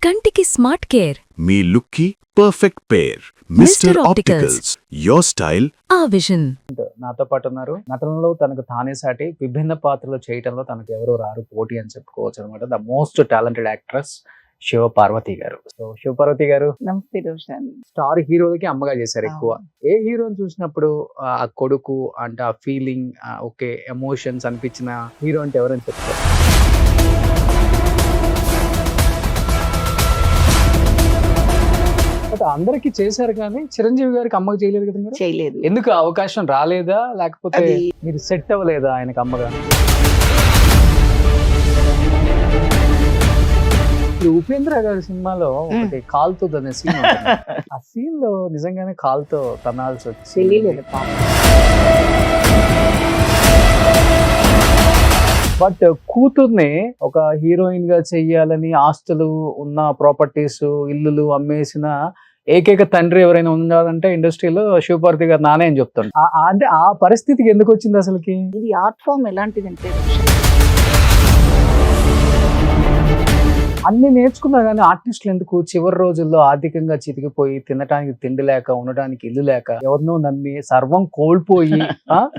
కంటికి smart care మీ లుక్కి perfect pair mister opticals your style ఆ విజన్. నాతో పాటు ఉన్నారు. నటనలో తనకు తానే సాటి విభిన్న పాత్రలు చేయటంలో తనకు ఎవరు రారు పోటీ అని చెప్పుకోవచ్చు అనమాట. The most talented actress Shivaparvati గారు. సో శివపార్వతి గారు నమస్తే రోషన్. స్టార్ హీరోలకి అమ్మగా చేశారు ఎక్కువ. ఏ హీరోని చూసినప్పుడు ఆ కొడుకు అంటే ఆ ఫీలింగ్ ఓకే ఎమోషన్స్ అనిపించిన హీరో అంటే ఎవరని చెప్తారు? బట్ అందరికి చేశారు కానీ చిరంజీవి గారికి అమ్మగా చేయలేదు కదా మీరు? చేయలేదు. ఎందుకు ఆ అవకాశం రాలేదా, లేకపోతే అది- మీరు సెట్ అవ్వలేదా ఆయనకు అమ్మగా? ఇప్పుడు ఉపేంద్ర గారి సినిమాలో ఒకటి కాల్తో అనే సీన్ ఉంటుంది. ఆ సీన్ లో నిజంగానే కాల్తో తనాల్సి వచ్చి తెలియలేదు పాపం. బట్ కూతుర్ని ఒక హీరోయిన్ గా చెయ్యాలని ఆస్తులు ఉన్న ప్రాపర్టీస్ ఇల్లులు అమ్మేసిన ఏకైక తండ్రి ఎవరైనా ఉన్నారంటే ఇండస్ట్రీలో శివపార్వతి గారు నానే అని చెప్తాను. అంటే ఆ పరిస్థితికి ఎందుకు వచ్చింది అసలుకి? ఇది ఆర్ట్ ఫామ్ ఎలాంటిదంటే రోషన్, అన్ని నేర్చుకున్నా కానీ ఆర్టిస్టులు ఎందుకు చివరి రోజుల్లో ఆర్థికంగా చితికిపోయి తినడానికి తిండి లేక ఉండడానికి ఇల్లు లేక ఎవరినో నమ్మి సర్వం కోల్పోయి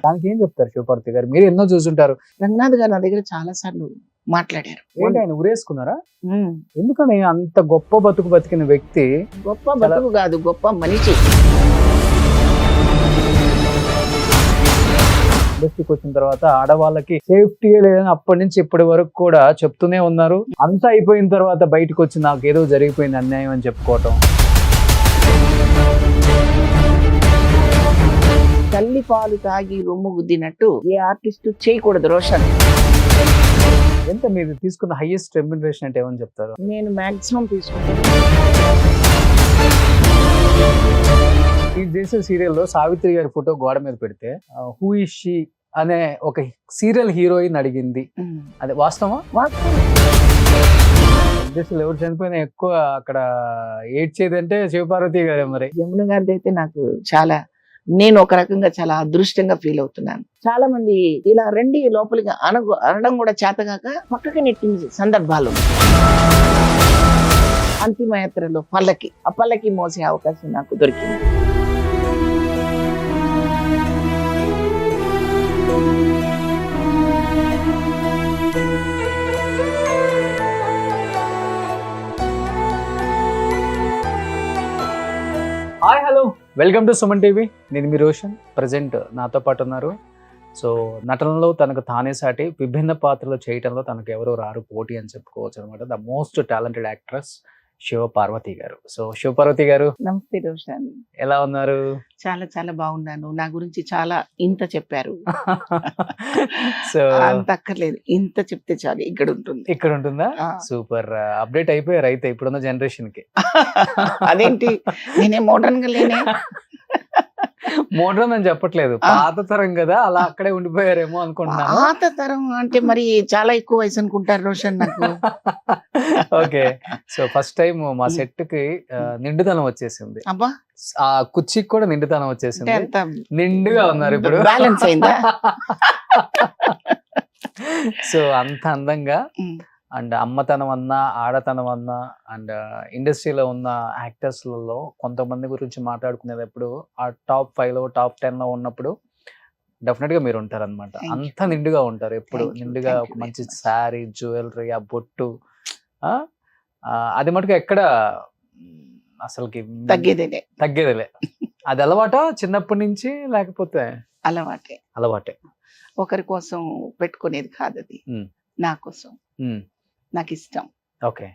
దానికి ఏం చెప్తారు శివపార్వతి గారు? మీరు ఎన్నో చూసుంటారు. రంగనాథ్ గారు నా దగ్గర చాలా సార్లు మాట్లాడారు. ఏంటి ఆయన ఉరేసుకున్నారా? ఉమ్, ఎందుకని అంత గొప్ప బతుకు బతికిన వ్యక్తి గొప్ప బతుకు కాదు, గొప్ప మనిషి. ఇండస్ట్రీకి వచ్చిన తర్వాత ఆడవాళ్ళకి సేఫ్టీ లేదని అప్పటి నుంచి ఇప్పటి వరకు కూడా చెప్తూనే ఉన్నారు. అంతా అయిపోయిన తర్వాత బయటకు వచ్చి నాకు ఏదో జరిగిపోయింది అన్యాయం అని చెప్పుకోవటం. తల్లి పాలు తాగి రొమ్ము గుద్దినట్టు ఏ ఆర్టిస్ట్ చేయకూడదు రోషన్. ఎంత మీరు తీసుకున్న హైయెస్ట్ రెమ్యునరేషన్ అంటే ఏమని చెప్తారు? నేను మాక్సిమం తీసుకుంటాను. ఇది చేసే సీరియల్లో సావిత్రి గారి ఫోటో గోడ మీద పెడితే హూ ఇస్ షీ అనే ఒక సీరియల్ హీరోయిన్ అడిగింది. ఉమ్, అదే వాస్తవమా? వాస్తవం. ఇండస్ట్రీలో ఎవరు చనిపోయినా ఎక్కువ అక్కడ ఏడ్చేదంటే శివపార్వతి గారే మరి. యమున గారిది అయితే నాకు చాలా, నేను ఒక రకంగా చాలా అదృష్టంగా ఫీల్ అవుతున్నాను. చాలా మంది ఇలా రండి లోపలికి అనడం కూడా చేతగాక పక్కకి నెట్టిన సందర్భాలు. అంతిమయాత్రలో ఆ పల్లకి మోసే అవకాశం నాకు దొరికింది. Hi hello, welcome to Suman TV. నేను మీ రోషన్. ప్రజెంట్ నాతో పాటు ఉన్నారు. సో నటనలో తనకు తానే సాటి విభిన్న పాత్రలు చేయటంలో తనకు ఎవరు రారు పోటీ అని చెప్పుకోవచ్చు అనమాట. The most talented actress Shivaparvati గారు. సో శివపార్వతి గారు నమస్తే రోషన్. ఎలా ఉన్నారు? చాలా చాలా బాగున్నాను. నా గురించి చాలా ఇంత చెప్పారు. సో అంత అక్కర్లేదు, ఇంత చెప్తే చాలు, ఇక్కడ ఉంటుంది. ఇక్కడ ఉంటుందా? ఆ. సూపర్ అప్డేట్ అయిపోయారు అయితే ఇప్పుడున్న జనరేషన్ కి. అదేంటి, నేనే మోడర్న్ గా లేనే. మోడ్రన్ అని చెప్పట్లేదు, పాత తరం కదా, అలా అక్కడే ఉండిపోయారేమో అనుకుంటున్నాను. పాత తరం అంటే మరి చాలా ఎక్కువ వయసు అనుకుంటారు రోషన్ నాకు. ఓకే, సో ఫస్ట్ టైం మా సెట్ కి నిండుదనం వచ్చేసింది. అబ్బా, ఆ కుర్చీకి కూడా నిండుదనం అంటే వచ్చేసింది. అంత నిండుగా ఉన్నారు ఇప్పుడు. బ్యాలెన్స్ అయిందా? సో అంత అందంగా ఉమ్, అండ్ అమ్మతనం అన్నా ఆడతనం అన్నా అండ్ ఇండస్ట్రీలో ఉన్న యాక్టర్స్ లలో కొంతమంది గురించి మాట్లాడుకునేటప్పుడు ఆ టాప్ 5 లో టాప్ 10 లో ఉన్నప్పుడు డెఫినెట్ గా మీరు ఉంటారు అనమాట. Thank you. అంత నిండుగా ఉంటారు ఎప్పుడు. Thank you, నిండుగా thank ఒక you మంచి very much. శారీ, జ్యువెలరీ, ఆ బొట్టు, అది మటుకు ఎక్కడ అసలుకి తగ్గేదేలే. తగ్గేదిలే. అది అలవాట చిన్నప్పటి నుంచి లేకపోతే అలవాటే. అలవాటే? ఒకరి కోసం పెట్టుకునేది కాదు అది, ఉమ్. నా కోసం, నాకు ఇష్టం. ఓకే,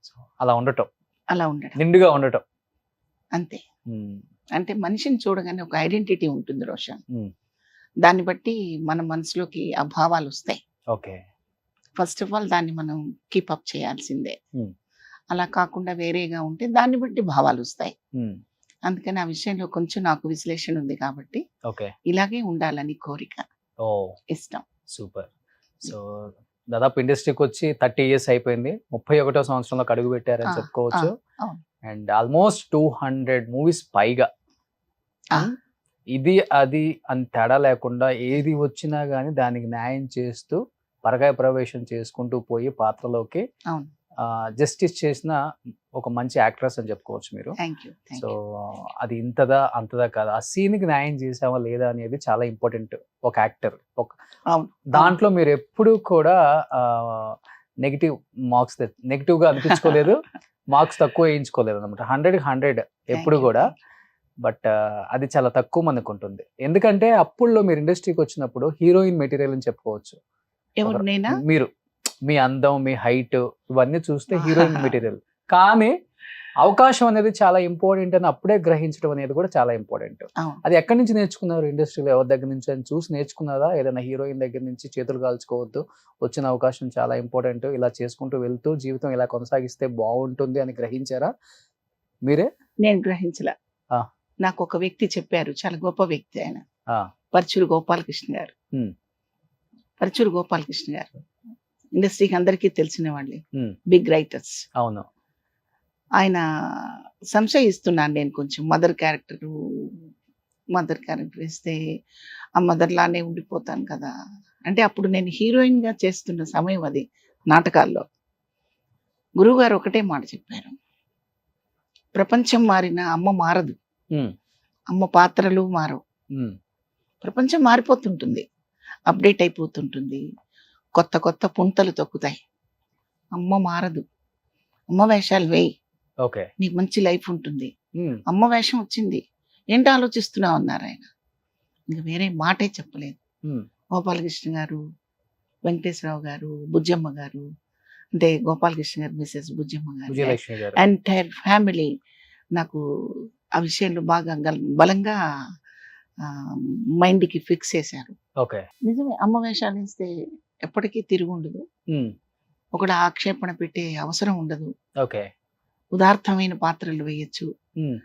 సో అలా ఉండటం, అలా ఉండడం నిండుగా ఉండటం. అంతే. ఉమ్. అంటే మనిషిని చూడగానే ఒక ఐడెంటిటీ ఉంటుంది రోషన్. ఉమ్. దాన్ని బట్టి మన మనసులోకి ఆ భావాలు వస్తాయి. ఓకే. ఫస్ట్ ఆఫ్ ఆల్ దాన్ని మనం కీపప్ చేయాల్సిందే. Hmm. అలా కాకుండా వేరేగా ఉంటే దాన్ని బట్టి భావాలు వస్తాయి. ఉమ్. అందుకని ఆ విషయంలో కొంచెం నాకు విశ్లేషణ ఉంది కాబట్టి ఓకే. ఇలాగే ఉండాలని కోరిక, ఓ ఇష్టం. సూపర్. సో దాదాపు ఇండస్ట్రీకి వచ్చి 30 years అయిపోయింది. 31వ సంవత్సరంలోకి అడుగు పెట్టారని చెప్పుకోవచ్చు. అవును. అండ్ ఆల్మోస్ట్ 200 మూవీస్ పైగా. ఆ. ఇది అది అని తేడా లేకుండా ఏది వచ్చినా గానీ దానికి న్యాయం చేస్తూ పరకాయ ప్రవేశం చేసుకుంటూ పోయి పాత్రలోకి అవును. జస్టిస్ చేసిన ఒక మంచి యాక్ట్రెస్ అని చెప్పుకోవచ్చు మీరు. Thank you. సో అది ఇంతదా అంతదా కాదు, ఆ సీన్కి న్యాయం చేసావా లేదా అనేది చాలా ఇంపార్టెంట్ ఒక యాక్టర్. ఒక అవును. దాంట్లో మీరు ఎప్పుడు కూడా నెగిటివ్ మార్క్స్ నెగిటివ్గా అనిపించుకోలేదు, మార్క్స్ తక్కువ వేయించుకోలేదు అనమాట. 100కి 100 ఎప్పుడు కూడా. బట్ అది చాలా తక్కువ మనకు ఉంటుంది, ఎందుకంటే అప్పుల్లో మీరు ఇండస్ట్రీకి వచ్చినప్పుడు హీరోయిన్ మెటీరియల్ అని చెప్పుకోవచ్చు. ఎవరు నేనా? మీరు మీ అందం, మీ హైట్ ఇవన్నీ చూస్తే హీరోయిన్ మెటీరియల్. కానీ అవకాశం అనేది చాలా ఇంపార్టెంట్ అని అప్పుడే గ్రహించడం అనేది కూడా చాలా ఇంపార్టెంట్. అవును. అది ఎక్కడి నుంచి నేర్చుకున్నారు? ఇండస్ట్రీలో ఎవరి దగ్గర నుంచి అని చూసి నేర్చుకున్నారా? ఏదైనా హీరోయిన్ దగ్గర నుంచి చేతులు కాల్చుకోవద్దు, వచ్చిన అవకాశం చాలా ఇంపార్టెంట్, ఇలా చేసుకుంటూ వెళ్తూ జీవితం ఇలా కొనసాగిస్తే బాగుంటుంది అని గ్రహించారా మీరే? నేను గ్రహించలే. ఆ. నాకు ఒక వ్యక్తి చెప్పారు, చాలా గొప్ప వ్యక్తి ఆయన, ఆ, పరుచూరు గోపాలకృష్ణ గారు. ఉమ్, పరుచూరు గోపాలకృష్ణ గారు ఇండస్ట్రీకి అందరికీ తెలిసిన వాళ్ళే, ఉమ్, బిగ్ రైటర్స్. అవును. ఆయన సంశయిస్తున్నాను నేను కొంచెం, మదర్ క్యారెక్టర్ ఇస్తే ఆ మదర్ లానే ఉండిపోతాను కదా అంటే, అప్పుడు నేను హీరోయిన్ గా చేస్తున్న సమయం అది నాటకాల్లో. గురువుగారు ఒకటే మాట చెప్పారు, ప్రపంచం మారినా అమ్మ మారదు, ఉమ్, అమ్మ పాత్రలు మారవు. ఉమ్, ప్రపంచం మారిపోతుంటుంది, అప్డేట్ అయిపోతుంటుంది, కొత్త కొత్త పుంతలు తొక్కుతాయి. అమ్మ మారదు, అమ్మ వేషాలు వేయి, ఓకే. నీకు మంచి లైఫ్ ఉంటుంది. ఉమ్, అమ్మ వేషం వచ్చింది, ఏంటి ఆలోచిస్తున్నావు అన్నారు ఆయన. ఇంకా వేరే మాటే చెప్పలేదు. ఉమ్, గోపాలకృష్ణ గారు, వెంకటేశ్వరరావు గారు, బుజ్జమ్మ గారు, అంటే గోపాలకృష్ణ గారు మిసెస్ బుజ్జమ్మ గారు, విజయలక్ష్మి గారు. ఎంటైర్ ఫ్యామిలీ నాకు ఆ విషయంలో బాగా బలంగా మైండ్కి ఫిక్స్ చేశారు. ఓకే. నిజమే, అమ్మ వేషాలు వేస్తే ఎప్పటికీ తిరిగి ఉండదు, ఉమ్, ఒకటి ఆక్షేపణ పెట్టే అవసరం ఉండదు, ఓకే. ఉదార్థమైన పాత్రలు వేయచ్చు. ఉమ్,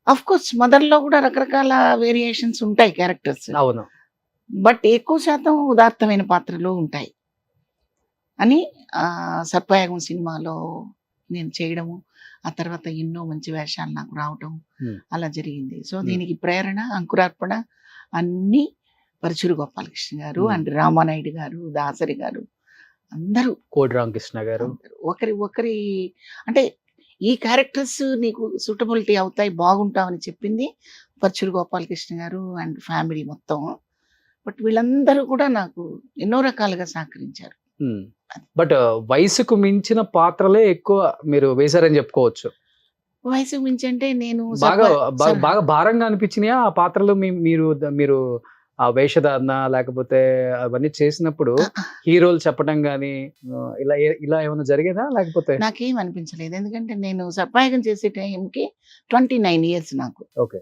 అఫ్ కోర్స్ మదర్ లో కూడా రకరకాల వేరియేషన్స్ ఉంటాయి క్యారెక్టర్స్, అవును. బట్ ఎక్కువ శాతం ఉదాత్తమైన పాత్రలు ఉంటాయి అని సర్పయాగం సినిమాలో నేను చేయడము, ఆ తర్వాత ఎన్నో మంచి వేషాలు నాకు రావటం అలా జరిగింది. సో దీనికి ప్రేరణ, అంకురార్పణ అన్ని పరుచూరు గోపాలకృష్ణ గారు అండ్ రామానాయుడు గారు, దాసరి గారు, అందరూ, కోడి రామకృష్ణ గారు, ఒకరి అంటే ఈ క్యారెక్టర్స్ నీకు సూటబిలిటీ అవుతాయి, బాగుంటావని చెప్పింది పరుచూరు గోపాలకృష్ణ గారు అండ్ ఫ్యామిలీ మొత్తం. బట్ వీళ్ళందరూ కూడా నాకు ఎన్నో రకాలుగా సహకరించారు. బట్ వయసుకు మించిన పాత్రలే ఎక్కువ మీరు వేశారని చెప్పుకోవచ్చు. వయసుకు మించి అంటే నేను బాగా భారంగా అనిపించినాయా ఆ పాత్రలు? మీరు ఆ వేషధారణ లేకపోతే అవన్నీ చేసినప్పుడు హీరోలు చెప్పడం గానీ ఇలా ఏమైనా జరిగేదా? లేకపోతే నాకేం అనిపించలేదు, ఎందుకంటే నేను సర్పాయగం చేసే టైంకి 29 years నాకు. ఓకే.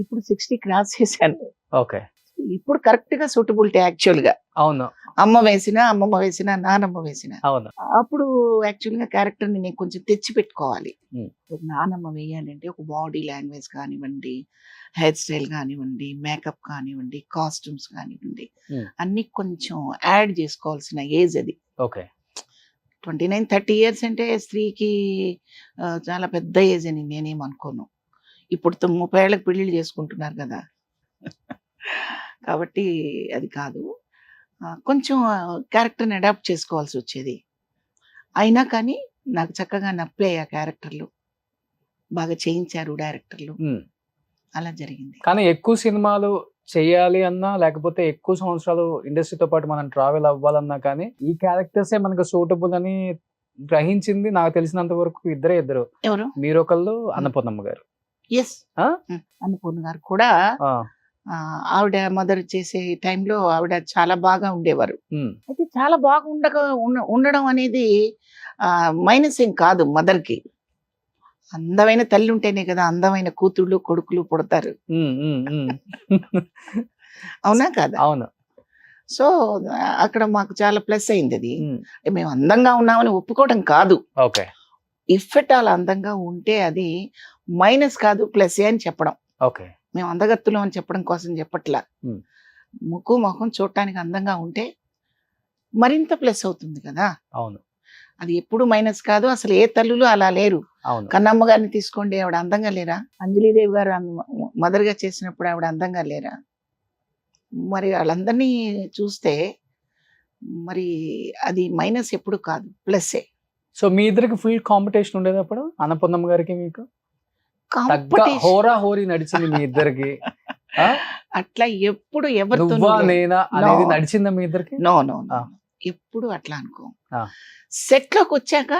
ఇప్పుడు 60 క్రాస్ చేశాను. ఓకే. ఇప్పుడు కరెక్ట్ గా సూటబిలిటీ యాక్చువల్ గా. అవును. అమ్మమ్మ వేసిన, నానమ్మ వేసిన, అవును. అప్పుడు యాక్చువల్ గా క్యారెక్టర్ ని నేను కొంచెం తెచ్చి పెట్టుకోవాలి. ఒక నానమ్మ వేయాలంటే ఒక బాడీ లాంగ్వేజ్ కానివ్వండి, హెయిర్ స్టైల్ కానివ్వండి, మేకప్ కానివ్వండి, కాస్ట్యూమ్స్ కానివ్వండి, అన్ని కొంచెం యాడ్ చేసుకోవాల్సిన ఏజ్ అది. ఓకే. 29-30 years అంటే స్త్రీకి చాలా పెద్ద ఏజ్ అని నేనేం అనుకోను. ఇప్పుడు 30 ఏళ్ళకి పెళ్లిళ్ళు చేసుకుంటున్నారు కదా, కాబట్టి అది కాదు. కొంచెం క్యారెక్టర్ని అడాప్ట్ చేసుకోవాల్సి వచ్చేది. అయినా కానీ నాకు చక్కగా నప్పాయి ఆ క్యారెక్టర్లు, బాగా చేయించారు డైరెక్టర్లు, అలా జరిగింది. కానీ ఎక్కువ సినిమాలు చేయాలి అన్నా, లేకపోతే ఎక్కువ సంవత్సరాలు ఇండస్ట్రీతో పాటు మనం ట్రావెల్ అవ్వాలన్నా కానీ ఈ క్యారెక్టర్సే మనకు సూటబుల్ అని గ్రహించింది నాకు తెలిసినంత వరకు ఇద్దరు. ఎవరు? మీరొకళ్ళు, అన్నపూర్ణమ్మ గారు. ఎస్, అన్నపూర్ణ గారు కూడా ఆవిడ మదర్ చేసే టైంలో ఆవిడ చాలా బాగా ఉండేవారు. అయితే చాలా బాగా ఉండడం అనేది మైనస్ ఏం కాదు మదర్ కి. అందమైన తల్లి ఉంటేనే కదా అందమైన కూతుళ్ళు కొడుకులు పుడతారు, అవునా కాదా? అవును. సో అక్కడ మాకు చాలా ప్లస్ అయింది అది. మేము అందంగా ఉన్నామని ఒప్పుకోవడం కాదు, ఓకే. ఇఫ్ ఎట్ ఆల్ అందంగా ఉంటే అది మైనస్ కాదు, ప్లస్ అని చెప్పడం. ఓకే. మేము అందగత్తులు అని చెప్పడం కోసం చెప్పట్లా. ముక్కు మొహం చూడటానికి అందంగా ఉంటే మరింత ప్లస్ అవుతుంది కదా. అవును. అది ఎప్పుడు మైనస్ కాదు. అసలు ఏ తల్లులు అలా లేరు. కన్నమ్మ గారిని తీసుకోండి, ఆవిడ అందంగా లేరా? అంజలీదేవి గారు మదర్ గా చేసినప్పుడు ఆవిడ అందంగా లేరా? మరి వాళ్ళందరినీ చూస్తే మరి అది మైనస్ ఎప్పుడు కాదు, ప్లస్సే. సో మీ ఇద్దరికి ఫుల్ కాంపిటీషన్ ఉండేది అప్పుడు అన్నపూర్ణమ్మ గారికి మీకు తగ్గ Competition. హోరా హోరీ నడిచింది మీ ఇద్దరికి ఆ? అట్లా ఎప్పుడు ఎవరితో నువ్వా నేనా అనేది No. నడిచిందా మీ ఇద్దరికి నో నో ఆ. ఎప్పుడు అట్లా అనుకో ఆ. సెట్ లోకి వచ్చాక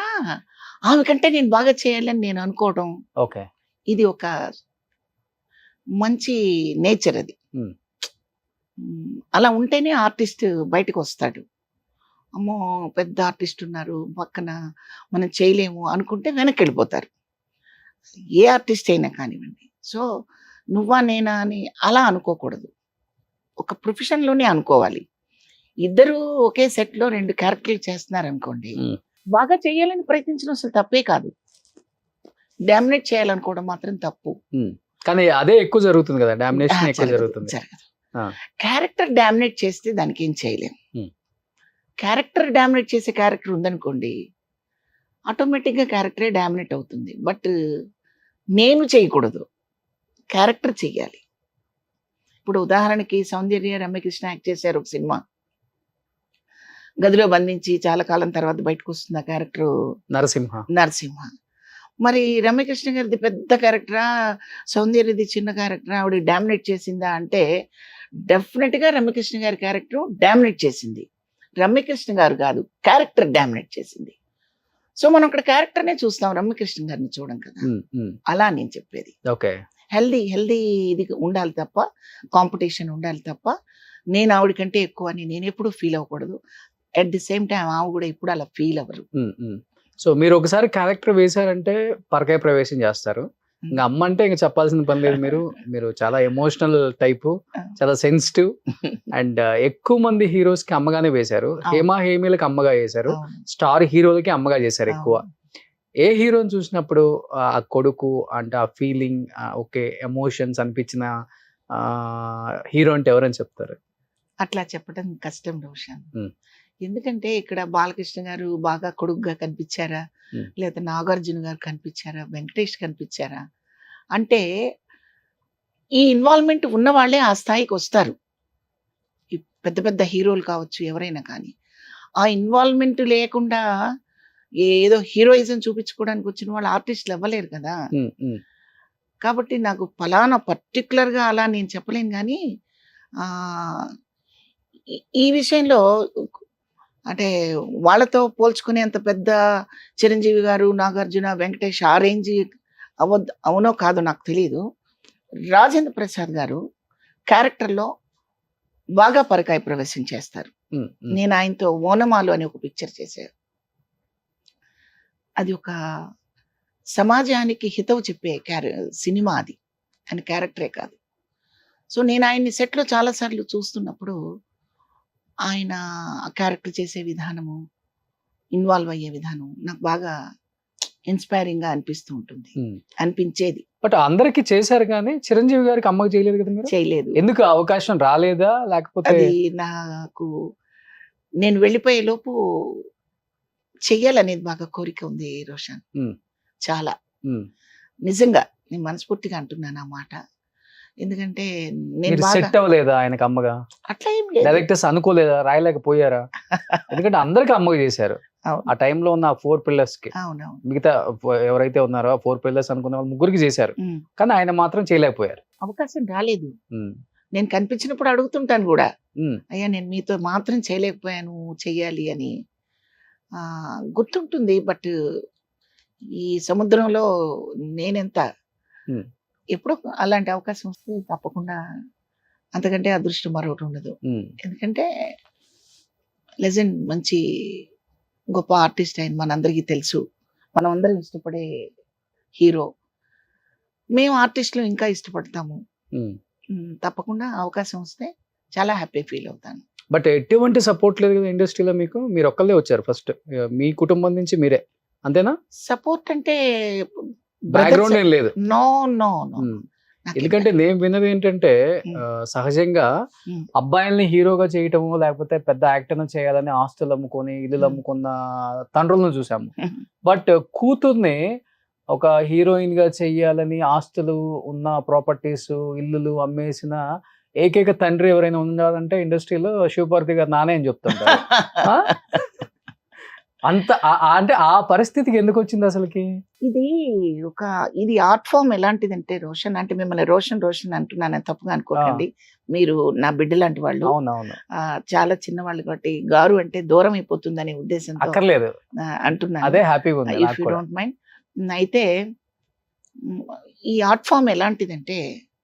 ఆమె కంటే నేను బాగా చేయాలని నేను అనుకోవడం ఓకే ఇది ఒక మంచి నేచర్ అది. Hmm. అలా ఉంటేనే ఆర్టిస్ట్ బయటకు వస్తాడు. అమ్మో పెద్ద ఆర్టిస్ట్ ఉన్నారు పక్కన మనం చేయలేము అనుకుంటే వెనక్కి వెళ్ళిపోతారు. ఏ ఆర్టిస్ట్ అయినా కానివ్వండి. సో నువ్వా నేనా అని అలా అనుకోకూడదు. ఒక ప్రొఫెషన్లోనే అనుకోవాలి. ఇద్దరు ఒకే సెట్లో 2 క్యారెక్టర్లు చేస్తున్నారు అనుకోండి, Hmm. బాగా చేయాలని ప్రయత్నించడం అసలు తప్పే కాదు. డామినేట్ చేయాలనుకోవడం మాత్రం తప్పు. కానీ అదే ఎక్కువ జరుగుతుంది కదా, డామినేషన్ ఎక్కువ జరుగుతుంది. జరగదు. ఆ. క్యారెక్టర్ డామినేట్ చేస్తే దానికి ఏం చేయలేం. Hmm. క్యారెక్టర్ డామినేట్ చేసే క్యారెక్టర్ ఉందనుకోండి, ఆటోమేటిక్గా క్యారెక్టరే డామినేట్ అవుతుంది. బట్ నేను చేయకూడదు, క్యారెక్టర్ చెయ్యాలి. ఇప్పుడు ఉదాహరణకి సౌందర్య రమ్యకృష్ణ యాక్ట్ చేశారు ఒక సినిమా, గదిలో బంధించి చాలా కాలం తర్వాత బయటకు వస్తుంది ఆ క్యారెక్టర్ నరసింహ. నరసింహ. మరి రమ్యకృష్ణ గారిది పెద్ద క్యారెక్టరా, సౌందర్యది చిన్న క్యారెక్టరా, ఆవిడ డామినేట్ చేసిందా అంటే డెఫినెట్గా రమ్యకృష్ణ గారి క్యారెక్టర్ డామినేట్ చేసింది. రమ్యకృష్ణ గారు కాదు, క్యారెక్టర్ డామినేట్ చేసింది. సో మనం అక్కడ క్యారెక్టర్నే చూస్తాం, రమ్యకృష్ణ గారిని చూడం కదా. అలా నేను చెప్పేది. ఓకే హెల్దీ ఇది ఉండాలి తప్ప, కాంపిటీషన్ ఉండాలి తప్ప, నేను ఆవిడ కంటే ఎక్కువ అని నేను ఎప్పుడు ఫీల్ అవ్వకూడదు. అట్ ది సేమ్ టైం ఆవిడ కూడా ఎప్పుడు అలా ఫీల్ అవ్వరు. సో మీరు ఒకసారి క్యారెక్టర్ వేశారంటే పరకాయ ప్రవేశం చేస్తారు. ఇంకా అమ్మ అంటే ఇంకా చెప్పాల్సిన పని లేదు. మీరు చాలా ఎమోషనల్ టైపు, చాలా సెన్సిటివ్ అండ్ ఎక్కువ మంది హీరోస్ కి అమ్మగానే వేశారు. హేమీలకి అమ్మగా వేశారు, స్టార్ హీరోలకి అమ్మగా చేశారు ఎక్కువ. ఏ హీరోని చూసినప్పుడు ఆ కొడుకు అంటే ఆ ఫీలింగ్, ఓకే ఎమోషన్స్ అనిపించిన హీరో అంటే ఎవరని చెప్తారు? అట్లా చెప్పడం కష్టం రోషన్. Hmm. ఎందుకంటే ఇక్కడ బాలకృష్ణ గారు బాగా కొడుకుగా కనిపించారా, Hmm. లేదా నాగార్జున గారు కనిపించారా, వెంకటేష్ కనిపించారా అంటే ఈ ఇన్వాల్వ్మెంట్ ఉన్న వాళ్ళే ఆ స్థాయికి వస్తారు. ఈ పెద్ద పెద్ద హీరోలు కావచ్చు ఎవరైనా కానీ, ఆ ఇన్వాల్వ్మెంట్ లేకుండా ఏదో హీరోయిజం చూపించుకోవడానికి వచ్చిన వాళ్ళు ఆర్టిస్టులు అవ్వలేరు కదా. కాబట్టి నాకు ఫలానా పర్టికులర్గా అలా నేను చెప్పలేను. కానీ ఈ విషయంలో అంటే వాళ్ళతో పోల్చుకునేంత పెద్ద చిరంజీవి గారు, నాగార్జున, వెంకటేష్ ఆ రేంజ్ అవునో కాదో నాకు తెలియదు. రాజేంద్ర ప్రసాద్ గారు క్యారెక్టర్లో బాగా పరకాయ ప్రవేశం చేస్తారు. నేను ఆయనతో ఓనమాలు అని ఒక పిక్చర్ చేశాను. అది ఒక సమాజానికి హితవు చెప్పే సినిమా అది, ఆయన క్యారెక్టరే కాదు. సో నేను ఆయన్ని సెట్లో చాలాసార్లు చూస్తున్నప్పుడు ఆయన క్యారెక్టర్ చేసే విధానము, ఇన్వాల్వ్ అయ్యే విధానం నాకు బాగా ఇన్స్పైరింగ్గా అనిపిస్తూ ఉంటుంది, అనిపించేది. బట్ అందరికి చేశారు కానీ చిరంజీవి గారికి అమ్మకి చేయలేదు కదా మీరు? చేయలేదు. ఎందుకు అవకాశం రాలేదా లేకపోతే? అది నాకు నేను వెళ్ళిపోయే లోపు చెయ్యాలనేది బాగా కోరిక ఉంది రోషన్. చాలా నిజంగా నేను మనస్ఫూర్తిగా అంటున్నాను ఆ మాట. ఎందుకంటే నేను సెట్ అవ్వలేదా ఆయనకు అమ్మగా? అట్లా ఏం లేదు. డైరెక్టర్స్ అనుకోలేదా, రాయలేకపోయారా? ఎందుకంటే అందరికి అమ్మగా చేశారు ఆ టైంలో ఉన్న 4 పిల్లర్స్ కి. అవునవును. మిగతా ఎవరైతే ఉన్నారో 4 పిల్లర్స్ అనుకున్న వాళ్ళు 3కి చేశారు, కానీ ఆయన మాత్రం చేయలేకపోయారు. అవకాశం రాలేదు. నేను కనిపించినప్పుడు అడుగుతుంటాను కూడా, అయ్యా నేను మీతో మాత్రం చేయలేకపోయాను, చెయ్యాలి అని. గుర్తుంటుంది. బట్ ఈ సముద్రంలో నేనెంత, ఎప్పుడో అలాంటి అవకాశం వస్తే తప్పకుండా అంతకంటే అదృష్టం మరొకటి ఉండదు. ఎందుకంటే లెజెండ్, మంచి గొప్ప ఆర్టిస్ట్ ఆయన మనందరికీ తెలుసు, మనం అందరం ఇష్టపడే హీరో. మేము ఆర్టిస్టులు ఇంకా ఇష్టపడతాము. తప్పకుండా అవకాశం వస్తే చాలా హ్యాపీ ఫీల్ అవుతాను. బట్ ఎటువంటి సపోర్ట్ లేదు కదా ఇండస్ట్రీలో మీకు? మీరు ఒక్కళ్ళే వచ్చారు ఫస్ట్, మీ కుటుంబం నుంచి మీరే, అంతేనా? సపోర్ట్ అంటే బ్యాక్గ్రౌండ్ ఏం లేదు? No no no. ఎందుకంటే నేను విన్నది ఏంటంటే సహజంగా అబ్బాయిల్ని హీరోగా చేయటము లేకపోతే పెద్ద యాక్టర్ చేయాలని ఆస్తులు అమ్ముకొని ఇల్లు అమ్ముకున్న తండ్రులను చూసాము. బట్ కూతుర్ని ఒక హీరోయిన్ గా చెయ్యాలని ఆస్తులు ఉన్న ప్రాపర్టీస్ ఇల్లులు అమ్మేసిన ఏకైక తండ్రి ఎవరైనా ఉండాలంటే ఇండస్ట్రీలో శివపార్వతి గారు నానే అని చెప్తుంటారు. అంత అంటే ఆ పరిస్థితికి ఎందుకు వచ్చింది అసలుకి? ఇది ఆర్ట్ ఫామ్ ఎలాంటిదంటే రోషన్, అంటే మిమ్మల్ని రోషన్ రోషన్ అంటున్నాను తప్పుగా అనుకోకండి, మీరు నా బిడ్డ లాంటి వాళ్ళు. అవునవును. చాలా చిన్నవాళ్ళు కాబట్టి గారు అంటే దూరం అయిపోతుందనే ఉద్దేశంతో అక్కర్లేదు, అంటున్నాను. అదే హ్యాపీగా ఉంది ఇఫ్ నాకు యూ కూడా. Don't mind. అయితే మ్, ఈ ఆర్ట్ ఫామ్ ఎలాంటిదంటే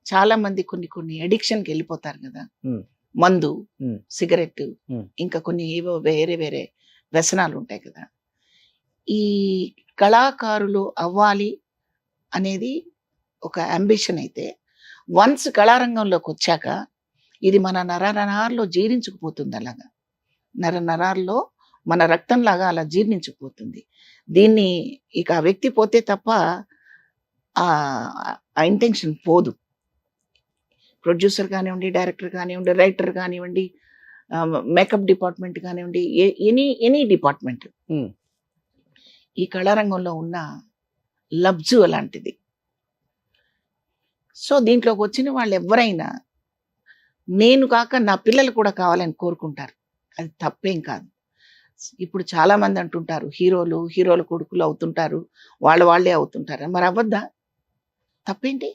చాలా మంది కొన్ని అడిక్షన్కి వెళ్ళిపోతారు కదా. మ్. మందు, మ్. సిగరెట్, మ్. ఇంకా కొన్ని ఏవో వేరే వేరే వ్యసనాలు ఉంటాయి కదా. ఈ కళాకారులు అవ్వాలి అనేది ఒక అంబిషన్ అయితే, వన్స్ కళారంగంలోకి వచ్చాక ఇది మన నరాల్లో జీర్ణించుకుపోతుంది. అలాగా నరాల్లో మన రక్తంలాగా అలా జీర్ణించుకుపోతుంది. దీన్ని ఇక ఆ వ్యక్తి పోతే తప్ప ఆ ఇంటెన్షన్ పోదు. ప్రొడ్యూసర్ కానివ్వండి, డైరెక్టర్ కానివ్వండి, రైటర్ కానివ్వండి, మేకప్ డిపార్ట్మెంట్ కానివ్వండి, ఎనీ డిపార్ట్మెంట్, మ్. ఈ కళారంగంలో ఉన్న లబ్జు అలాంటిది. సో దీంట్లోకి వచ్చిన వాళ్ళు ఎవరైనా నేను కాక నా పిల్లలు కూడా కావాలని కోరుకుంటారు. అది తప్పేం కాదు. ఇప్పుడు చాలా మంది అంటుంటారు హీరోల కొడుకులు అవుతుంటారు, వాళ్ళే అవుతుంటారు. మరి అవ్వద్దా? తప్పేంటి?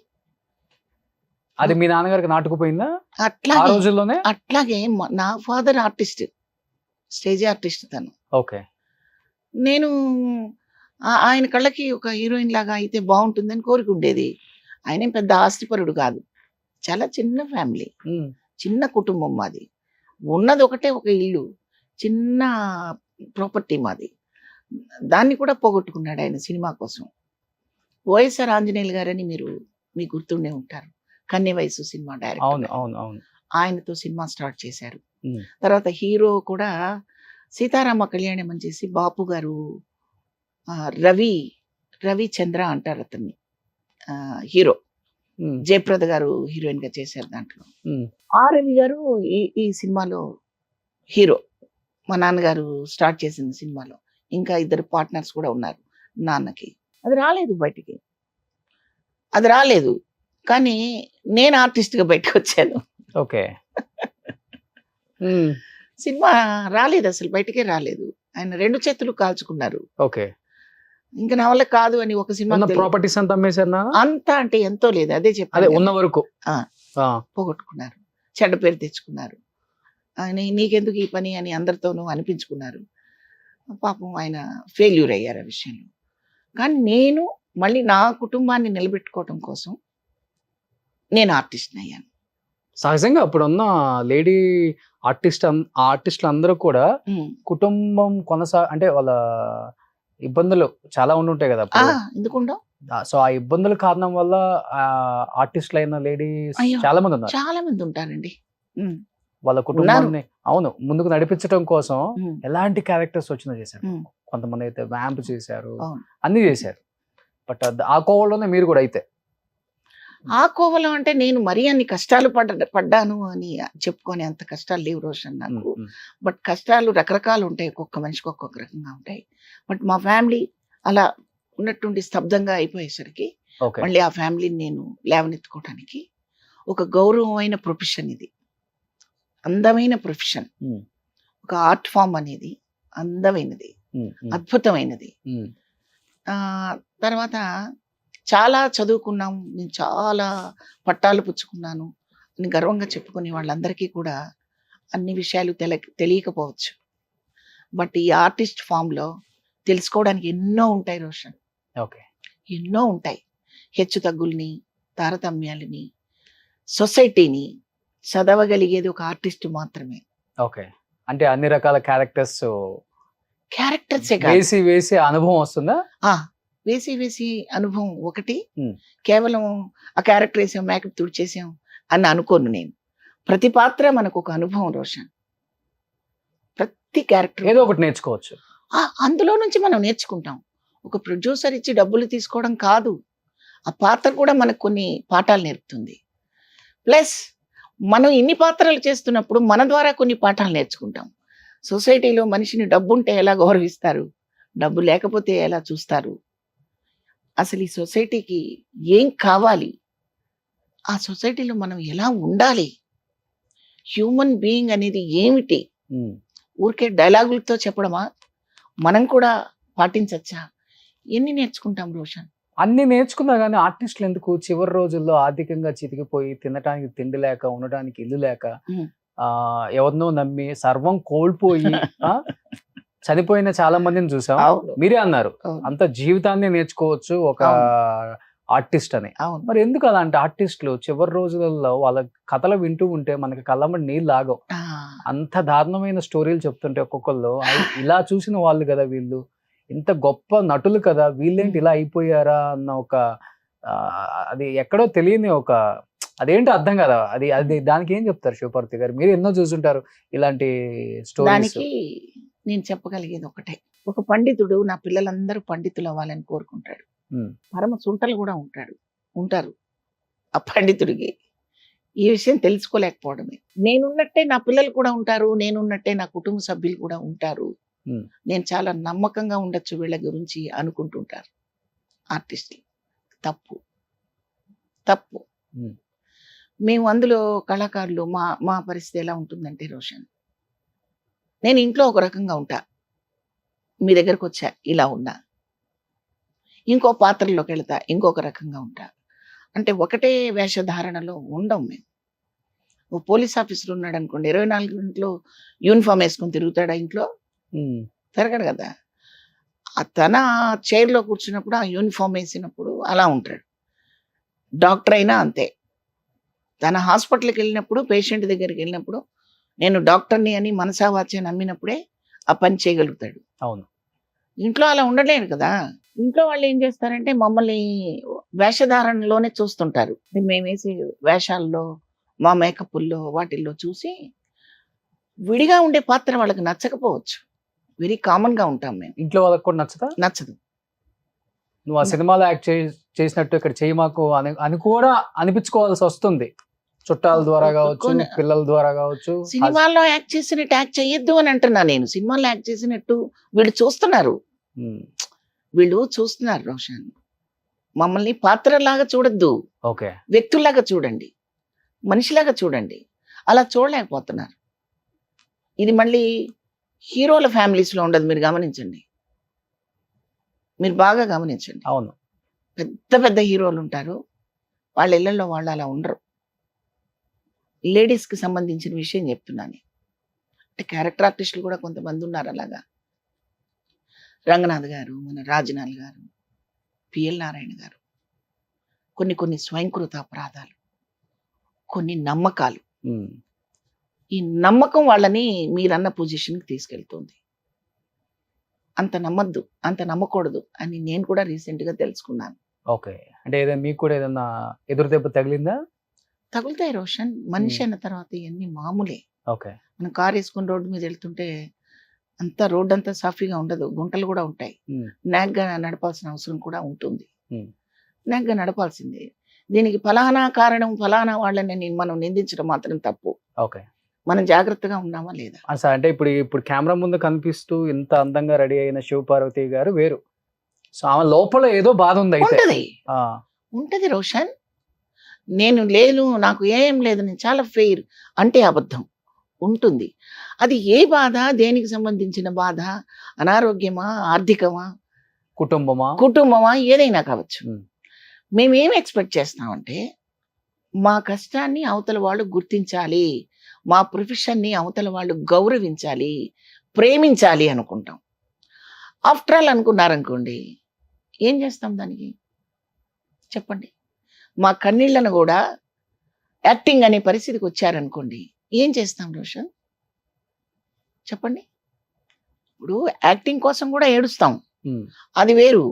అది మీ నాన్నగారికి నాటుకుపోయిందా ఆ అట్లాగే రోజుల్లోనే? అట్లాగే నా ఫాదర్ ఆర్టిస్ట్, స్టేజ్ ఆర్టిస్ట్ తను. ఓకే. నేను ఆయన కళ్ళకి ఒక హీరోయిన్ లాగా అయితే బాగుంటుందని కోరుకుండేది. ఆయన ఏం పెద్ద ఆస్తిపరుడు కాదు, చాలా చిన్న ఫ్యామిలీ, మ్. చిన్న కుటుంబం మాది. ఉన్నది ఒకటే ఒక ఇల్లు, చిన్న ప్రాపర్టీ మాది. దాన్ని కూడా పోగొట్టుకున్నాడు ఆయన సినిమా కోసం. వైఎస్ఆర్ ఆంజనేయులు గారని మీకు గుర్తుండే ఉంటారు, కన్నె వయసు సినిమా అవును డైరెక్టర్. అవును అవును. ఆయనతో సినిమా స్టార్ట్ చేశారు. మ్. తర్వాత హీరో కూడా సీతారామ కళ్యాణం అని చేసి బాపు గారు, రవి చంద్ర అంటారు అతన్ని, హీరో. మ్. జయప్రద గారు హీరోయిన్ గా చేశారు దాంట్లో. మ్. ఆ రవి గారు ఈ సినిమాలో హీరో, మా నాన్నగారు స్టార్ట్ చేసిన సినిమాలో. ఇంకా ఇద్దరు పార్ట్నర్స్ కూడా ఉన్నారు నాన్నకి. అది రాలేదు బయటికి, అది రాలేదు. కానీ నేను ఆర్టిస్ట్గా బయటకు వచ్చాను. ఓకే. మ్. సినిమా రాలేదు, అసలు బయటకే రాలేదు. ఆయన 2 చేతులు కాల్చుకున్నారు. ఓకే. ఇంకా నా వల్ల కాదు అని ఒక సినిమా ఉన్న ప్రాపర్టీస్ అంతా అమ్మేశారు నాన్న? అంతా అంటే ఎంతో లేదు, అదే అదే చెప్పాను ఉన్న కదా. వరకు. ఆ, ఆ. పోగొట్టుకున్నారు, చెడ్డ పేరు తెచ్చుకున్నారు. ఆయన నీకెందుకు ఈ పని అని అందరితోనూ అనిపించుకున్నారు. పాపం ఆయన ఫెయిల్యూర్ అయ్యారు ఆ విషయంలో. కానీ నేను మళ్ళీ నా కుటుంబాన్ని నిలబెట్టుకోవటం కోసం నేను ఆర్టిస్ట్ని అయ్యాను. సహజంగా అప్పుడున్న లేడీ ఆర్టిస్టులు అందరూ కూడా ఉమ్. కుటుంబం అంటే వాళ్ళ ఇబ్బందులు చాలా ఉండుంటాయి కదా అప్పుడు. ఎందుకుండో సో ఆ ఇబ్బందుల కారణం వల్ల ఆర్టిస్టులు అయిన లేడీస్ అయ్యో. చాలా మంది ఉన్నారు. చాలా మంది ఉంటారండి. ఉమ్, వాళ్ళ కుటుంబాన్ని అవును ముందుకు నడిపించడం కోసం ఉమ్, ఎలాంటి క్యారెక్టర్స్ వచ్చినా చేశారు. ఉమ్. కొంతమంది అయితే వ్యాంప్ చేశారు, అవును. అన్ని చేశారు. బట్ ఆ కోవలోనే మీరు కూడా అయితే. ఆ కోవలో అంటే నేను మరీ అన్ని కష్టాలు పడ్డాను అని చెప్పుకొని అంత కష్టాలు లేవు రోషన్ నాకు. బట్ కష్టాలు రకరకాలు ఉంటాయి, ఒక్కొక్క మనిషికి ఒక్కొక్క రకంగా ఉంటాయి. బట్ మా ఫ్యామిలీ అలా ఉన్నట్టుండి స్తబ్దంగా అయిపోయేసరికి ఓకే. మళ్ళీ ఆ ఫ్యామిలీని నేను లేవనెత్తుకోవడానికి ఒక గౌరవమైన ప్రొఫెషన్ ఇది, అందమైన ప్రొఫెషన్. ఉమ్. ఒక ఆర్ట్ ఫామ్ అనేది అందమైనది, ఉమ్. ఉమ్. అద్భుతమైనది. ఉమ్. తర్వాత చాలా చదువుకున్నాం, నేను చాలా పట్టాలు పుచ్చుకున్నాను అని గర్వంగా చెప్పుకునే వాళ్ళందరికీ కూడా అన్ని విషయాలు తెలియకపోవచ్చు. బట్ ఈ ఆర్టిస్ట్ ఫామ్లో తెలుసుకోవడానికి ఎన్నో ఉంటాయి రోషన్, ఓకే. ఎన్నో ఉంటాయి. హెచ్చు తగ్గుల్ని, తారతమ్యాలని, సొసైటీని చదవగలిగేది ఒక ఆర్టిస్ట్ మాత్రమే. ఓకే. అంటే అన్ని రకాల క్యారెక్టర్స్ క్యారెక్టర్సే కాదు, వేసి అనుభవం వస్తుందా? వేసి అనుభవం ఒకటి. Hmm. కేవలం ఆ క్యారెక్టర్ వేసాం, మేకప్ తుడిచేసాం అని అనుకోను నేను. ప్రతి పాత్ర మనకు ఒక అనుభవం రోషన్. ప్రతి క్యారెక్టర్ ఏదో ఒకటి నేర్చుకోవచ్చు. అందులో నుంచి మనం నేర్చుకుంటాం. ఒక ప్రొడ్యూసర్ ఇచ్చి డబ్బులు తీసుకోవడం కాదు, ఆ పాత్ర కూడా మనకు కొన్ని పాఠాలు నేర్పుతుంది. ప్లస్ మనం ఇన్ని పాత్రలు చేస్తున్నప్పుడు మన ద్వారా కొన్ని పాఠాలు నేర్చుకుంటాం. సొసైటీలో మనిషిని డబ్బు ఉంటే ఎలా గౌరవిస్తారు, డబ్బు లేకపోతే ఎలా చూస్తారు, అసలు ఈ సొసైటీకి ఏం కావాలి, ఆ సొసైటీలో మనం ఎలా ఉండాలి, హ్యూమన్ బీయింగ్ అనేది ఏమిటి, ఊరికే డైలాగులతో చెప్పడమా, మనం కూడా పాటించచ్చా? ఎన్ని నేర్చుకుంటాం రోషన్? అన్ని నేర్చుకున్నా కానీ ఆర్టిస్టులు ఎందుకు చివరి రోజుల్లో ఆర్థికంగా చితికిపోయి తినడానికి తిండి లేక ఉండడానికి ఇల్లు లేక ఉమ్. ఎవరినో నమ్మి సర్వం కోల్పోయి ఆ, చనిపోయిన చాలా మందిని చూసాం. అవును, మీరే అన్నారు అవును, అంత జీవితాన్ని నేర్చుకోవచ్చు ఒక ఆర్టిస్ట్ అని. అవును. మరి ఎందుకు అలాంటి ఆర్టిస్టులు చివరి రోజులలో వాళ్ళ కథలు వింటూ ఉంటే మనకి కళ్ళమ్మడి నీళ్ళు ఆగవు. ఆ, అంత దారుణమైన స్టోరీలు చెప్తుంటే ఒక్కొక్కళ్ళు ఇలా చూసిన వాళ్ళు కదా వీళ్ళు, ఇంత గొప్ప నటులు కదా వీళ్ళేంటి ఇలా అయిపోయారా అన్న ఒక ఆ, అది ఎక్కడో తెలియని ఒక అదేంటో అర్థం కదా. అది అది దానికి ఏం చెప్తారు శివపార్వతి గారు? మీరు ఎన్నో చూసుంటారు ఇలాంటి స్టోరీస్. దానికి నేను చెప్పగలిగేది ఒకటే, ఒక పండితుడు నా పిల్లలందరూ పండితులు అవ్వాలని కోరుకుంటాడు. పరమ సుంటలు కూడా ఉంటారు ఆ పండితుడికి. ఈ విషయం తెలుసుకోలేకపోవడమే. నేనున్నట్టే నా పిల్లలు కూడా ఉంటారు, నేనున్నట్టే నా కుటుంబ సభ్యులు కూడా ఉంటారు, నేను చాలా నమ్మకంగా ఉండొచ్చు వీళ్ళ గురించి అనుకుంటుంటారు ఆర్టిస్టులు. తప్పు తప్పు. మేము అందులో కళాకారులు మా పరిస్థితి ఎలా ఉంటుందంటే రోషన్, నేను ఇంట్లో ఒక రకంగా ఉంటా, మీ దగ్గరకు వచ్చా ఇలా ఉన్నా, ఇంకో పాత్రలోకి వెళ్తా ఇంకొక రకంగా ఉంటా. అంటే ఒకటే వేషధారణలో ఉండం మేము. ఓ పోలీస్ ఆఫీసర్ ఉన్నాడు అనుకోండి, 24 గంటలు యూనిఫామ్ వేసుకొని తిరుగుతాడా ఇంట్లో? తిరగడు కదా. తన చైర్లో కూర్చున్నప్పుడు ఆ యూనిఫామ్ వేసినప్పుడు అలా ఉంటాడు. డాక్టర్ అయినా అంతే, తన హాస్పిటల్కి వెళ్ళినప్పుడు పేషెంట్ దగ్గరికి వెళ్ళినప్పుడు నేను డాక్టర్ని అని మనసావాచ్య నమ్మినప్పుడే ఆ పని చేయగలుగుతాడు. అవును. ఇంట్లో అలా ఉండలేడు కదా. ఇంట్లో వాళ్ళు ఏం చేస్తారంటే మమ్మల్ని వేషధారణలోనే చూస్తుంటారు. మేము వేసే వేషాల్లో, మా మేకప్ల్లో వాటిల్లో చూసి విడిగా ఉండే పాత్ర వాళ్ళకి నచ్చకపోవచ్చు. వెరీ కామన్ గా ఉంటాం మేము. ఇంట్లో వాళ్ళకి కూడా నచ్చదు. నువ్వు ఆ సినిమాలో యాక్ట్ చేసినట్టు ఇక్కడ చేయి మాకు అని కూడా అనిపించుకోవాల్సి వస్తుంది. చుట్టాల ద్వారా కావచ్చు, పిల్లల ద్వారా కావచ్చు. సినిమాల్లో యాక్ట్ చేసినట్టు యాక్ట్ చేయొద్దు అని అంటున్నా నేను. సినిమాల్లో యాక్ట్ చేసినట్టు వీళ్ళు చూస్తున్నారు రోషన్. మమ్మల్ని పాత్రలాగా చూడొద్దు, ఓకే, వ్యక్తుల్లాగా చూడండి, మనిషిలాగా చూడండి. అలా చూడలేకపోతున్నారు. ఇది మళ్ళీ హీరోల ఫ్యామిలీస్ లో ఉండదు. మీరు గమనించండి, మీరు బాగా గమనించండి. అవును, పెద్ద పెద్ద హీరోలు ఉంటారు, వాళ్ళ ఇళ్లలో వాళ్ళు అలా ఉండరు. లేడీస్కి సంబంధించిన విషయం చెప్తున్నాను. అంటే క్యారెక్టర్ ఆర్టిస్టులు కూడా కొంతమంది ఉన్నారు అలాగా. రంగనాథ్ గారు, మన రాజనాల్ గారు, పిఎల్ నారాయణ గారు. కొన్ని స్వయంకృత అపరాధాలు, కొన్ని నమ్మకాలు. ఈ నమ్మకం వాళ్ళని మీరన్న పొజిషన్కి తీసుకెళ్తుంది. అంత నమ్మద్దు, అంత నమ్మకూడదు అని నేను కూడా రీసెంట్గా తెలుసుకున్నాను. ఓకే, అంటే ఏదైనా మీకు కూడా ఏదన్నా ఎదురు దెబ్బ తగిలిందా? తగులుతాయి రోషన్. మనిషి అన్న తర్వాత ఇవన్నీ మామూలే. ఓకే, మనం కారు వేసుకుని రోడ్డు మీద వెళ్తుంటే అంతా రోడ్డు అంతా సాఫీగా ఉండదు, గుంటలు కూడా ఉంటాయి. నాగ్గా నడపాల్సిన అవసరం కూడా ఉంటుంది. నాగ్గా నడపాల్సిందే. దీనికి ఫలానా కారణం, ఫలానా వాళ్ళని మనం నిందించడం మాత్రం తప్పు. ఓకే, మనం జాగ్రత్తగా ఉన్నామా లేదా? అసలు అంటే ఇప్పుడు కెమెరా ముందు కనిపిస్తూ ఇంత అందంగా రెడీ అయిన శివపార్వతి గారు వేరు. సో ఆమె లోపల ఏదో బాధ ఉంది. అయితే ఉంటది రోషన్. నేను లేదు, నాకు ఏం లేదు, నేను చాలా ఫెయిర్ అంటే అబద్ధం ఉంటుంది. అది ఏ బాధ, దేనికి సంబంధించిన బాధ, అనారోగ్యమా, ఆర్థికమా, కుటుంబమా, ఏదైనా కావచ్చు. మేమేం ఎక్స్పెక్ట్ చేస్తామంటే మా కష్టాన్ని అవతల వాళ్ళు గుర్తించాలి, మా ప్రొఫెషన్ని అవతల వాళ్ళు గౌరవించాలి, ప్రేమించాలి అనుకుంటాం. ఆఫ్టర్ ఆల్ అనుకున్నారనుకోండి, ఏం చేస్తాం దానికి చెప్పండి? మా కన్నీళ్లను కూడా యాక్టింగ్ అనే పరిస్థితికి వచ్చారనుకోండి, ఏం చేస్తాం రోషన్ చెప్పండి? ఇప్పుడు యాక్టింగ్ కోసం కూడా ఏడుస్తాం, అది వేరు.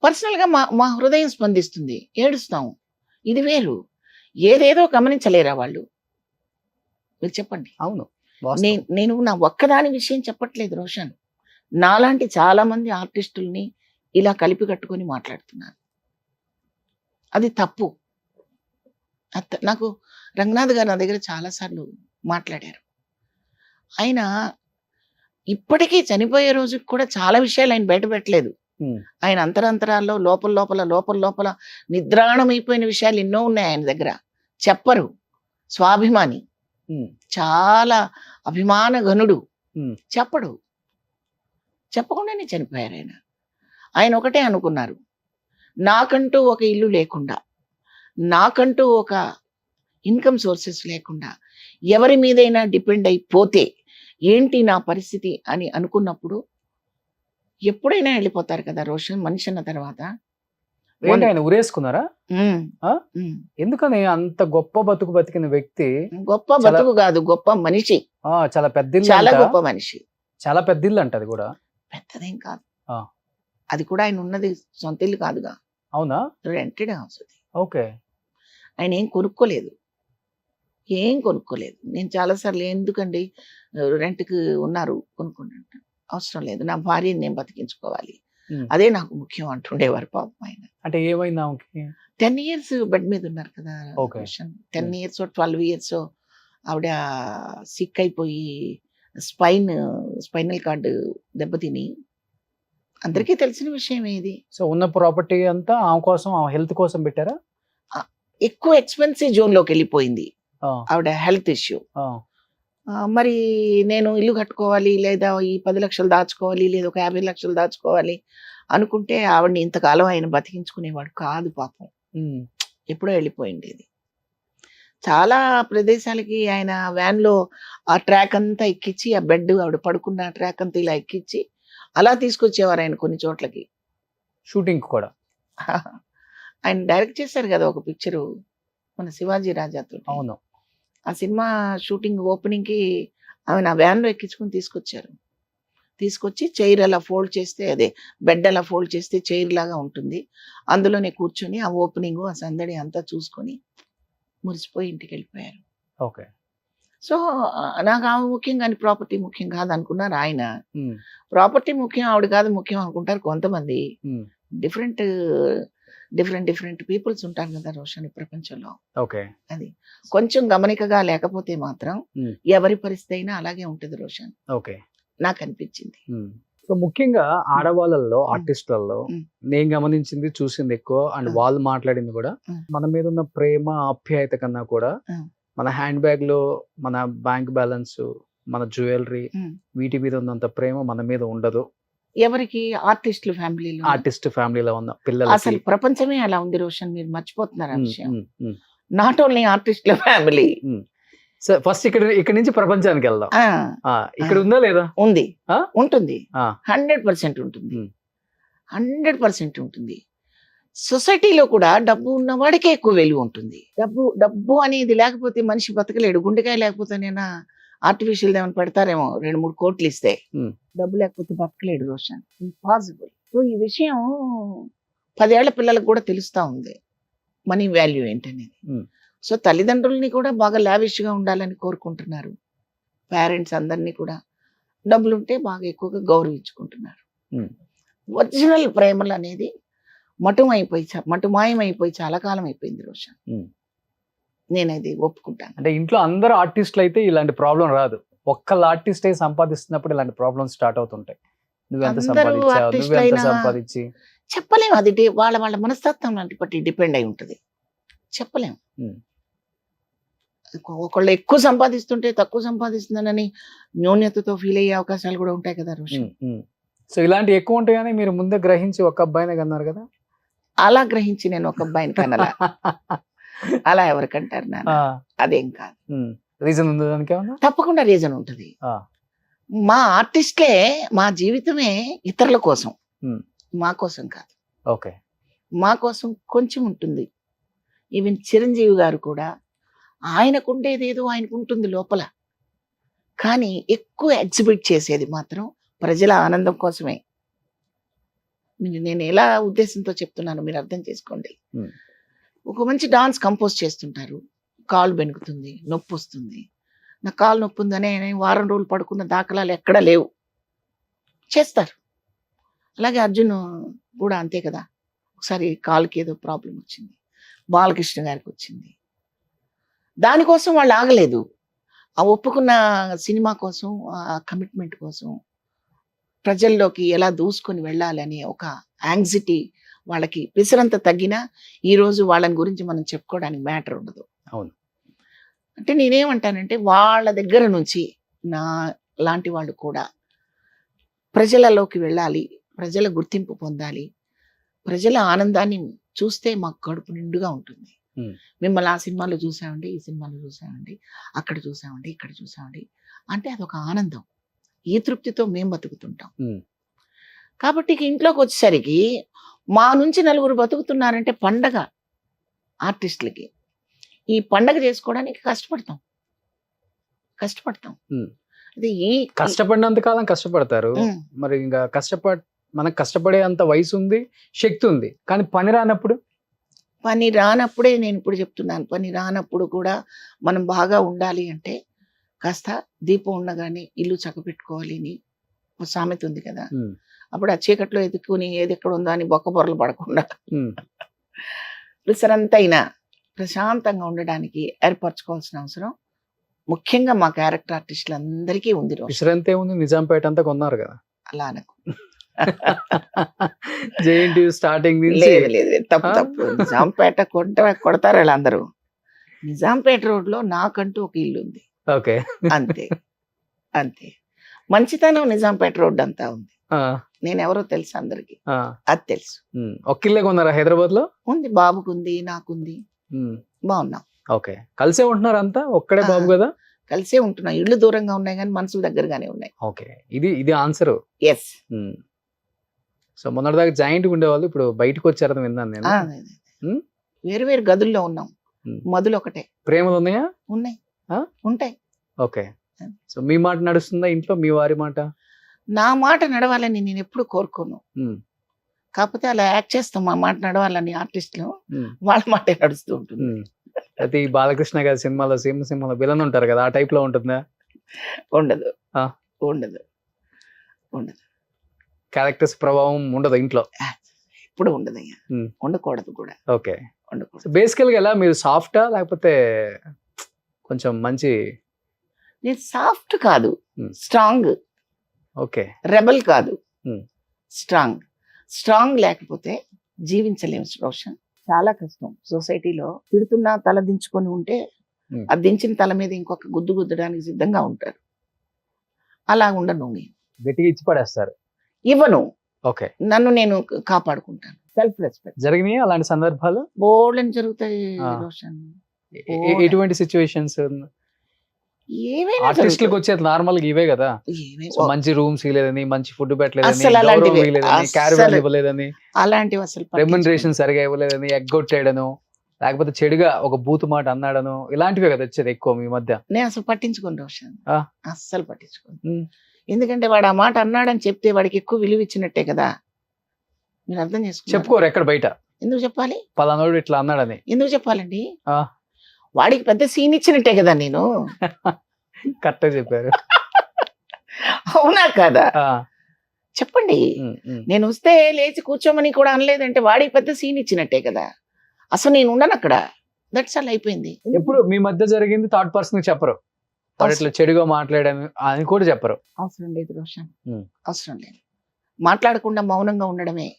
పర్సనల్గా మా హృదయం స్పందిస్తుంది, ఏడుస్తాం, ఇది వేరు. ఏదేదో గమనించలేరా వాళ్ళు? మీరు చెప్పండి. అవును, నేను నా ఒక్కదాని విషయం చెప్పట్లేదు రోషన్. నాలాంటి చాలా మంది ఆర్టిస్టుల్ని ఇలా కలిపి కట్టుకొని మాట్లాడుతున్నాను. అది తప్పు. నాకు రంగనాథ్ గారు నా దగ్గర చాలాసార్లు మాట్లాడారు. ఆయన ఇప్పటికీ చనిపోయే రోజుకి కూడా చాలా విషయాలు ఆయన బయట పెట్టలేదు. ఆయన అంతరాంతరాల్లో లోపల నిద్రాణమైపోయిన విషయాలు ఎన్నో ఉన్నాయి ఆయన దగ్గర. చెప్పరు. స్వాభిమాని, చాలా అభిమాన ఘనుడు, చెప్పడు. చెప్పకుండానే చనిపోయారు ఆయన. ఆయన ఒకటే అనుకున్నారు, నాకంటూ ఒక ఇల్లు లేకుండా, నాకంటూ ఒక ఇన్కమ్ సోర్సెస్ లేకుండా ఎవరి మీదైనా డిపెండ్ అయిపోతే ఏంటి నా పరిస్థితి అని అనుకున్నప్పుడు ఎప్పుడైనా వెళ్ళిపోతారు కదా రోషన్ మనిషి అన్న తర్వాత. ఏంటి ఆయన ఉరేసుకున్నారా? ఉమ్, ఆ? ఉమ్. ఎందుకని అంత గొప్ప బతుకు బతికిన వ్యక్తి గొప్ప బతుకు కాదు, గొప్ప మనిషి, చాలా పెద్ద ఇల్లు చాలా అంట. గొప్ప మనిషి. చాలా పెద్ద ఇల్లు అంట అది కూడా. పెద్దదేం కాదు, ఆ. అది కూడా ఆయన ఉన్నది సొంత ఇల్లు కాదుగా, అవునా? రెంటెడ్ హౌస్ అది. ఓకే. ఆయన ఏం కొనుక్కోలేదు, ఏం కొనుక్కోలేదు. నేను చాలాసార్లు ఎందుకండి రెంట్కి ఉన్నారు కొనుక్కోండి అంటే, అవసరం లేదు, నా భార్యని నేను బతికించుకోవాలి, ఉమ్. అదే నాకు ముఖ్యం అంటుండేవారు పాపం ఆయన. అంటే ఏమైంది ఆమెకి? 10 years బెడ్ మీద ఉన్నారు కదా Okay. రోషన్. 10 years 12 years ఆవిడ సిక్ అయిపోయి స్పైనల్ కార్డు దెబ్బతిని, అందరికీ తెలిసిన విషయం ఇది. సో ఉన్న ప్రాపర్టీ అంతా ఆమె కోసం, ఆమె హెల్త్ కోసం పెట్టారా? ఎక్కువ ఎక్స్పెన్సివ్ జోన్ లోకి వెళ్ళిపోయింది ఆ, ఆవిడ హెల్త్ ఇష్యూ. ఆ, మరి నేను ఇల్లు కట్టుకోవాలి, లేదా ఈ 10 లక్షలు దాచుకోవాలి, లేదా ఒక 50 లక్షలు దాచుకోవాలి అనుకుంటే ఆవిడని ఇంతకాలం ఆయన బతికించుకునేవాడు కాదు పాపం. ఉమ్, ఎప్పుడో వెళ్ళిపోయింది ఇది. చాలా ప్రదేశాలకి ఆయన వ్యాన్ లో ఆ ట్రాక్ అంతా ఎక్కించి, ఆ బెడ్ ఆవిడ పడుకున్న ట్రాక్ అంతా ఇలా ఎక్కించి అలా తీసుకొచ్చేవారు ఆయన కొన్ని చోట్లకి. షూటింగ్ కూడా. ఆయన డైరెక్ట్ చేశారు కదా ఒక పిక్చరు మన శివాజీ రాజాతో. అవును. ఆ సినిమా షూటింగ్ ఓపెనింగ్ కి ఆమె నా వ్యాన్ లో ఎక్కించుకుని తీసుకొచ్చారు. తీసుకొచ్చి చైర్ అలా ఫోల్డ్ చేస్తే, అదే బెడ్ అలా ఫోల్డ్ చేస్తే చైర్ లాగా ఉంటుంది, అందులోనే కూర్చొని ఆ ఓపెనింగ్ ఆ సందడి అంతా చూసుకొని మురిసిపోయి ఇంటికి వెళ్ళిపోయారు. ఓకే. సో నాకు ఆమె ముఖ్యం కానీ ప్రాపర్టీ ముఖ్యం కాదు అనుకున్నారు ఆయన. ఉమ్, ప్రాపర్టీ ముఖ్యం, ఆవిడ కాదు ముఖ్యం అనుకుంటారు కొంతమంది. ఉమ్, డిఫరెంట్ డిఫరెంట్ పీపుల్స్ ఉంటారు కదా రోషన్ ఈ ప్రపంచంలో. ఓకే. అది కొంచెం గమనికగా లేకపోతే మాత్రం ఉమ్, ఎవరి పరిస్థితి అయినా అలాగే ఉంటుంది రోషన్, ఓకే. నాకు అనిపించింది. ఉమ్. సో ముఖ్యంగా ఆడవాళ్ళల్లో, ఆర్టిస్టులలో ఉమ్. నేను గమనించింది, చూసింది ఎక్కువ, అండ్ ఉమ్. వాళ్ళు మాట్లాడింది కూడా, ఉమ్. మన మీద ఉన్న ప్రేమ ఆప్యాయత కన్నా కూడా ఉమ్. మన హ్యాండ్ బ్యాగ్ లో మన బ్యాంక్ బ్యాలెన్స్, మన జ్యువెలరీ, ఉమ్. వీటి మీద ఉన్నంత ప్రేమ మన మీద ఉండదు. ఎవరికి? ఆర్టిస్టుల ఫ్యామిలీలో. ఆర్టిస్ట్ ఫ్యామిలీలో ఉన్న అసలు పిల్లలకి. ప్రపంచమే అలా ఉంది రోషన్, మీరు మర్చిపోతున్నారు ఆ ఉమ్, విషయం. ఉమ్, ఉమ్, నాట్ ఓన్లీ ఆర్టిస్టుల ఫ్యామిలీ. ఉమ్. సో ఫస్ట్ ఇక్కడ నుంచి ప్రపంచానికి వెళ్దాం. ఇక్కడ ఉందా లేదా? ఉంది, ఆ? ఉంటుంది, ఆ. 100% ఉంటుంది, ఉమ్. 100% ఉంటుంది. సొసైటీలో కూడా డబ్బు ఉన్నవాడికే ఎక్కువ విలువ ఉంటుంది. డబ్బు అనేది లేకపోతే మనిషి బతకలేడు. గుండెకాయ లేకపోతేనైనా ఆర్టిఫిషియల్ ఏమైనా పెడతారేమో 2-3 కోట్లు ఇస్తే. ఉమ్. డబ్బు లేకపోతే బతకలేడు రోషన్, ఇంపాసిబుల్. సో ఈ విషయం 10 ఏళ్ల పిల్లలకు కూడా తెలుస్తా ఉంది మనీ వాల్యూ ఏంటనేది. ఉమ్. సో తల్లిదండ్రుల్ని కూడా బాగా లావిష్ గా ఉండాలని కోరుకుంటున్నారు. పేరెంట్స్ అందరినీ కూడా డబ్బులు ఉంటే బాగా ఎక్కువగా గౌరవించుకుంటున్నారు. ఉమ్. ఒరిజినల్ ప్రేమలు అనేది మటుమాయమైపోయి చాలా కాలం అయిపోయింది రోషన్. ఉమ్. నేనది ఒప్పుకుంటాను. అంటే ఇంట్లో అందరూ ఆర్టిస్టులు అయితే ఇలాంటి ప్రాబ్లం రాదు. ఒక్కళ్ళ ఆర్టిస్ట్ అయి సంపాదిస్తున్నప్పుడు ఇలాంటి ప్రాబ్లమ్స్ స్టార్ట్ అవుతుంటాయి. నువ్వెంత అందరూ సంపాదించావు, artist నువ్వెంత అయినా సంపాదించి. చెప్పలేము, అది వాళ్ళ మనస్తత్వం లాంటి బట్టి డిపెండ్ అయి ఉంటుంది, చెప్పలేము. ఉమ్. ఒకళ్ళు ఎక్కువ సంపాదిస్తుంటే తక్కువ సంపాదిస్తున్నానని న్యూన్యతతో ఫీల్ అయ్యే అవకాశాలు కూడా ఉంటాయి కదా రోషన్. సో ఇలాంటి ఎక్కువ ఉంటాయని మీరు ముందే గ్రహించి ఒక అబ్బాయినే కన్నారు కదా. అలా గ్రహించి నేను ఒక అబ్బాయిని కనలా. అలా ఎవరికంటారు నాన్న, అదేం కాదు. రీజన్ ఉంది దానికి ఏమన్నా? తప్పకుండా రీజన్ ఉంటుంది. మా ఆర్టిస్ట్లే, మా జీవితమే ఇతరుల కోసం, మా కోసం కాదు. ఓకే. మా కోసం కొంచెం ఉంటుంది. ఈవెన్ చిరంజీవి గారు కూడా ఆయనకుండేది ఏదో ఆయనకు ఉంటుంది లోపల, కానీ ఎక్కువ ఎగ్జిబిట్ చేసేది మాత్రం ప్రజల ఆనందం కోసమే. నేను ఎలా ఉద్దేశంతో చెప్తున్నాను మీరు అర్థం చేసుకోండి. ఒక మంచి డాన్స్ కంపోజ్ చేస్తుంటారు, కాలు బెనుకుతుంది, నొప్పి వస్తుంది, నా కాలు నొప్పి ఉందనే వారం రోజులు పడుకున్న దాఖలాలు ఎక్కడా లేవు, చేస్తారు. అలాగే అర్జున్ కూడా అంతే కదా, ఒకసారి కాలుకి ఏదో ప్రాబ్లం వచ్చింది, బాలకృష్ణ గారికి వచ్చింది, దానికోసం వాళ్ళు ఆగలేదు. ఆ ఒప్పుకున్న సినిమా కోసం, ఆ కమిట్మెంట్ కోసం ప్రజల్లోకి ఎలా దూసుకొని వెళ్ళాలని ఒక యాంగ్జైటీ వాళ్ళకి పిసరంత తగ్గినా ఈరోజు వాళ్ళని గురించి మనం చెప్పుకోవడానికి మ్యాటర్ ఉండదు. అవును. అంటే నేనేమంటానంటే వాళ్ళ దగ్గర నుంచి నా లాంటి వాళ్ళు కూడా ప్రజలలోకి వెళ్ళాలి, ప్రజల గుర్తింపు పొందాలి, ప్రజల ఆనందాన్ని చూస్తే మాకు కడుపు నిండుగా ఉంటుంది. మిమ్మల్ని ఆ సినిమాలో చూసామండి, ఈ సినిమాలో చూసామండి, అక్కడ చూసామండి, ఇక్కడ చూసామండి అంటే అదొక ఆనందం. ఈ తృప్తితో మేము బతుకుతుంటాం. కాబట్టి ఇక ఇంట్లోకి వచ్చేసరికి మా నుంచి నలుగురు బతుకుతున్నారంటే పండగ. ఆర్టిస్టులకి ఈ పండగ చేసుకోవడానికి కష్టపడతాం. అది ఈ కష్టపడినంత కాలం కష్టపడతారు. మరి ఇంకా మనకు కష్టపడే అంత వయసు ఉంది, శక్తి ఉంది, కానీ పని రానప్పుడు పని రానప్పుడే నేను ఇప్పుడు చెప్తున్నాను, పని రానప్పుడు కూడా మనం బాగా ఉండాలి అంటే కాస్త దీపం ఉండగానే ఇల్లు చక్కబెట్టుకోవాలి అని ఒక సామెత ఉంది కదా. అప్పుడు ఆ చీకట్లో ఎదుక్కుని ఏది ఎక్కడ ఉందో అని బొక్క బొర్రలు పడకుండా విసరంతైనా ప్రశాంతంగా ఉండడానికి ఏర్పరచుకోవాల్సిన అవసరం ముఖ్యంగా మా క్యారెక్టర్ ఆర్టిస్టులు అందరికీ ఉంది. విశ్రాంతి ఉంది, నిజాంపేట అంతా కొన్నారు కదా. అలా అనకు. జేఎన్టీయూ స్టార్టింగ్ లేదు తప్పు. నిజాంపేట కొడతారు వీళ్ళందరూ. నిజాంపేట రోడ్ లో నాకంటూ ఒక ఇల్లు ఉంది. ఓకే, అంతే. మంచితనం నిజాంపేట రోడ్ అంతా ఉంది. నేను ఎవరో తెలుసు అందరికి, అది తెలుసు. ఒక్కిల్లే కొన్నారా హైదరాబాద్ లో? ఉంది, బాబుకుంది, నాకుంది, బాగున్నాం. ఓకే, కలిసే ఉంటున్నారు అంతా? ఒక్కడే బాబు కదా? కలిసే ఉంటున్నాం. ఇళ్ళు దూరంగా ఉన్నాయి కానీ మనసులు దగ్గరగానే ఉన్నాయి. ఓకే, ఇది ఆన్సర్. ఎస్. సో మొన్నటిదాకా జాయింట్ ఉండేవాళ్ళు, ఇప్పుడు బయటకు వచ్చారని విన్నాను నేను. వేరు వేరు గదుల్లో ఉన్నాం, మదులు ఒకటే. ప్రేమలు ఉన్నాయా? ఉన్నాయి, ఉంటాయి. ఓకే, సో మీ మాట నడుస్తుందా ఇంట్లో, మీ వారి మాట? నా మాట నడవాలని నేను ఎప్పుడు కోరుకోను. కాకపోతే అలా యాక్ట్ చేస్తాం, మా మాట నడవాలని ఆర్టిస్టులు, వాళ్ళ మాటే నడుస్తూ ఉంటుంది. అయితే ఈ బాలకృష్ణ గారి సినిమాలో సింహలో విలన్ ఉంటారు కదా, ఆ టైప్ లో ఉంటుందా? ఉండదు. క్యారెక్టర్స్ ప్రభావం ఉండదు ఇంట్లో? ఇప్పుడు ఉండదు, ఉండకూడదు కూడా. ఓకే, బేసికల్ గా ఎలా మీరు సాఫ్టా లేకపోతే కొంచెం మంచి? నేను సాఫ్ట్ కాదు, స్ట్రాంగ్. ఓకే, రెబల్ కాదు, స్ట్రాంగ్ లేకపోతే జీవించలేము రోషన్. చాలా కష్టం. సొసైటీలో తిడుతున్నా తల దించుకొని ఉంటే ఆ దించిన తల మీద ఇంకొక గుద్దడానికి సిద్ధంగా ఉంటారు. అలా ఉండను నేను. గట్టిగా ఇచ్చి పడేస్తారు? ఇవ్వను. ఓకే, నన్ను నేను కాపాడుకుంటాను. Self respect. జరిగినాయి అలాంటి సందర్భాలు? బోల్డని జరుగుతాయి రోషన్. ఎటువంటి సిచ్యువేషన్స్? ఏమైనా ఆర్టిస్టులకు వచ్చేది నార్మల్ గా ఇవే కదా. మంచి రూమ్స్ ఇవ్వలేదని, మంచి ఫుడ్ పెట్టలేదని, ఇవ్వలేదని, అలాంటివి అసలు రెమ్యునరేషన్ సరిగా ఇవ్వలేదని, ఎగ్గొట్టేయడను, లేకపోతే చెడుగా ఒక బూతు మాట అన్నాడను, ఇలాంటివే కదా వచ్చేది ఎక్కువ మీ మధ్య. నేను అసలు పట్టించుకోను రోషన్, అస్సలు పట్టించుకోను. ఎందుకంటే వాడు ఆ మాట అన్నాడని చెప్తే వాడికి ఎక్కువ విలువ ఇచ్చినట్టే కదా. మీరు అర్థం చేసుకో. చెప్పుకోరు ఎక్కడ బయట. ఎందుకు చెప్పాలి? పలానోడు ఇట్లా అన్నాడని ఎందుకు చెప్పాలండి? వాడికి పెద్ద సీన్ ఇచ్చినట్టే కదా నేను. కరెక్ట్ చెప్పారు. అవునా కదా? చెప్పండి. నేను వస్తే లేచి కూర్చోమని కూడా అనలేదంటే వాడికి పెద్ద సీన్ ఇచ్చినట్టే కదా. అసలు నేను ఉండను అక్కడ. దట్స్ ఆల్, అయిపోయింది. ఎప్పుడు మీ మధ్య జరిగింది థర్డ్ పర్సన్ చెప్పరు, ఇట్లా చెడుగా మాట్లాడాను అని కూడా చెప్పరు? అవసరం లేదు రోషన్, అవసరం లేదు. మాట్లాడకుండా మౌనంగా ఉండడమే,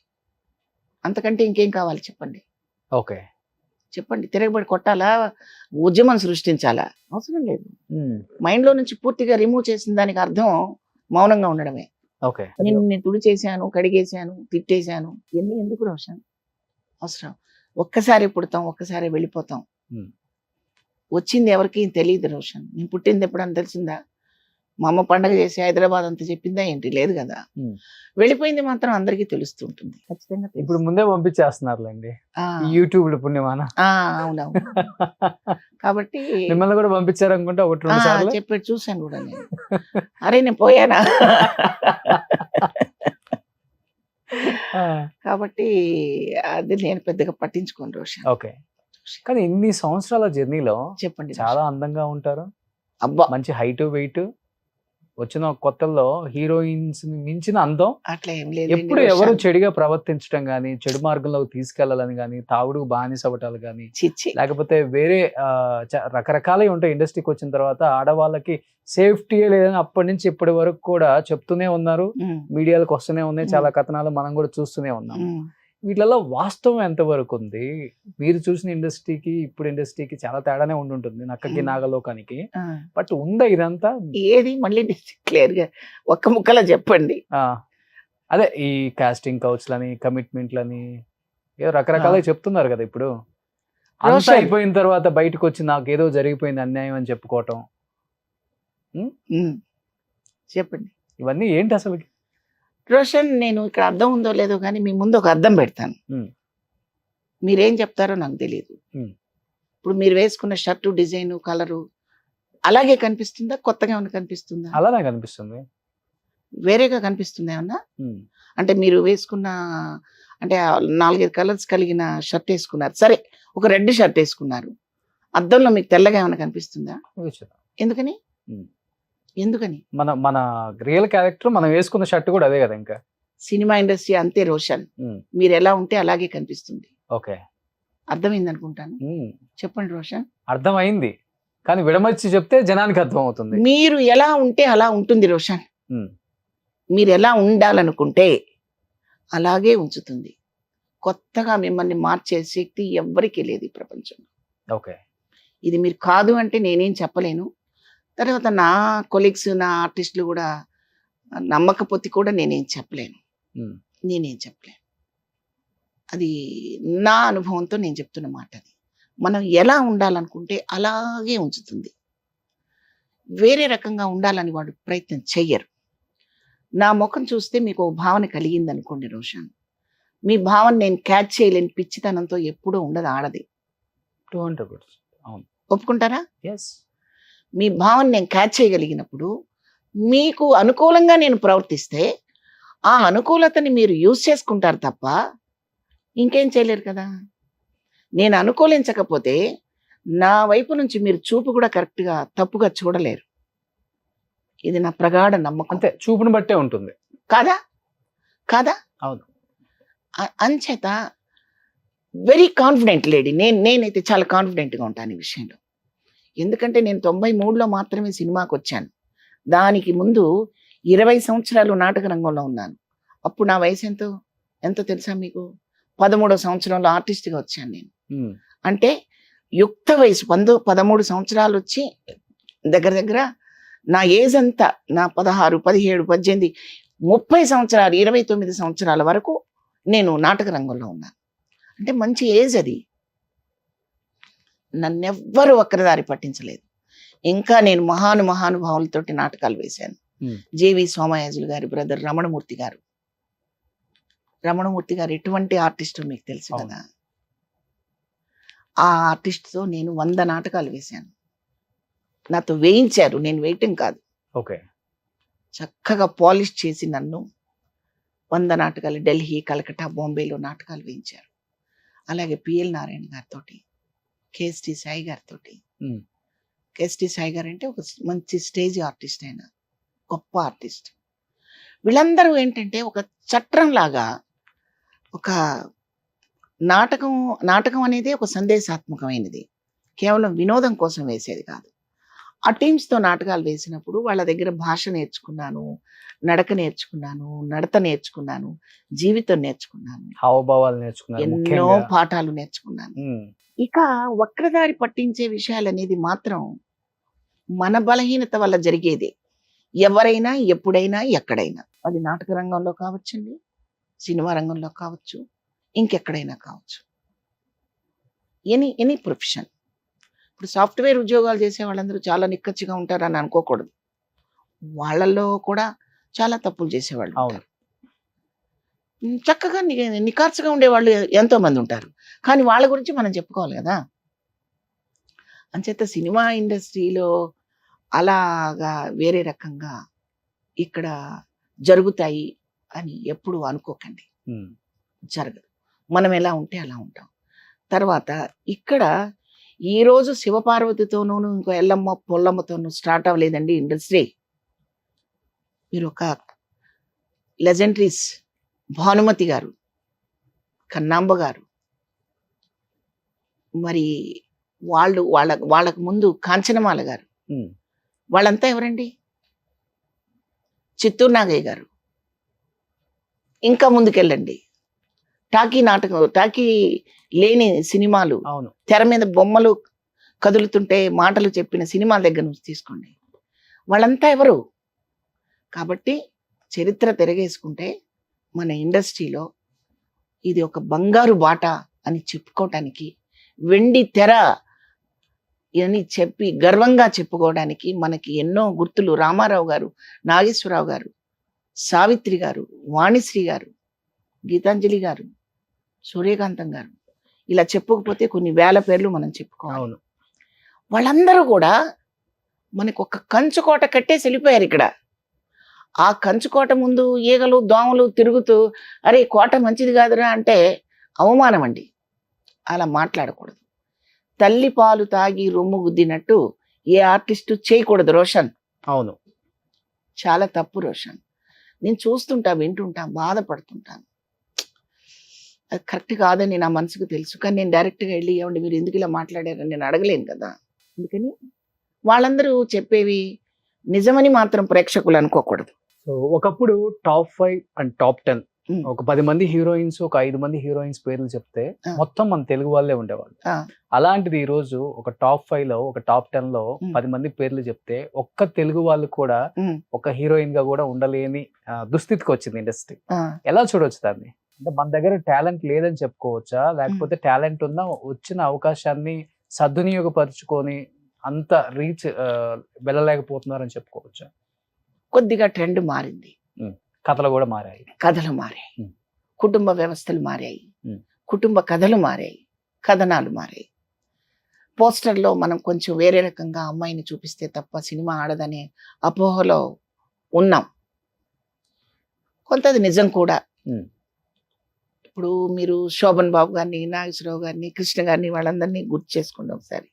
అంతకంటే ఇంకేం కావాలి చెప్పండి. ఓకే, చెప్పండి. తిరగబడి కొట్టాలా, ఉద్యమం సృష్టించాలా? అవసరం లేదు. మైండ్ లో నుంచి పూర్తిగా రిమూవ్ చేసిన దానికి అర్థం మౌనంగా ఉండడమే. ఓకే, నేను తుడి చేశాను, కడిగేశాను, తిట్టేశాను, ఇవన్నీ ఎందుకు రోషన్? అవసరం. ఒక్కసారి పుడతాం, ఒక్కసారి వెళ్ళిపోతాం. వచ్చింది ఎవరికి తెలియదు రోషన్. నేను పుట్టింది ఎప్పుడని తెలిసిందా? మా అమ్మ పండగ చేసి హైదరాబాద్ అంతా చెప్పిందా ఏంటి? లేదు కదా. వెళ్ళిపోయింది మాత్రం అందరికీ తెలుస్తూ ఉంటుంది ఖచ్చితంగా. ఇప్పుడు ముందే పంపించేస్తున్నారులేండి యూట్యూబ్ లో పుణ్యమాన. అవునవును. కాబట్టి మిమ్మల్ని కూడా పంపించారు అనుకుంటా ఒకటి రెండు సార్లు చెప్పాడు, చూశాను కూడా నేను. అరే నేను పోయానా? కాబట్టి అది నేను పెద్దగా పట్టించుకోను రోషన్. ఓకే, కానీ ఇన్ని సంవత్సరాల జర్నీలో చెప్పండి. చాలా అందంగా ఉంటారు, అబ్బా, మంచి హైట్ వెయిట్. వచ్చిన కొత్తల్లో హీరోయిన్స్ మించిన అందం అట్లా ఏం లేదు. ఎప్పుడు ఎవరు చెడుగా ప్రవర్తించడం గానీ, చెడు మార్గంలోకి తీసుకెళ్లాలని గానీ, తాగుడు బానిస అవ్వటాలు గానీ, లేకపోతే వేరే రకరకాలే ఉంటాయి. ఇండస్ట్రీకి వచ్చిన తర్వాత ఆడవాళ్ళకి సేఫ్టీయే లేదని అప్పటి నుంచి ఇప్పటి వరకు కూడా చెప్తూనే ఉన్నారు, మీడియాలకు వస్తూనే ఉన్నాయి చాలా కథనాలు, మనం కూడా చూస్తూనే ఉన్నాం. వీటిలలో వాస్తవం ఎంతవరకు ఉంది? మీరు చూసిన ఇండస్ట్రీకి ఇప్పుడు ఇండస్ట్రీకి చాలా తేడానే ఉండుంటుంది, నక్కకి నాగలోకానికి. ఆ, బట్ ఉందా ఇదంతా? ఏది మళ్ళీ క్లియర్ గా ఒక్క ముక్కలో చెప్పండి. అదే ఈ కాస్టింగ్ కౌచ్లని, కమిట్మెంట్లని ఏదో రకరకాలుగా చెప్తున్నారు కదా ఇప్పుడు. అంతా రోషన్. అయిపోయిన తర్వాత బయటకు వచ్చి నాకు ఏదో జరిగిపోయింది అన్యాయం అని చెప్పుకోవటం, చెప్పండి ఇవన్నీ ఏంటి అసలు? రోషన్, నేను ఇక్కడ అర్థం ఉందో లేదో కానీ మీ ముందు ఒక అర్థం పెడతాను. ఉమ్. మీరేం చెప్తారో నాకు తెలియదు. ఉమ్. ఇప్పుడు మీరు వేసుకున్న షర్టు డిజైన్ కలరు అలాగే కనిపిస్తుందా, కొత్తగా ఏమైనా కనిపిస్తుందా, అలానే కనిపిస్తుంది. వేరేగా కనిపిస్తుందా ఏమన్నా? ఉమ్. అంటే మీరు వేసుకున్న అంటే 4-5 కలర్స్ కలిగిన షర్ట్ వేసుకున్నారు, సరే ఒక రెడ్ షర్ట్ వేసుకున్నారు, అద్దంలో మీకు తెల్లగా ఏమైనా కనిపిస్తుందా? చూసారా? ఎందుకని? ఉమ్. ఎందుకని? మన మన రియల్ క్యారెక్టర్ మనం వేసుకున్న షర్ట్ కూడా అదే కదా ఇంకా. సినిమా ఇండస్ట్రీ అంతే రోషన్, ఉమ్. మీరు ఎలా ఉంటే అలాగే కనిపిస్తుంది. ఓకే. అర్థమైంది అనుకుంటాను. ఉమ్. చెప్పండి రోషన్. అర్థమైంది, కానీ విడమర్చి చెప్తే జనానికి అర్థం అవుతుంది. మీరు ఎలా ఉంటే అలా ఉంటుంది రోషన్. ఉమ్. మీరు ఎలా ఉండాలనుకుంటే అలాగే ఉంచుతుంది. కొత్తగా మిమ్మల్ని మార్చే శక్తి ఎవ్వరికీ లేదు ఈ ప్రపంచంలో. ఓకే. ఇది మీరు కాదు అంటే నేనేం చెప్పలేను. తర్వాత నా కొలీగ్స్, నా ఆర్టిస్టులు కూడా నమ్మకపోతే కూడా నేనేం చెప్పలేను. ఉమ్. నేనేం చెప్పలేను. అది నా అనుభవంతో నేను చెప్తున్న మాట. అది మనం ఎలా ఉండాలనుకుంటే అలాగే ఉంచుతుంది. వేరే రకంగా ఉండాలని వాడు ప్రయత్నం చెయ్యరు. నా ముఖం చూస్తే మీకు ఓ భావన కలిగింది అనుకోండి రోషన్, మీ భావన నేను క్యాచ్ చేయలేని పిచ్చితనంతో ఎప్పుడూ ఉండదు ఆడది. 200%. అవును. ఒప్పుకుంటారా? ఎస్. మీ భావన నేను క్యాచ్ చేయగలిగినప్పుడు మీకు అనుకూలంగా నేను ప్రవర్తిస్తే ఆ అనుకూలతని మీరు యూజ్ చేసుకుంటారు తప్ప ఇంకేం చేయలేరు కదా. నేను అనుకూలించకపోతే నా వైపు నుంచి మీరు చూపు కూడా కరెక్ట్గా తప్పుగా చూడలేరు. ఇది నా ప్రగాఢ నమ్మకం. అంతే, చూపుని బట్టే ఉంటుంది. కాదా? కాదా? అవును. అంచేత వెరీ కాన్ఫిడెంట్ లేడీ. నేనైతే చాలా కాన్ఫిడెంట్గా ఉంటాను ఈ విషయంలో. ఎందుకంటే నేను 93లో మాత్రమే సినిమాకి వచ్చాను. దానికి ముందు 20 సంవత్సరాలు నాటక రంగంలో ఉన్నాను. అప్పుడు నా వయసు ఎంతో తెలుసా మీకు? 13వ సంవత్సరంలో ఆర్టిస్ట్గా వచ్చాను నేను. ఉమ్. అంటే యుక్త వయసు 13 సంవత్సరాలు వచ్చి దగ్గర నా ఏజ్ అంతా నా 16, 17, 18, 30 సంవత్సరాలు, 29 సంవత్సరాల వరకు నేను నాటక రంగంలో ఉన్నాను. అంటే మంచి ఏజ్ అది. నన్నెవ్వరూ వక్రదారి పట్టించలేదు. ఇంకా నేను మహానుభావులతోటి నాటకాలు వేశాను. జేవి సోమయాజులు గారి బ్రదర్ రమణమూర్తి గారు ఎటువంటి ఆర్టిస్ట్ మీకు తెలుసు కదా. ఆ ఆర్టిస్ట్తో నేను 100 నాటకాలు వేశాను. నాతో వేయించారు, నేను వేయటం కాదు. ఓకే. చక్కగా పాలిష్ చేసి నన్ను 100 నాటకాలు ఢిల్లీ, కలకట్టా, బాంబేలో నాటకాలు వేయించారు. అలాగే పిఎల్ నారాయణ గారితో, కేఎస్టి సాయి గారితో. కేఎస్టి సాయి గారు అంటే ఒక మంచి స్టేజ్ ఆర్టిస్ట్, అయిన గొప్ప ఆర్టిస్ట్. వీళ్ళందరూ ఏంటంటే ఒక చట్రం లాగా, ఒక నాటకం అనేది ఒక సందేశాత్మకమైనది, కేవలం వినోదం కోసం వేసేది కాదు. ఆ టీమ్స్తో నాటకాలు వేసినప్పుడు వాళ్ళ దగ్గర భాష నేర్చుకున్నాను, నడక నేర్చుకున్నాను, నడత నేర్చుకున్నాను, జీవితం నేర్చుకున్నాను, హావభావాలు నేర్చుకున్నాను, ఎన్నో పాఠాలు నేర్చుకున్నాను. ఇక వక్రదారి పట్టించే విషయాలు అనేది మాత్రం మన బలహీనత వల్ల జరిగేది. ఎవరైనా, ఎప్పుడైనా, ఎక్కడైనా, అది నాటక రంగంలో కావచ్చండి, సినిమా రంగంలో కావచ్చు, ఇంకెక్కడైనా కావచ్చు, ఎనీ ప్రొఫెషన్. ఇప్పుడు సాఫ్ట్వేర్ ఉద్యోగాలు చేసే వాళ్ళందరూ చాలా నిక్కచ్చిగా ఉంటారని అనుకోకూడదు. వాళ్ళల్లో కూడా చాలా తప్పులు చేసేవాళ్ళు ఉంటారు. చక్కగా నిఖార్సుగా ఉండేవాళ్ళు ఎంతో మంది ఉంటారు. కానీ వాళ్ళ గురించి మనం చెప్పుకోవాలి కదా. అంచేత సినిమా ఇండస్ట్రీలో అలాగా వేరే రకంగా ఇక్కడ జరుగుతాయి అని ఎప్పుడు అనుకోకండి. జరగదు. మనం ఎలా ఉంటే అలా ఉంటాం. తర్వాత ఇక్కడ ఈరోజు శివపార్వతితోనూ ఇంకో ఎల్లమ్మ పొల్లమ్మతోనూ స్టార్ట్ అవ్వలేదండి ఇండస్ట్రీ. మీరు ఒక లెజెండరీస్ భానుమతి గారు, కన్నాంబ గారు, మరి వాళ్ళకు ముందు కాంచనమాల గారు, వాళ్ళంతా ఎవరండి? చిత్తూరు నాగయ్య గారు. ఇంకా ముందుకెళ్ళండి, టాకీ లేని సినిమాలు, అవును. తెర మీద బొమ్మలు కదులుతుంటే మాటలు చెప్పిన సినిమాల దగ్గర నుంచి తీసుకోండి, వాళ్ళంతా ఎవరు? కాబట్టి చరిత్ర తిరగేసుకుంటే మన ఇండస్ట్రీలో ఇది ఒక బంగారు బాట అని చెప్పుకోవటానికి, వెండి తెర అని చెప్పి గర్వంగా చెప్పుకోవడానికి మనకి ఎన్నో గుర్తులు. రామారావు గారు, నాగేశ్వరరావు గారు, సావిత్రి గారు, వాణిశ్రీ గారు, గీతాంజలి గారు, సూర్యకాంతం గారు, ఇలా చెప్పుకపోతే కొన్ని వేల పేర్లు మనం చెప్పుకోవాలి. అవును. వాళ్ళందరూ కూడా మనకు ఒక కంచుకోట కట్టేసి వెళ్ళిపోయారు ఇక్కడ. ఆ కంచుకోట ముందు ఈగలు దోమలు తిరుగుతూ అరే కోట మంచిది కాదురా అంటే అవమానం అండి. అలా మాట్లాడకూడదు. తల్లి పాలు తాగి రొమ్ము గుద్దినట్టు ఏ ఆర్టిస్టు చేయకూడదు రోషన్. అవును. చాలా తప్పు రోషన్. నేను చూస్తుంటా, వింటుంటా, బాధపడుతుంటాను. అది కరెక్ట్ కాదని నా మనసుకు తెలుసు. కానీ నేను డైరెక్ట్గా వెళ్ళి ఏమండి మీరు ఎందుకు ఇలా మాట్లాడారని నేను అడగలేను కదా. అందుకని వాళ్ళందరూ చెప్పేవి నిజమని మాత్రం ప్రేక్షకులు అనుకోకూడదు. సో ఒకప్పుడు టాప్ 5 అండ్ టాప్ 10 ఉమ్. ఒక 10 మంది హీరోయిన్స్, ఒక 5 మంది హీరోయిన్స్ పేర్లు చెప్తే ఆ. మొత్తం మన తెలుగు వాళ్ళే ఉండేవాళ్ళు. ఆ, అలాంటిది ఈ రోజు ఒక టాప్ 5 లో, ఒక టాప్ 10 లో 10 మంది పేర్లు చెప్తే ఒక్క తెలుగు వాళ్ళు కూడా ఉమ్, ఒక హీరోయిన్ గా కూడా ఉండలేని దుస్థితికి వచ్చింది ఇండస్ట్రీ. ఆ. ఎలా చూడొచ్చు దాన్ని? అంటే మన దగ్గర టాలెంట్ లేదని చెప్పుకోవచ్చా, లేకపోతే టాలెంట్ ఉన్న వచ్చిన అవకాశాన్ని సద్వినియోగపరుచుకొని అంత రీచ్ వెళ్ళలేకపోతున్నారని చెప్పుకోవచ్చా? కొద్దిగా ట్రెండ్ మారింది, కథలు కూడా మారాయి, కథలు మారాయి, ఉమ్. కుటుంబ వ్యవస్థలు మారాయి, ఉమ్. కుటుంబ కథలు మారాయి, కథనాలు మారాయి. పోస్టర్లో మనం కొంచెం వేరే రకంగా అమ్మాయిని చూపిస్తే తప్ప సినిమా ఆడదనే అపోహలో ఉన్నాం. కొంత అది నిజం కూడా. ఉమ్. ఇప్పుడు మీరు శోభన్ బాబు గారిని, నాగేశ్వరరావు గారిని, కృష్ణ గారిని వాళ్ళందరినీ గుర్తు చేసుకోండి ఒకసారి.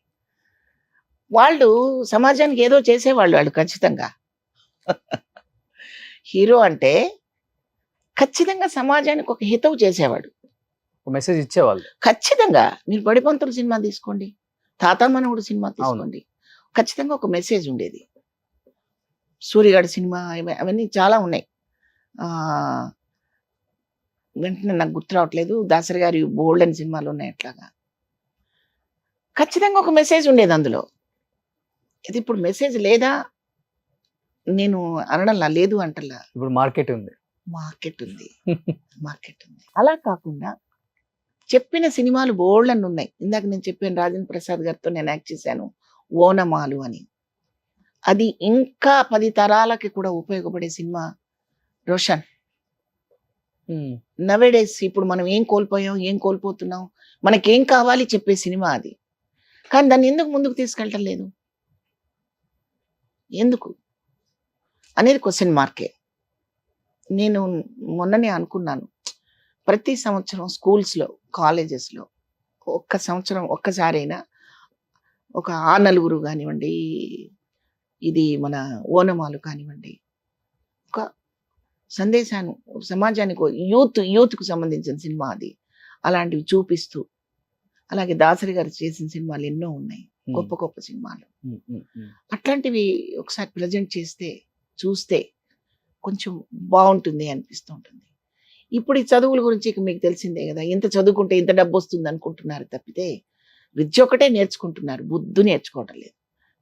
వాళ్ళు సమాజానికి ఏదో చేసేవాళ్ళు. వాళ్ళు ఖచ్చితంగా హీరో అంటే ఖచ్చితంగా సమాజానికి ఒక హితవు చేసేవాడు. ఒక మెసేజ్ ఇచ్చేవాళ్ళు. ఖచ్చితంగా మీరు బడిపంతుల సినిమా తీసుకోండి, తాత మనవుడు సినిమా తీసుకోండి, ఖచ్చితంగా ఒక మెసేజ్ ఉండేది. సూర్యగాడి సినిమా అవన్నీ చాలా ఉన్నాయి. వెంటనే నాకు గుర్తు రావట్లేదు. దాసరి గారి బోల్డ్ అని సినిమాలు ఉన్నాయి. అట్లాగా ఖచ్చితంగా ఒక మెసేజ్ ఉండేది అందులో. ఇది ఇప్పుడు మెసేజ్ లేదా నేను అనడంలా, లేదు అంటలా. ఇప్పుడు మార్కెట్ ఉంది. మార్కెట్ ఉంది, మార్కెట్ ఉంది. అలా కాకుండా చెప్పిన సినిమాలు బోల్డ్ అని ఉన్నాయి. ఇందాక నేను చెప్పాను రాజేంద్ర ప్రసాద్ గారితో నేను యాక్ట్ చేశాను ఓనమాలు అని. అది ఇంకా 10 తరాలకి కూడా ఉపయోగపడే సినిమా రోషన్. నవేడేస్ ఇప్పుడు మనం ఏం కోల్పోయాం, ఏం కోల్పోతున్నాం, మనకేం కావాలి చెప్పే సినిమా అది. కానీ దాన్ని ఎందుకు ముందుకు తీసుకెళ్ళటం లేదు, ఎందుకు అనేది క్వశ్చన్ మార్కే. నేను మొన్ననే అనుకున్నాను, ప్రతి సంవత్సరం స్కూల్స్లో, కాలేజెస్లో ఒక్క సంవత్సరం ఒక్కసారైనా ఒక 6 కానివ్వండి, ఇది మన ఓనమాలు కానివ్వండి, ఒక సందేశాన్ని సమాజానికి, యూత్కు సంబంధించిన సినిమా అది, అలాంటివి చూపిస్తూ. అలాగే దాసరి గారు చేసిన సినిమాలు ఎన్నో ఉన్నాయి, గొప్ప గొప్ప సినిమాలు. అట్లాంటివి ఒకసారి ప్రజెంట్ చేస్తే, చూస్తే కొంచెం బాగుంటుంది అనిపిస్తూ ఉంటుంది. ఇప్పుడు ఈ చదువుల గురించి మీకు తెలిసిందే కదా, ఇంత చదువుకుంటే ఇంత డబ్బు వస్తుంది అనుకుంటున్నారు తప్పితే విద్య ఒకటే నేర్చుకుంటున్నారు, బుద్ధు నేర్చుకోవటం లేదు.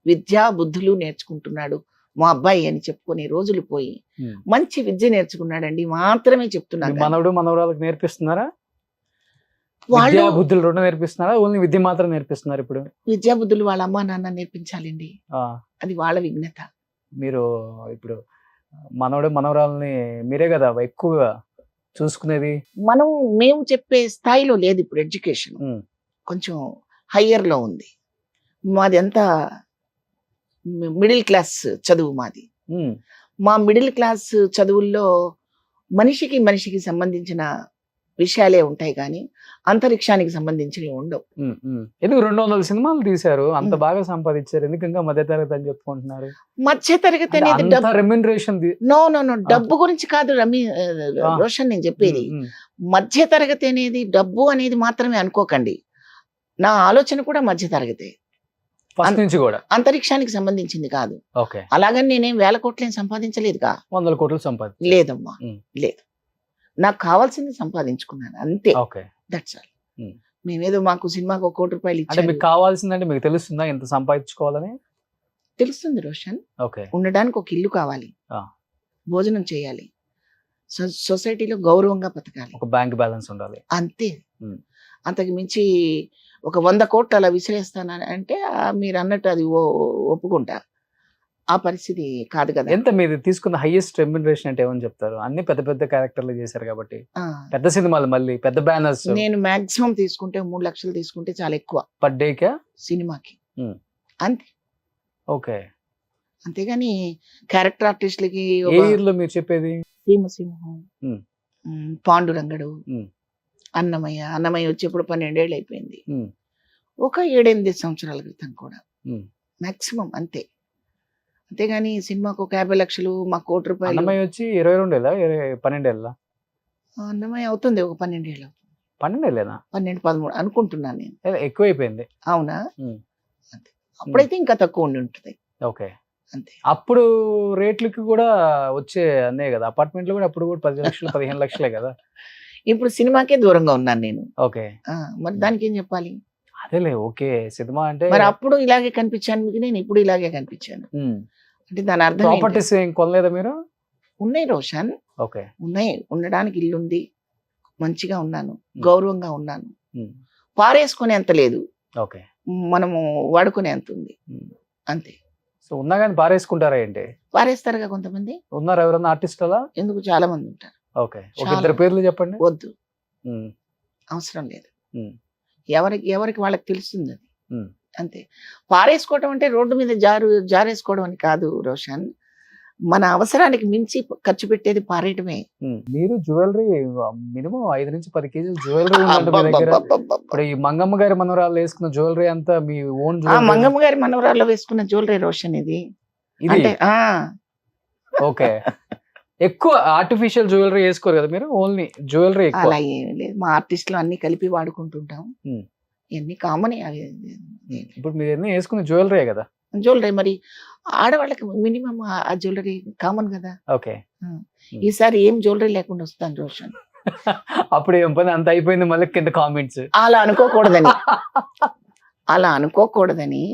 విద్యా బుద్ధులు నేర్చుకుంటున్నాడు మా అబ్బాయి అని చెప్పుకునే రోజులు పోయి మంచి విద్య నేర్చుకున్నాడండి మాత్రమే చెప్తున్నాను. మనవడు మనవరాలకు నేర్పిస్తున్నారా? వాళ్ళు విద్యా బుద్ధులు రెండు నేర్పిస్తున్నారా? ఓన్లీ విద్య మాత్రం నేర్పిస్తున్నారు ఇప్పుడు? విద్యా బుద్ధులు వాళ్ళ అమ్మా నాన్న నేర్పించాలండి, అది వాళ్ళ విఘ్నత. మీరు ఇప్పుడు మనవడు మనవరాలని మీరే కదా ఎక్కువగా చూసుకునేది. మేము చెప్పే స్థాయిలో లేదు ఇప్పుడు ఎడ్యుకేషన్, కొంచెం హయ్యర్ లో ఉంది. మాది అంతా మిడిల్ క్లాస్ చదువు మాది. మా మిడిల్ క్లాస్ చదువుల్లో మనిషికి సంబంధించిన విషయాలే ఉంటాయి కానీ అంతరిక్షానికి సంబంధించినవి ఉండవు. ఎందుకు 200 సినిమాలు తీశారు, అంత బాగా సంపాదించారు, ఎందుకు ఇంకా మధ్య తరగతి అని చెప్పుకుంటున్నారు? మధ్య తరగతి అనేది డబ్బు గురించి కాదు రోషన్, నేను చెప్పేది మధ్య తరగతి అనేది డబ్బు అనేది మాత్రమే అనుకోకండి. నా ఆలోచన కూడా మధ్య తరగతే, నుంచి కూడా అంతరిక్షానికి సంబంధించింది కాదు. అలాగని నేనేం 1000 కోట్లు సంపాదించలేదుగా, 100 కోట్లు సంపాదించలేదు. లేదమ్మా, లేదు. నాకు కావాల్సింది సంపాదించుకున్నాను అంతే. ఓకే. That's all. Hmm. మేమేదో మాకు సినిమాకి ₹1 కోటి అంటే ఇచ్చారు మీకు కావాల్సిందంటే మీకు తెలుస్తుందా ఎంత సంపాదించుకోవాలని? తెలుస్తుంది రోషన్. ఓకే. ఉండడానికి ఒక ఇల్లు కావాలి, ఆ. భోజనం చేయాలి, సొసైటీలో గౌరవంగా బతకాలి, ఒక బ్యాంక్ బ్యాలెన్స్ ఉండాలి. అంతే. Hmm. అంతకు మించి ఒక 100 కోట్లు అలా విసిరేస్తానని అంటే మీరు అన్నట్టు అది ఒప్పుకుంటా. ఆ పరిస్థితి కాదు కదా. ఎంత మీరు తీసుకున్న హైయెస్ట్ రెమ్యునరేషన్ అంటే ఏమని చెప్తారు? అన్ని పెద్ద పెద్ద క్యారెక్టర్లు చేశారు కాబట్టి ఆ, పెద్ద సినిమాలు, మళ్ళీ పెద్ద బ్యానర్స్. నేను మాక్సిమం తీసుకుంటే 3 లక్షలు తీసుకుంటే చాలా ఎక్కువ పర్ డేకా? సినిమాకి. Hmm. అంతే. ఓకే. అంతేగాని క్యారెక్టర్ ఆర్టిస్టులకి ఏ ఇయర్ లో మీరు చెప్పేది? భీమసింహం, Hmm. పాండురంగడు, Hmm. అన్నమయ్య వచ్చేప్పుడు 12 ఏళ్ళు అయిపోయింది. Hmm. ఒక 7-8 సంవత్సరాల క్రితం కూడా Hmm. మాక్సిమం అంతే. అంతేగాని సినిమాకు ఒక 50 లక్షలు మాకు ₹1 కోటి. అన్నమయ్య వచ్చి 22 ఏళ్ళ 12 ఏళ్ళ? అన్నమయ్య అవుతుంది ఒక 12 ఏళ్ళు, 12 ఏళ్ళేనా? 12-13 అనుకుంటున్నాను నేను. ఎక్కువైపోయింది. అవునా? Hmm. అంతే. అప్పుడైతే ఇంకా తక్కువ ఉండి ఉంటుంది. ఓకే. అంతే. అప్పుడు రేట్లకి కూడా వచ్చే అన్నే కదా, అపార్ట్మెంట్లు కూడా అప్పుడు కూడా 10 లక్షలు 15 లక్షలే కదా. ఇప్పుడు సినిమాకే దూరంగా ఉన్నాను నేను. ఓకే. మరి దానికి ఏం చెప్పాలి? అదేలే. ఓకే. సినిమా అంటే మరి అప్పుడు ఇలాగే కనిపించాను మీకు, నేను ఇప్పుడు ఇలాగే కనిపించాను. అంటే దాని అర్థం ఏంటి? ప్రాపర్టీస్ ఏం కొనలేదా మీరు? ఉన్నాయి రోషన్, ఓకే. ఉన్నాయి. ఉండడానికి ఇల్లు ఉంది, మంచిగా ఉన్నాను, Hmm. గౌరవంగా ఉన్నాను. Hmm. పారేసుకునే అంత లేదు, ఓకే. మనము వాడుకునే అంత ఉంది. Hmm. అంతే. సో ఉన్నా కానీ పారేసుకుంటారా ఏంటి? పారేస్తారుగా కొంతమంది. ఉన్నారు ఎవరన్నా ఆర్టిస్ట్ అలా? ఎందుకు, చాలా మంది ఉంటారు. ఓకే. ఒక చాలా. 2 పేర్లు చెప్పండి. వద్దు, Hmm. అవసరం లేదు. Hmm. ఎవరికి వాళ్ళకి తెలుస్తుంది అది. Hmm. అంతే. పారేసుకోవడం అంటే రోడ్డు మీద జారేసుకోవడం అని కాదు రోషన్. మన అవసరానికి మించి ఖర్చు పెట్టేది పారేయటమే. మీరు జ్యువెలరీ మినిమం 5 నుంచి 10 కేజీలు జ్యువెలరీ ఉందంట మీ దగ్గర. ఇప్పుడు ఈ మంగమ్మ గారి మనవరాలు వేసుకున్న జ్యువెలరీ అంతా మీ ఓన్ ఆ జ్యువెలరీ? మంగమ్మ గారి మనవరాల్లో వేసుకున్న జ్యువెలరీ రోషన్ ఇది. ఇది అంటే ఓకే. ఎక్కువ ఆర్టిఫిషియల్ జ్యువెలరీ వేసుకోరు కదా మీరు, ఓన్లీ జ్యువెలరీ ఎక్కువ? అలా ఏమీ లేదు, మా ఆర్టిస్టులు అన్ని కలిపి వాడుకుంటుంటాం. Hmm. ఇవన్నీ కామన్. అవి ఇప్పుడు మీరు ఎన్ని వేసుకున్న జ్యువెలరీ కదా. జ్యువెలరీ మరి ఆడవాళ్ళకి మినిమం ఆ జ్యువెలరీ కామన్ కదా. ఓకే. ఈసారి ఏం జ్యువెలరీ లేకుండా వస్తాను రోషన్. అప్పుడు ఏం పని, అంత అయిపోయింది మళ్ళీ కింద కామెంట్స్. అలా అనుకోకూడదని అలా అనుకోకూడదని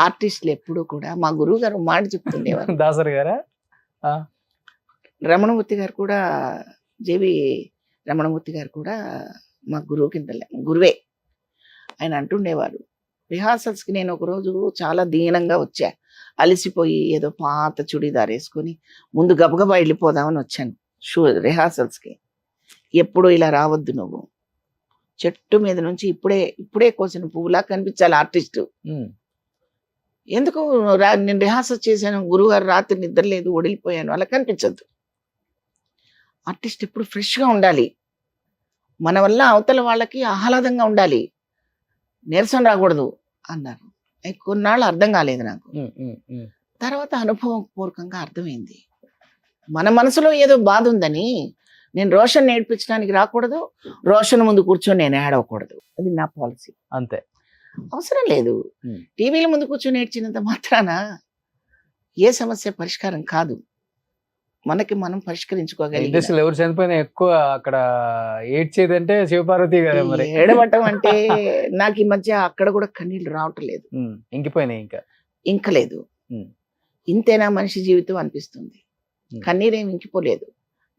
ఆర్టిస్టులు ఎప్పుడు కూడా, మా గురువు గారు మాట చెప్తుండేవారు. దాసరి గారా? రమణమూర్తి గారు కూడా, జేవి రమణమూర్తి గారు కూడా మా గురువు కింద గురువే. ఆయన అంటుండేవారు, రిహార్సల్స్కి నేను ఒకరోజు చాలా దీనంగా వచ్చా, అలసిపోయి ఏదో పాత చుడీదార్ వేసుకొని ముందు గబగబా వెళ్ళిపోదామని వచ్చాను రిహార్సల్స్కి. ఎప్పుడు ఇలా రావద్దు, నువ్వు చెట్టు మీద నుంచి ఇప్పుడే కోసిన పువ్వులా కనిపించాలి ఆర్టిస్ట్. ఎందుకు నేను రిహార్సల్ చేశాను, గురువుగారు రాత్రి నిద్ర లేదు ఒడిలిపోయాను, అలా కనిపించద్దు. ఆర్టిస్ట్ ఎప్పుడు ఫ్రెష్గా ఉండాలి, మన వల్ల అవతల వాళ్ళకి ఆహ్లాదంగా ఉండాలి, నీరసం రాకూడదు అన్నారు. కొన్నాళ్ళు అర్థం కాలేదు నాకు. తర్వాత అనుభవపూర్వకంగా అర్థమైంది, మన మనసులో ఏదో బాధ ఉందని నేను రోషన్ నేర్పించడానికి రాకూడదు, రోషన్ ముందు కూర్చొని నేను ఏడవకూడదు. అది నా పాలసీ. అంతే. అవసరం లేదు. టీవీల ముందు కూర్చొని ఏడ్చినంత మాత్రాన ఏ సమస్య పరిష్కారం కాదు. మనకి మనం పరిష్కరించుకోగలిగి. ఇండస్ట్రీలో ఎవరు చనిపోయినా ఎక్కువ అక్కడ ఏడ్చేది అంటే శివపార్వతి గారు. మరి ఏడవటం అంటే నాకు ఈ మధ్య అక్కడ కూడా కన్నీళ్ళు రావటం లేదు. ఇంకిపోయినాయి ఇంకా లేదు. ఇంతేనా మనిషి జీవితం అనిపిస్తుంది. కన్నీరేం ఇంకిపోలేదు,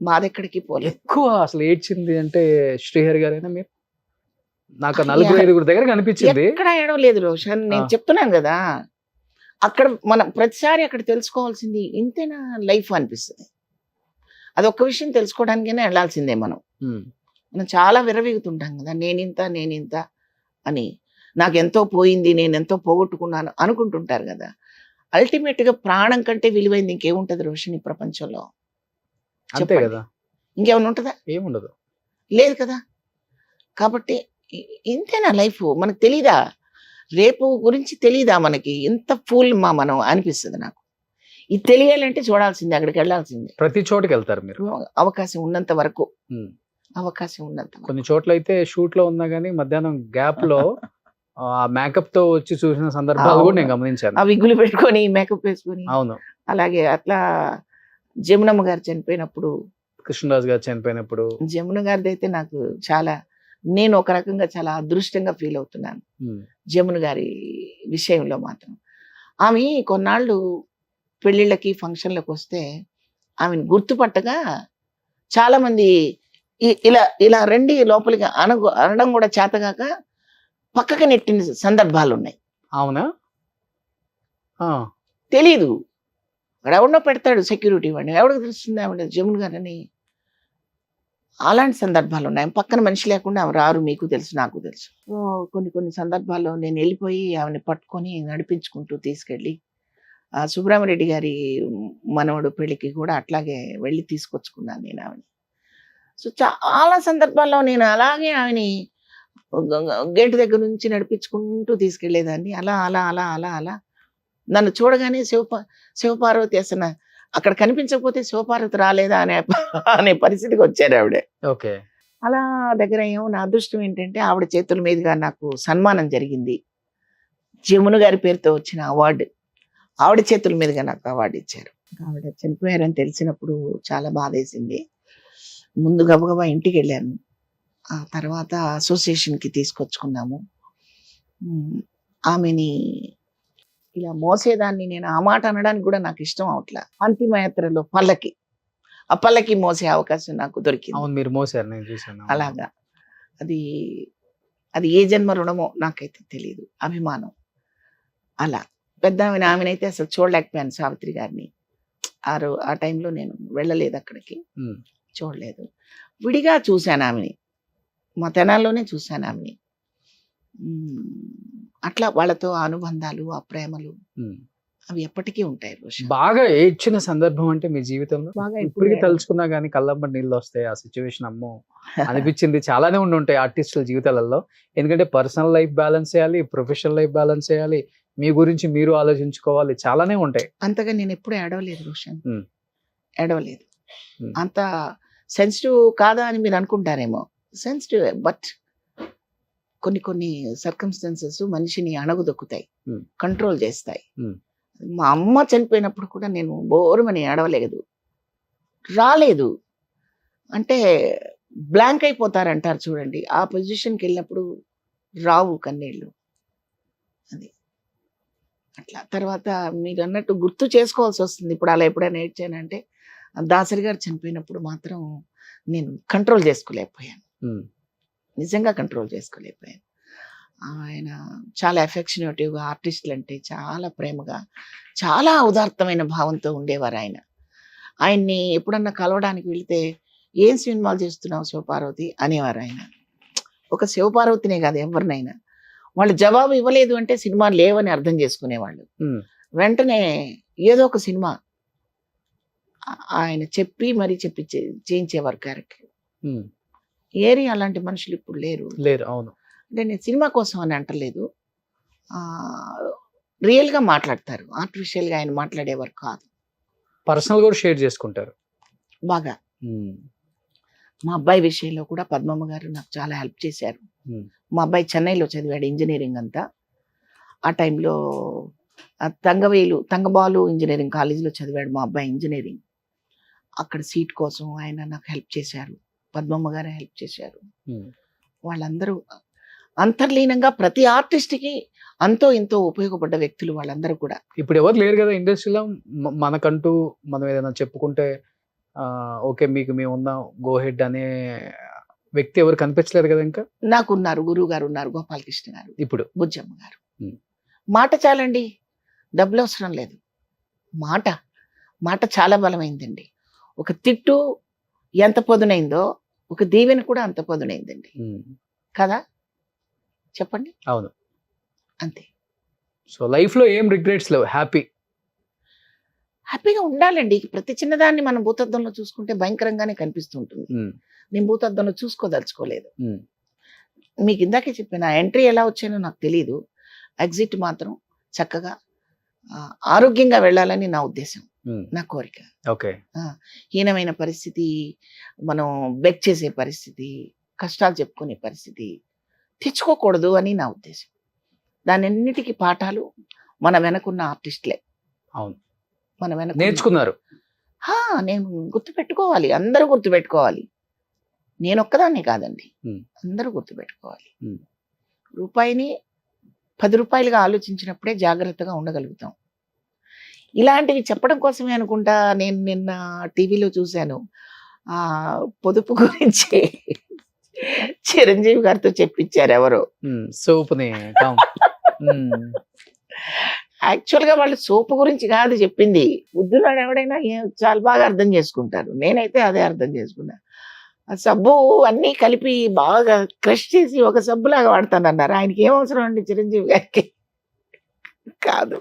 బాధ ఎక్కడికి పోలేదు. ఎక్కువ అసలు ఏడ్చింది అంటే శ్రీహరి గారైనా మీరు? నాకు 4-5 దగ్గర కనిపించింది. ఎక్కడ ఏడవలేదు రోషన్, నేను చెప్తున్నాను కదా. అక్కడ మనం ప్రతిసారి అక్కడ తెలుసుకోవాల్సింది ఇంతేనా లైఫ్ అనిపిస్తుంది. అదొక్క విషయం తెలుసుకోవడానికైనా వెళ్ళాల్సిందే. మనం చాలా విరవీగుతుంటాం కదా, నేనింత అని, నాకెంతో పోయింది, నేనెంతో పోగొట్టుకున్నాను అనుకుంటుంటారు కదా. అల్టిమేట్గా ప్రాణం కంటే విలువైంది ఇంకేముంటది రోషన్ ఈ ప్రపంచంలో? అంతే కదా. ఇంకేమైనా ఉంటుందా? ఏముండదు. లేదు కదా. కాబట్టి ఇంతేనా లైఫ్? మనకు తెలీదా? రేపు గురించి తెలీదా మనకి? ఎంత ఫూల్ మనం అనిపిస్తుంది నాకు. ఇది తెలియాలంటే చూడాల్సిందే, అక్కడికి వెళ్ళాల్సిందే. ప్రతి చోటుకి వెళ్తారు మీరు అవకాశం ఉన్నంత వరకు. కొన్ని చోట్ల అయితే షూట్ లో ఉన్నా గానీ మధ్యాహ్నం గ్యాప్ లో ఆ మేకప్ తో వచ్చి చూసిన సందర్భాలు కూడా నేను గమనించాను. ఆ విగ్గులు పెట్టుకొని మేకప్ వేసుకొని. అవును. అలాగే అట్లా జమునమ్మ గారు చనిపోయినప్పుడు కృష్ణరాజు గారు చనిపోయినప్పుడు. జమున గారిది అయితే నాకు చాలా, నేను ఒక రకంగా చాలా అదృష్టంగా ఫీల్ అవుతున్నాను జమున గారి విషయంలో మాత్రం. ఆమె కొన్నాళ్ళు పెళ్ళిళ్ళకి ఫంక్షన్లకు వస్తే ఆమెను గుర్తుపట్టగా చాలా మంది ఇలా ఇలా రండి లోపలికి అనడం కూడా చేతగాక పక్కకి నెట్టిన సందర్భాలు ఉన్నాయి. అవునా? తెలీదు, ఎవడో పెడతాడు సెక్యూరిటీ వాడిని, ఎవరికి తెలుస్తుంది ఆవిడ జమున గారని. అలాంటి సందర్భాలు ఉన్నాయి. పక్కన మనిషి లేకుండా ఆమె రారు, మీకు తెలుసు నాకు తెలుసు. కొన్ని కొన్ని సందర్భాల్లో నేను వెళ్ళిపోయి ఆమెను పట్టుకొని నడిపించుకుంటూ తీసుకెళ్ళి, సుబ్రహ్మరెడ్డి గారి మనవడు పెళ్ళికి కూడా అట్లాగే వెళ్ళి తీసుకొచ్చుకున్నాను నేను ఆమెని. సో చాలా సందర్భాల్లో నేను అలాగే ఆమెని గేటు దగ్గర నుంచి నడిపించుకుంటూ తీసుకెళ్లేదాన్ని. అలా అలా అలా అలా అలా నన్ను చూడగానే శివపార్వతి అసలు అక్కడ కనిపించకపోతే శివపార్వతి రాలేదా అనే పరిస్థితికి వచ్చారు ఆవిడ. ఓకే. అలా దగ్గర ఏమో నా అదృష్టం ఏంటంటే ఆవిడ చేతుల మీదుగా నాకు సన్మానం జరిగింది. జమున గారి పేరుతో వచ్చిన అవార్డు ఆవిడ చేతుల మీదుగా నాకు అవార్డు ఇచ్చారు. ఆవిడ చనిపోయారని తెలిసినప్పుడు చాలా బాధేసింది. ముందు గబగబా ఇంటికి వెళ్ళాను. ఆ తర్వాత అసోసియేషన్కి తీసుకొచ్చుకున్నాము. ఆమెని ఇలా మోసేదాన్ని నేను ఆ మాట అనడానికి కూడా నాకు ఇష్టం అవట్లా. అంతిమయాత్రలో ఆ పల్లకి మోసే అవకాశం నాకు దొరికింది. అవును, మీరు మోసారు, నేను చూసాను. అలాగా అది ఏ జన్మ రుణమో నాకైతే తెలియదు. అభిమానం అలా పెద్ద ఆమెనైతే అసలు చూడలేకపోయాను సావిత్రి గారిని. ఆ టైంలో నేను వెళ్ళలేదు అక్కడికి, చూడలేదు. విడిగా చూశాను ఆమెని, మా తెనాల్లోనే చూశాను ఆమెని. అట్లా వాళ్ళతో అనుబంధాలు, ఆ ప్రేమలు అవి ఎప్పటికీ ఉంటాయి. బాగా ఏడ్చిన సందర్భం అంటే మీ జీవితంలో బాగా ఇప్పటికి తలుచుకున్నా గానీ కళ్ళమ్మ నీళ్ళు వస్తాయి. ఆ సిచ్యువేషన్ అమ్మో అనిపించింది. చాలానే ఉంటాయి ఆర్టిస్టుల జీవితాలలో. ఎందుకంటే పర్సనల్ లైఫ్ బ్యాలెన్స్ చేయాలి, ప్రొఫెషనల్ లైఫ్ బ్యాలెన్స్ చేయాలి, మీ గురించి మీరు ఆలోచించుకోవాలి, చాలానే ఉంటాయి. అంతగా నేను ఎప్పుడు ఏడవలేదు రోషన్, ఏడవలేదు. అంత సెన్సిటివ్ కాదా అని మీరు అనుకుంటారేమో. సెన్సిటివ్, బట్ కొన్ని కొన్ని సర్కమ్స్టాన్సెస్ మనిషిని అణగదొక్కుతాయి, కంట్రోల్ చేస్తాయి. మా అమ్మ చనిపోయినప్పుడు కూడా నేను బోరుమని ఏడవలేదు, రాలేదు. అంటే బ్లాంక్ అయిపోతారంటారు చూడండి, ఆ పొజిషన్కి వెళ్ళినప్పుడు రావు కన్నీళ్ళు. అది అట్లా. తర్వాత మీరు అన్నట్టు గుర్తు చేసుకోవాల్సి వస్తుంది. ఇప్పుడు అలా ఎప్పుడైనా ఏడ్చానంటే దాసరి గారు చనిపోయినప్పుడు మాత్రం నేను కంట్రోల్ చేసుకోలేకపోయాను, నిజంగా కంట్రోల్ చేసుకోలేకపోయాను. ఆయన చాలా ఎఫెక్షనేటివ్గా, ఆర్టిస్టులు అంటే చాలా ప్రేమగా, చాలా ఉదాత్తమైన భావంతో ఉండేవారు ఆయన. ఆయన్ని ఎప్పుడన్నా కలవడానికి వెళితే ఏం సినిమాలు చేస్తున్నావు శివపార్వతి అనేవారు ఆయన. ఒక శివపార్వతినే కాదు, ఎవరినైనా వాళ్ళు జవాబు ఇవ్వలేదు అంటే సినిమా లేవని అర్థం చేసుకునేవాళ్ళు. వెంటనే ఏదో ఒక సినిమా ఆయన చెప్పి మరీ చేయించేవారు క్యారెక్టర్. ఏరి అలాంటి మనుషులు ఇప్పుడు లేరు. అవును. అంటే నేను సినిమా కోసం అని అంటలేదు, రియల్గా మాట్లాడతారు. ఆర్టిఫిషియల్గా ఆయన మాట్లాడేవారు కాదు. పర్సనల్ కూడా షేర్ చేసుకుంటారు బాగా. మా అబ్బాయి విషయంలో కూడా పద్మమ్మ గారు నాకు చాలా హెల్ప్ చేశారు. మా అబ్బాయి చెన్నైలో చదివాడు ఇంజనీరింగ్ అంతా. ఆ టైంలో తంగబాలు ఇంజనీరింగ్ కాలేజీలో చదివాడు మా అబ్బాయి ఇంజనీరింగ్. అక్కడ సీట్ కోసం ఆయన నాకు హెల్ప్ చేశారు, పద్మమ్మ గారు హెల్ప్ చేశారు. వాళ్ళందరూ అంతర్లీనంగా ప్రతి ఆర్టిస్ట్కి అంతో ఎంతో ఉపయోగపడ్డ వ్యక్తులు వాళ్ళందరూ కూడా. ఇప్పుడు ఎవరు లేరు కదా ఇండస్ట్రీలో, మనకంటూ మనం ఏదైనా చెప్పుకుంటే ఓకే మీకు మేము ఉన్నాం గో హెడ్ అనే వ్యక్తి ఎవరు కనిపించలేరు కదా. ఇంకా నాకు ఉన్నారు, గురువు గారు ఉన్నారు, గోపాలకృష్ణ గారు, ఇప్పుడు బుజ్జమ్మ గారు. మాట చాలండి, డబ్బులు అవసరం లేదు. మాట చాలా బలమైందండి. ఒక తిట్టు ఎంత పొదునైందో ఒక దీవెన కూడా అంత పొదునైందండి కదా, చెప్పండి. అవును, అంతే. సో లైఫ్ లో ఏం రిగ్రెట్స్ లేవు, హ్యాపీగా ఉండాలండి. ప్రతి చిన్నదాన్ని మనం భూతద్దంలో చూసుకుంటే భయంకరంగానే కనిపిస్తూ ఉంటుంది. నేను భూతద్దంలో చూసుకోదలుచుకోలేదు. మీకు ఇందాకే చెప్పాను, ఆ ఎంట్రీ ఎలా వచ్చానో నాకు తెలియదు. ఎగ్జిట్ మాత్రం చక్కగా ఆరోగ్యంగా వెళ్ళాలని నా ఉద్దేశం, నా కోరిక. ఓకే. హీనమైన పరిస్థితి, మనం బెక్ చేసే పరిస్థితి, కష్టాలు చెప్పుకునే పరిస్థితి తెచ్చుకోకూడదు అని నా ఉద్దేశం. దానన్నిటికీ పాఠాలు మన వెనకున్న ఆర్టిస్టులే. అవును, మన వెనక నేర్చుకున్నారు. నేను గుర్తుపెట్టుకోవాలి, అందరూ గుర్తుపెట్టుకోవాలి. నేను ఒక్కదాన్నే కాదండి, Hmm. అందరూ గుర్తుపెట్టుకోవాలి. Hmm. రూపాయిని 10 రూపాయలుగా ఆలోచించినప్పుడే జాగ్రత్తగా ఉండగలుగుతాం. ఇలాంటివి చెప్పడం కోసమే అనుకుంటా నేను నిన్న టీవీలో చూశాను, పొదుపు గురించి చిరంజీవి గారితో చెప్పించారు ఎవరో. సోపుని యాక్చువల్గా వాళ్ళు సోపు గురించి కాదు చెప్పింది, బుద్ధులాడు ఎవడైనా చాలా బాగా అర్థం చేసుకుంటారు. నేనైతే అదే అర్థం చేసుకున్నా. ఆ సబ్బు అన్నీ కలిపి బాగా క్రష్ చేసి ఒక సబ్బులాగా వాడతానన్నారు. ఆయనకి ఏం అవసరం అండి చిరంజీవి గారికి? కాదు,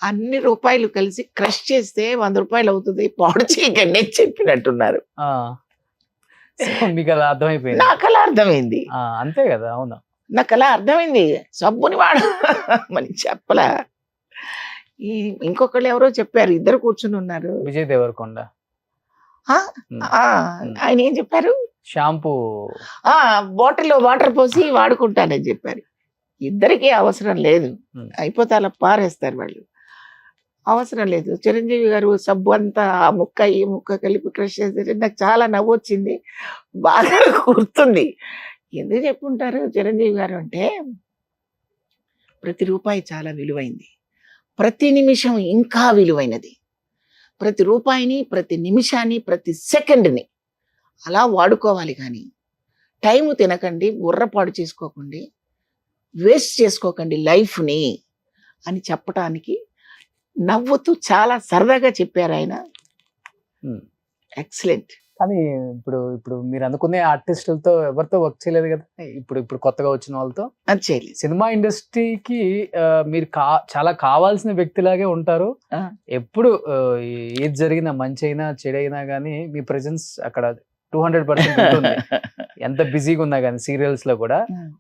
అన్ని రూపాయలు కలిసి క్రష్ చేస్తే 100 రూపాయలు అవుతుంది, పాడు చేయకండి అని చెప్పినట్టున్నారు. మీకు అలా అర్థమైపోయింది? నాకు అలా అర్థమైంది. అంతే కదా, అవును, నాకు అలా అర్థమైంది. సబ్బుని వాడు మరి చెప్పలా. ఇంకొకళ్ళు ఎవరో చెప్పారు, ఇద్దరు కూర్చుని ఉన్నారు. విజయ్ దేవరకొండ. ఆయన ఏం చెప్పారు? షాంపూ బాటిల్లో వాటర్ పోసి వాడుకుంటానని చెప్పారు. ఇద్దరికీ అవసరం లేదు, అయిపోతే అలా పారేస్తారు వాళ్ళు. అవసరం లేదు. చిరంజీవి గారు సబ్బు అంతా ఆ ముక్క ఈ ముక్క కలిపి క్రష్ చేస్తే నాకు చాలా నవ్వు వచ్చింది, బాగా గుర్తుంది. ఎందుకు చెప్పుంటారు చిరంజీవి గారు అంటే, ప్రతి రూపాయి చాలా విలువైంది, ప్రతి నిమిషం ఇంకా విలువైనది. ప్రతి రూపాయిని, ప్రతి నిమిషాన్ని, ప్రతి సెకండ్ని అలా వాడుకోవాలి. కానీ టైము తినకండి, బుర్రపాడు చేసుకోకండి, వేస్ట్ చేసుకోకండి లైఫ్ని అని చెప్పటానికి నవ్వుతూ చాలా సరదాగా చెప్పారు ఆయన. ఎక్సలెంట్. కానీ ఇప్పుడు ఇప్పుడు మీరు అనుకునే ఆర్టిస్టులతో ఎవరితో వర్క్ చేయలేదు కదా, ఇప్పుడు కొత్తగా వచ్చిన వాళ్ళతో? అది చేయలేదు. సినిమా ఇండస్ట్రీకి మీరు చాలా కావాల్సిన వ్యక్తిలాగే ఉంటారు. ఎప్పుడు ఏది జరిగినా, మంచి అయినా చెడైనా కానీ మీ ప్రెజెన్స్ అక్కడ 200% ఉంటుంది, ఎంత బిజీగా ఉన్నా కానీ సీరియల్స్ లో కూడా.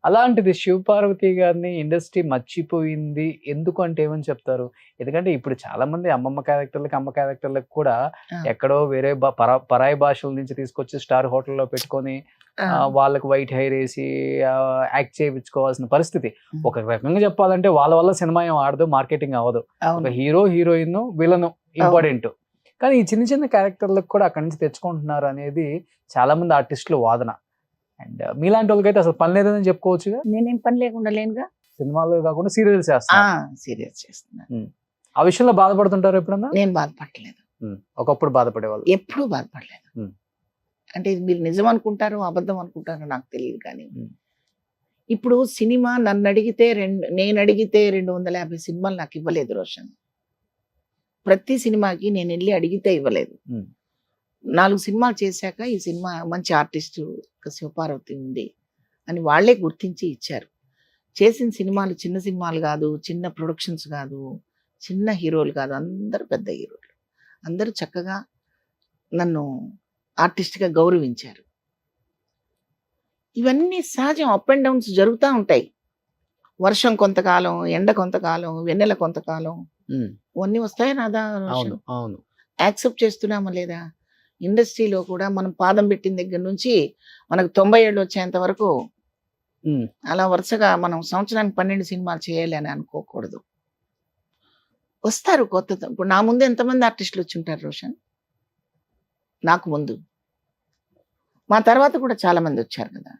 అలాంటిది శివపార్వతి గారిని ఇండస్ట్రీ మర్చిపోయింది ఎందుకు అంటే ఏమని చెప్తారు? ఎందుకంటే ఇప్పుడు చాలా మంది అమ్మ క్యారెక్టర్లకు కూడా ఎక్కడో వేరే పరాయి భాషల నుంచి తీసుకొచ్చి స్టార్ హోటల్లో పెట్టుకొని వాళ్ళకి వైట్ హెయిర్ వేసి యాక్ట్ చేయించుకోవాల్సిన పరిస్థితి. ఒక రకంగా చెప్పాలంటే వాళ్ళ వల్ల సినిమా ఏం ఆడదు, మార్కెటింగ్ అవ్వదు. ఒక హీరో, హీరోయిన్, విలన్ ఇంపార్టెంట్. కానీ ఈ చిన్న చిన్న క్యారెక్టర్లకు కూడా అక్కడి నుంచి తెచ్చుకుంటున్నారు అనేది చాలా మంది ఆర్టిస్టులు వాదన. అండ్ మీలాంటి వాళ్ళకైతే అసలు పని లేదని చెప్పుకోవచ్చుగా. నేనేం పని లేకుండా లేనుగా, సినిమాలు కాకుండా సీరియల్స్ సీరియల్స్ చేస్తున్నా. ఆ విషయంలో బాధపడుతుంటారు ఎప్పుడన్నా? నేను బాధపడలేదు. ఒకప్పుడు బాధపడేవాళ్ళు? ఎప్పుడూ బాధపడలేదు. అంటే ఇది మీరు నిజం అనుకుంటారో అబద్ధం అనుకుంటారో నాకు తెలియదు, కానీ ఇప్పుడు సినిమా నన్ను అడిగితే నేను అడిగితే 250 సినిమాలు నాకు ఇవ్వలేదు రోషన్. ప్రతి సినిమాకి నేను వెళ్ళి అడిగితే ఇవ్వలేదు. 4 సినిమాలు చేశాక ఈ సినిమా మంచి ఆర్టిస్టు శివపార్వతి ఉంది అని వాళ్ళే గుర్తించి ఇచ్చారు. చేసిన సినిమాలు చిన్న సినిమాలు కాదు, చిన్న ప్రొడక్షన్స్ కాదు, చిన్న హీరోలు కాదు, అందరూ పెద్ద హీరోలు. అందరూ చక్కగా నన్ను ఆర్టిస్ట్గా గౌరవించారు. ఇవన్నీ సహజం, అప్ అండ్ డౌన్స్ జరుగుతూ ఉంటాయి. వర్షం కొంతకాలం, ఎండ కొంతకాలం, వెన్నెల కొంతకాలం, అన్నీ వస్తాయి రాదా? యాక్సెప్ట్ చేస్తున్నామా లేదా? ఇండస్ట్రీలో కూడా మనం పాదం పెట్టిన దగ్గర నుంచి మనకు 90 ఏళ్ళు వచ్చేంత వరకు అలా వరుసగా మనం సంవత్సరానికి 12 సినిమాలు చేయాలి అని అనుకోకూడదు. వస్తారు కొత్త. ఇప్పుడు నా ముందు ఎంతమంది ఆర్టిస్టులు వచ్చి ఉంటారు రోషన్? నాకు ముందు, మా తర్వాత కూడా చాలా మంది వచ్చారు కదా.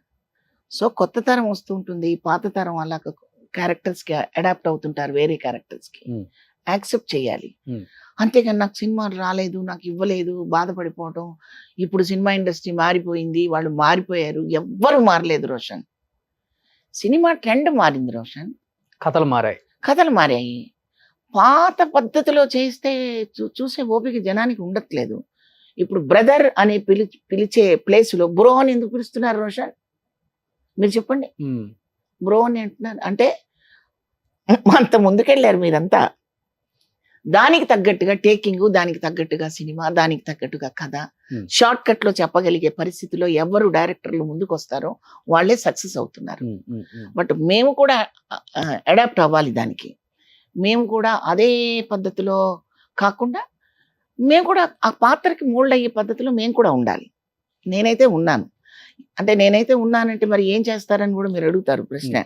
సో కొత్త తరం వస్తూ ఉంటుంది, పాత తరం అలా క్యారెక్టర్స్కి అడాప్ట్ అవుతుంటారు, వేరే క్యారెక్టర్స్కి. యాక్సెప్ట్ చేయాలి. అంతేగాని నాకు సినిమాలు రాలేదు, నాకు ఇవ్వలేదు బాధపడిపోవటం. ఇప్పుడు సినిమా ఇండస్ట్రీ మారిపోయింది, వాళ్ళు మారిపోయారు. ఎవ్వరు మారలేదు రోషన్. సినిమా ట్రెండ్ మారింది రోషన్, కథలు మారాయి. పాత పద్ధతిలో చేస్తే చూసే ఓపిక జనానికి ఉండట్లేదు. ఇప్పుడు బ్రదర్ అని పిలిచే ప్లేస్లో బ్రో అని ఎందుకు పిలుస్తున్నారు రోషన్? మీరు చెప్పండి. బ్రో అని అంటున్నారు అంటే అంత ముందుకెళ్ళారు మీరంతా. దానికి తగ్గట్టుగా టేకింగ్, దానికి తగ్గట్టుగా సినిమా, దానికి తగ్గట్టుగా కథ, షార్ట్ కట్ లో చెప్పగలిగే పరిస్థితిలో ఎవరు డైరెక్టర్లు ముందుకు వస్తారో వాళ్ళే సక్సెస్ అవుతున్నారు. బట్ మేము కూడా అడాప్ట్ అవ్వాలి దానికి. మేము కూడా అదే పద్ధతిలో కాకుండా మేము కూడా ఆ పాత్రకి మోల్డ్ అయ్యే పద్ధతిలో మేము కూడా ఉండాలి. నేనైతే ఉన్నానంటే మరి ఏం చేస్తారని కూడా మీరు అడుగుతారు ప్రశ్న.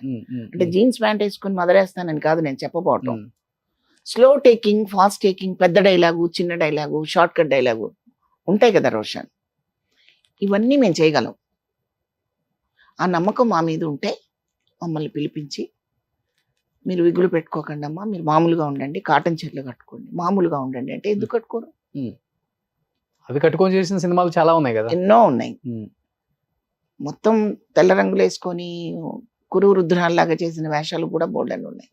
అంటే జీన్స్ ప్యాంట్ వేసుకొని మదరేస్తానని కాదు నేను చెప్పబోవటం. స్లో టేకింగ్, ఫాస్ట్ టేకింగ్, పెద్ద డైలాగు, చిన్న డైలాగు, షార్ట్ కట్ డైలాగు ఉంటాయి కదా రోషన్. ఇవన్నీ మేము చేయగలం. ఆ నమ్మకం మా మీద ఉంటే మమ్మల్ని పిలిపించి, మీరు విగులు పెట్టుకోకండి అమ్మా, మీరు మామూలుగా ఉండండి, కాటన్ చీరలు కట్టుకోండి, మామూలుగా ఉండండి అంటే ఎందుకు కట్టుకోరు? అవి కట్టుకొని చేసిన సినిమాలు చాలా ఉన్నాయి కదా. ఎన్నో ఉన్నాయి. మొత్తం తెల్ల రంగులు వేసుకొని కురు రుద్రాల్లాగా చేసిన వేషాలు కూడా బోల్డెన్ ఉన్నాయి.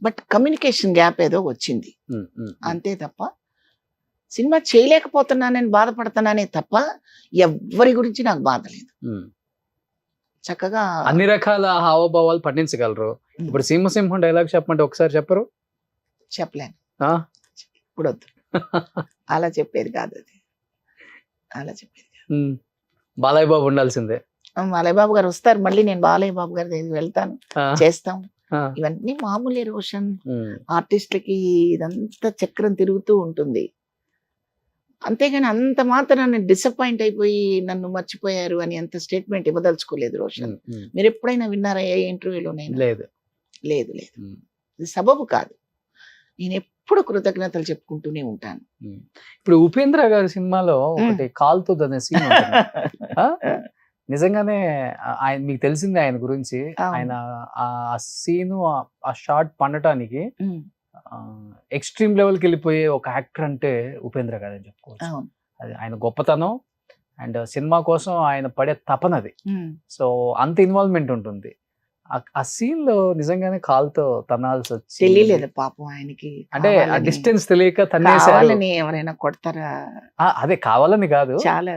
బట్ కమ్యూనికేషన్ గ్యాప్ ఏదో వచ్చింది అంతే తప్ప, సినిమా చేయలేకపోతున్నానని బాధపడుతున్నానే తప్ప ఎవ్వరి గురించి నాకు బాధ లేదు. చక్కగా అన్ని రకాల హావభావాలు పండించగలరు. ఇప్పుడు సింహసింహం డైలాగ్ చెప్పమంటే ఒకసారి చెప్పరు? చెప్పలేను, ఇప్పుడు వద్దు. అలా చెప్పేది కాదు అది, అలా చెప్పేది కాదు. బాలయ్య బాబు ఉండాల్సిందే. బాలయ్య బాబు గారు వస్తారు, మళ్ళీ నేను బాలయ్య బాబు గారి దగ్గరికి వెళ్తాను, చేస్తాం. ఇవన్నీ మామూలే రోషన్. ఆర్టిస్టులకి ఇదంతా చక్రం తిరుగుతూ ఉంటుంది. అంతేగాని అంత మాత్రాన్ని డిసప్పాయింట్ అయిపోయి నన్ను మర్చిపోయారు అని అంత స్టేట్మెంట్ ఇవ్వదలుచుకోలేదు రోషన్. మీరు ఎప్పుడైనా విన్నారా ఏ ఇంటర్వ్యూలోనైనా? లేదు లేదు లేదు, ఇది సబబు కాదు. నేను ఎప్పుడు కృతజ్ఞతలు చెప్పుకుంటూనే ఉంటాను. ఇప్పుడు ఉపేంద్ర గారి సినిమాలో ఒకటి కాల్తో అనే సీన్ నిజంగానే ఆయన మీకు తెలిసిందే ఆయన గురించి. ఆయన ఆ సీను ఆ షార్ట్ పండటానికి ఎక్స్ట్రీమ్ లెవెల్కి వెళ్ళిపోయే ఒక యాక్టర్ అంటే ఉపేంద్ర గారు అని చెప్పుకోవచ్చు. అది ఆయన గొప్పతనం అండ్ సినిమా కోసం ఆయన పడే తపనది. సో అంత ఇన్వాల్వ్మెంట్ ఉంటుంది. ఆ సీన్ లో నిజంగానే కాల్తో తనాల్సి వచ్చి తెలియలేదు పాపం ఆయనకి. అంటే ఆ డిస్టెన్స్ తెలియక తన్నేసారు. ఎవరైనా కొడతారా? అదే కావాలని కాదు. చాలా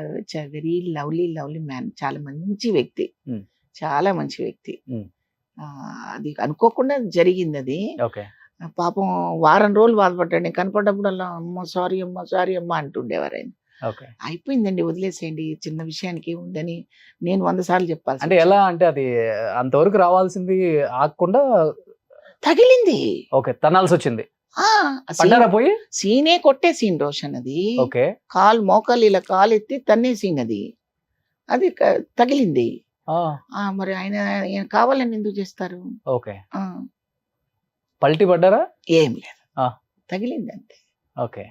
వెరీ లవ్లీ లవ్లీ మ్యాన్, చాలా మంచి వ్యక్తి, చాలా మంచి వ్యక్తి. అది అనుకోకుండా జరిగింది అది. ఓకే. పాపం వారం రోజులు బాధపడ్డాడు. కనపడ్డప్పుడల్లా అమ్మ సారీ అమ్మ సారీ అమ్మ అంటుండేవారు ఆయన. అయిపోయిందండి, వదిలేసేయండి, చిన్న విషయానికి ఉందని నేను 100 సార్లు చెప్పాలి. అంటే ఎలా అంటే అది అంతవరకు రావాల్సింది ఆగకుండా తగిలింది. ఓకే, తనాల్సి వచ్చింది. పోయి సీనే కొట్టే సీన్ రోషన్ అది. ఓకే. కాలు మోకాలు ఇలా కాలు ఎత్తి తన్నే సీన్ అది. అది తగిలింది. మరి ఆయన కావాలని ఎందుకు చేస్తారు? ఓకే. పల్టీ పడ్డారా? ఏం లేదు, తగిలింది అంతే. ఓకే.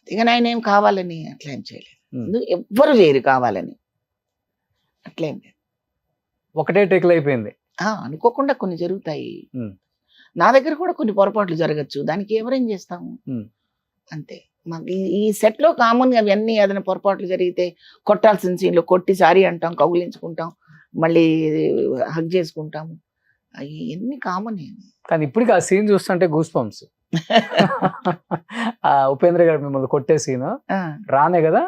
ఇక ఆయన ఏం కావాలని అట్లా ఏం చేయలేదు. ఎవ్వరు చేయరు కావాలని, అట్లేం లేదు. ఒకటే టేకులు అయిపోయింది. అనుకోకుండా కొన్ని జరుగుతాయి. నా దగ్గర కూడా కొన్ని పొరపాట్లు జరగచ్చు, దానికి ఎవరేం చేస్తాము అంతే. మాకు ఈ సెట్ లో కామన్ గా అవన్నీ ఏదైనా పొరపాట్లు జరిగితే కొట్టాల్సిన సీన్లు కొట్టి సారీ అంటాం, కౌగిలించుకుంటాం, మళ్ళీ హగ్ చేసుకుంటాము, అవన్నీ కామన్. కానీ ఇప్పటికి ఆ సీన్ చూస్తుంటే గూస్ బంప్స్. ఉపేంద్ర గారు మిమ్మల్ని కొట్టే సీన్ రానే కదా?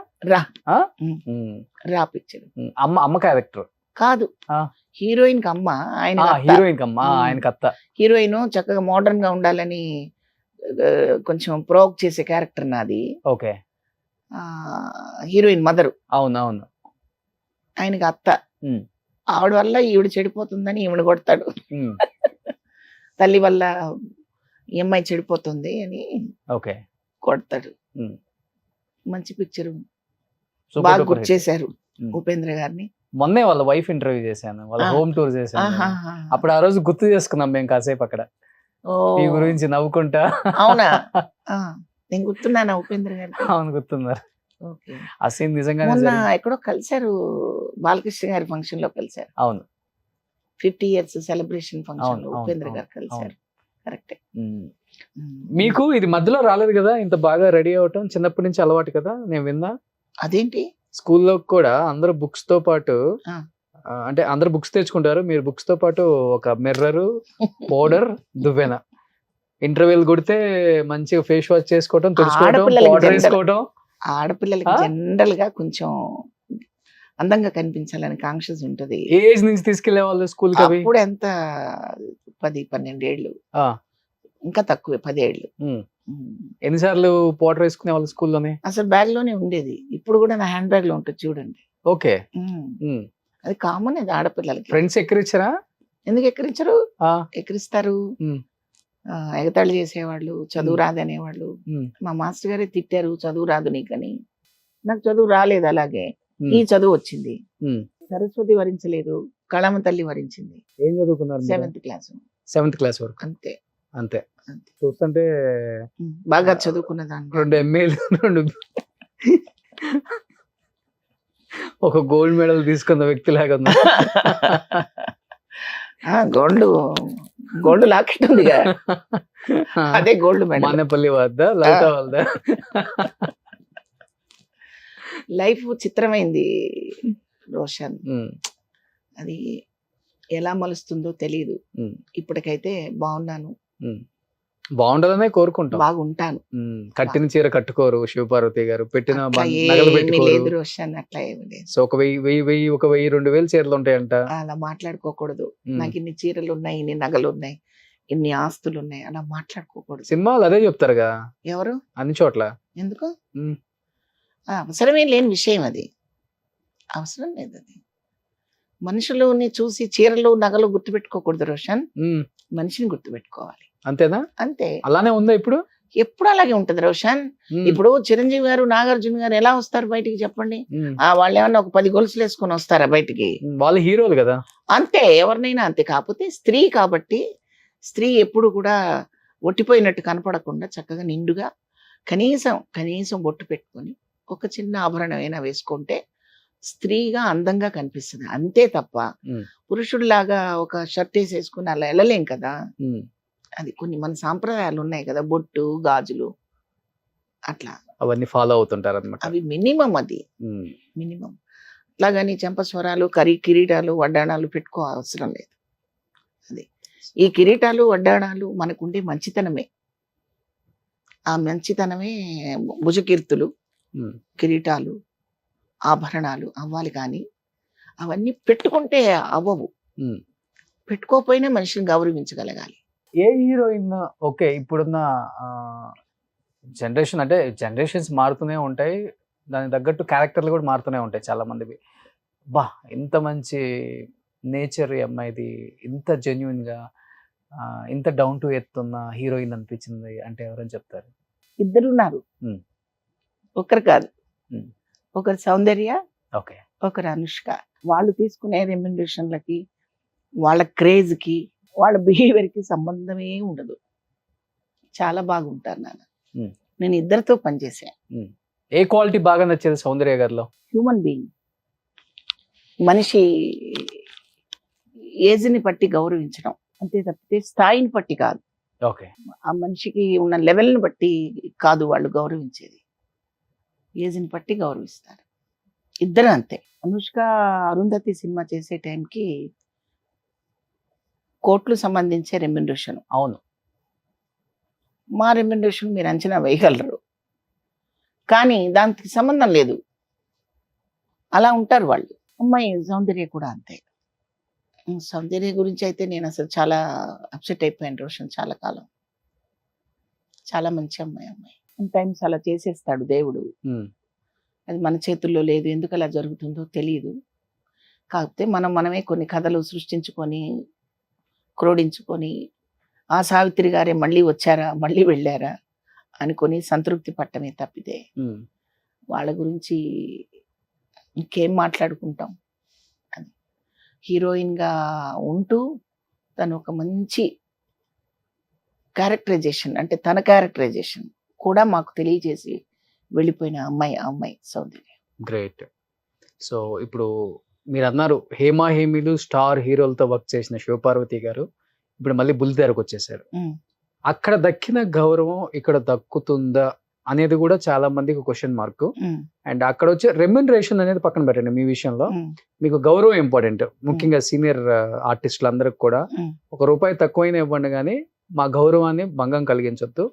రా పిక్చర్. అమ్మ క్యారెక్టర్ కాదు, హీరోయిన్ కి అమ్మ, ఆయన హీరోయిన్ కి అమ్మ, ఆయనకి అత్త. హీరోయిన్ చక్కగా మోడర్న్ గా ఉండాలని కొంచెం ప్రోక్ చేసే క్యారెక్టర్ నాది. ఓకే. Heroine mother. అవునవును. ఆయనకి అత్త. ఆవిడ వల్ల ఈవిడ చెడిపోతుందని ఈవిడ కొడతాడు. తల్లి వల్ల ఈ అమ్మాయి చెడిపోతుంది అని ఓకే కొడతాడు. మంచి పిక్చర్, బాగా గుర్తు చేశారు ఉపేంద్ర గారిని. మొన్నే వాళ్ళ వైఫ్ ఇంటర్వ్యూ చేశాను, వాళ్ళ హోమ్ టూర్ చేశాను. అప్పుడు ఆ రోజు గుర్తు చేసుకున్నాం మేము కాసేపు అక్కడ ఈ గురించి నవ్వుకుంటా. అవునా? నేను గుర్తున్నానా ఉపేంద్ర గారు? అవును, గుర్తున్నారు. ఆ సీన్ నిజంగా ఎక్కడో కలిశారు, బాలకృష్ణ గారి ఫంక్షన్ లో కలిశారు. అవును, 50 years సెలబ్రేషన్ ఫంక్షన్ లో ఉపేంద్ర గారు కలిశారు. కరెక్టే. మీకు ఇది మధ్యలో రాలేదు కదా ఇంత బాగా రెడీ అవటం? చిన్నప్పటి నుంచి అలవాటు కదా, నేను విన్నా. అదేంటి? స్కూల్లో కూడా అందరూ బుక్స్ తో పాటు, అంటే అందరు బుక్స్ తెచ్చుకుంటారు, మీరు బుక్స్ తో పాటు ఒక మిర్రర్, పౌడర్, దువ్వెన. ఇంటర్వ్యూలు కొడితే మంచిగా ఫేస్ వాష్ చేసుకోవటం, తుడుచుకోవటం, పౌడర్ వేసుకోవటం. ఆడపిల్లలకి జనరల్ గా కొంచెం అందంగా కనిపించాలని కాంక్షస్ ఉంటది. ఏ ఏజ్ నుంచి తీసుకెళ్లే వాళ్ళు స్కూల్ కి? అప్పుడు ఎంత 10-12 ఏళ్ళు, ఇంకా తక్కువే, 10 ఏళ్ళు. ఎన్నిసార్లు పౌడర్ వేసుకునే వాళ్ళు స్కూల్లోనే? అసలు బ్యాగ్ లోనే ఉండేది. ఇప్పుడు కూడా నా హ్యాండ్ బ్యాగ్ లో ఉంటుంది చూడండి. ఓకే. అది కామన్, అది ఆడపిల్లలకి. ఫ్రెండ్స్ ఎక్కిరించారా? ఎందుకు ఎక్కిరించరు? ఎక్కిరిస్తారు. ఎగతాళి చేసేవాళ్ళు, చదువు రాదనేవాళ్ళు. మా మాస్టర్ గారే తిట్టారు, చదువు రాదు నీకని. నాకు చదువు రాలేదు, అలాగే ఈ చదువు వచ్చింది. సరస్వతి వరించలేదు, కళామ తల్లి వరించింది. ఏం చదువుకున్నారు? 7th class. 7th క్లాస్ వరకు. అంతే అంతే. చూస్తుంటే బాగా చదువుకున్న దాన్ని 2 ఎంఏలు 2 ఒక గోల్డ్ మెడల్ తీసుకున్న వ్యక్తి లాగా ఉంది. గోల్డ్ లాకెట్ ఉందిగా, అదే గోల్డ్ మెడల్. మానేపల్లి వద్ద లలిత వద్ద లైఫ్ చిత్రమైంది రోషన్. అది ఎలా మలుస్తుందో తెలియదు. ఇప్పటికైతే బాగున్నాను, బాగుండాలనే కోరుకుంటాం. బాగుంటాను. కట్టిన చీర కట్టుకోరు శివపార్వతి గారు, పెట్టిన అట్లా నగలు ఏమీ పెట్టుకోరు. లేదు రోషన్, అట్లా ఏమి లేదు. సో ఒక 1000 చీరలు ఉంటాయంట. అలా మాట్లాడుకోకూడదు. నాకు ఇన్ని చీరలు ఉన్నాయి, ఇన్ని నగలు ఉన్నాయి, ఇన్ని ఆస్తులు ఉన్నాయి, అలా మాట్లాడుకోకూడదు. సినిమాలు అదే చెప్తారుగా ఎవరు అన్ని చోట్ల. ఎందుకు? ఉమ్. అవసరమే లేని విషయం అది, అవసరం లేదు అది. మనుషులని చూసి చీరలు నగలు గుర్తుపెట్టుకోకూడదు రోషన్, మనిషిని గుర్తుపెట్టుకోవాలి. అంతేనా? అంతే. అలానే ఉందా ఇప్పుడు? ఎప్పుడు అలాగే ఉంటది రోషన్. ఇప్పుడు చిరంజీవి గారు, నాగార్జున గారు ఎలా వస్తారు బయటికి చెప్పండి? వాళ్ళు ఏమన్నా ఒక 10 గొలుసులు వేసుకొని వస్తారా బయటికి? వాళ్ళు హీరోలు కదా. అంతే, ఎవరినైనా అంతే. కాకపోతే స్త్రీ కాబట్టి స్త్రీ ఎప్పుడు కూడా ఒట్టిపోయినట్టు కనపడకుండా చక్కగా నిండుగా కనీసం బొట్టు పెట్టుకొని ఒక చిన్న ఆభరణం అయినా వేసుకుంటే స్త్రీగా అందంగా కనిపిస్తుంది. అంతే తప్ప పురుషుడిలాగా ఒక షర్ట్ వేసేసుకుని అలా వెళ్ళలేం కదా. అది కొన్ని మన సాంప్రదాయాలు ఉన్నాయి కదా, బొట్టు గాజులు అట్లా అవన్నీ ఫాలో అవుతుంటారు అనమాట. అవి మినిమం, అది మినిమం. అట్లాగని చెంపస్వరాలు, కిరీటాలు, వడ్డాణాలు పెట్టుకో అవసరం లేదు. అది ఈ కిరీటాలు వడ్డాణాలు మనకుండే మంచితనమే. ఆ మంచితనమే భుజకీర్తులు, కిరీటాలు, ఆభరణాలు అవ్వాలి. కానీ అవన్నీ పెట్టుకుంటే అవ్వవు. పెట్టుకోకపోయినా మనిషిని గౌరవించగలగాలి. ఏ హీరోయిన్ ఓకే ఇప్పుడున్న జనరేషన్, అంటే జనరేషన్స్ మారుతూనే ఉంటాయి, దానికి తగ్గట్టు క్యారెక్టర్లు కూడా మారుతూనే ఉంటాయి చాలా మందివి. బా ఇంత మంచి నేచర్ ఈ అమ్మాయిది, ఇంత జెన్యున్ గా ఇంత డౌన్ టు ఎర్త్ ఉన్న హీరోయిన్ అనిపించింది అంటే ఎవరని చెప్తారు? ఇద్దరున్నారు, ఒకరు కాదు. ఒకరు సౌందర్య, ఓకే, ఒకరు అనుష్క. వాళ్ళు తీసుకునే రెమ్యునరేషన్లకి, వాళ్ళ క్రేజ్కి, వాళ్ళ బిహేవియర్కి సంబంధమే ఉండదు. చాలా బాగుంటారు నాన్న. నేను ఇద్దరితో పనిచేసాను. ఏ క్వాలిటీ బాగా నచ్చేది సౌందర్య గారిలో? హ్యూమన్ బీయింగ్, మనిషి ఏజ్ని బట్టి గౌరవించడం, అంతే తప్పితే స్థాయిని బట్టి కాదు. ఓకే, ఆ మనిషికి ఉన్న లెవెల్ని బట్టి కాదు వాళ్ళు గౌరవించేది, ఏజ్ని బట్టి గౌరవిస్తారు. ఇద్దరు అంతే. అనుష్క అరుంధతి సినిమా చేసే టైంకి కోట్లు సంబంధించే రెమ్యునరేషన్. అవును, మా రెమ్యునరేషన్ మీరు అంచనా వేయగలరు, కానీ దానికి సంబంధం లేదు. అలా ఉంటారు వాళ్ళు. అమ్మాయి సౌందర్య కూడా అంతే. సౌందర్య గురించి అయితే నేను అసలు చాలా అప్సెట్ అయిపోయాను రోషన్. చాలా కాలం, చాలా మంచి అమ్మాయి. టైమ్స్ అలా చేసేస్తాడు దేవుడు, అది మన చేతుల్లో లేదు. ఎందుకు అలా జరుగుతుందో తెలియదు. కాకపోతే మనమే కొన్ని కథలు సృష్టించుకొని క్రోడించుకొని ఆ సావిత్రి గారే మళ్ళీ వచ్చారా, మళ్ళీ వెళ్ళారా అనుకొని సంతృప్తి పట్టమే తప్పితే వాళ్ళ గురించి ఇంకేం మాట్లాడుకుంటాం. అని హీరోయిన్గా ఉంటూ తను ఒక మంచి క్యారెక్టరైజేషన్, అంటే తన క్యారెక్టరైజేషన్ కూడా మాకు తెలియజేసి వెళ్ళిపోయిన అమ్మాయి సౌందర్య. గ్రేట్. సో ఇప్పుడు మీరు అన్నారు హేమా హేమీలు స్టార్ హీరోలతో వర్క్ చేసిన శివపార్వతి గారు ఇప్పుడు మళ్ళీ బుల్లితెరకు వచ్చేసారు. అక్కడ దక్కిన గౌరవం ఇక్కడ దక్కుతుందా అనేది కూడా చాలా మందికి క్వశ్చన్ మార్క్. అండ్ అక్కడ వచ్చే రెమ్యునరేషన్ అనేది పక్కన పెట్టండి, మీ విషయంలో మీకు గౌరవం ఇంపార్టెంట్. ముఖ్యంగా సీనియర్ ఆర్టిస్టులు అందరికి కూడా ₹1 తక్కువైనా ఇవ్వండి కానీ మా గౌరవాన్ని భంగం కలిగించొద్దు,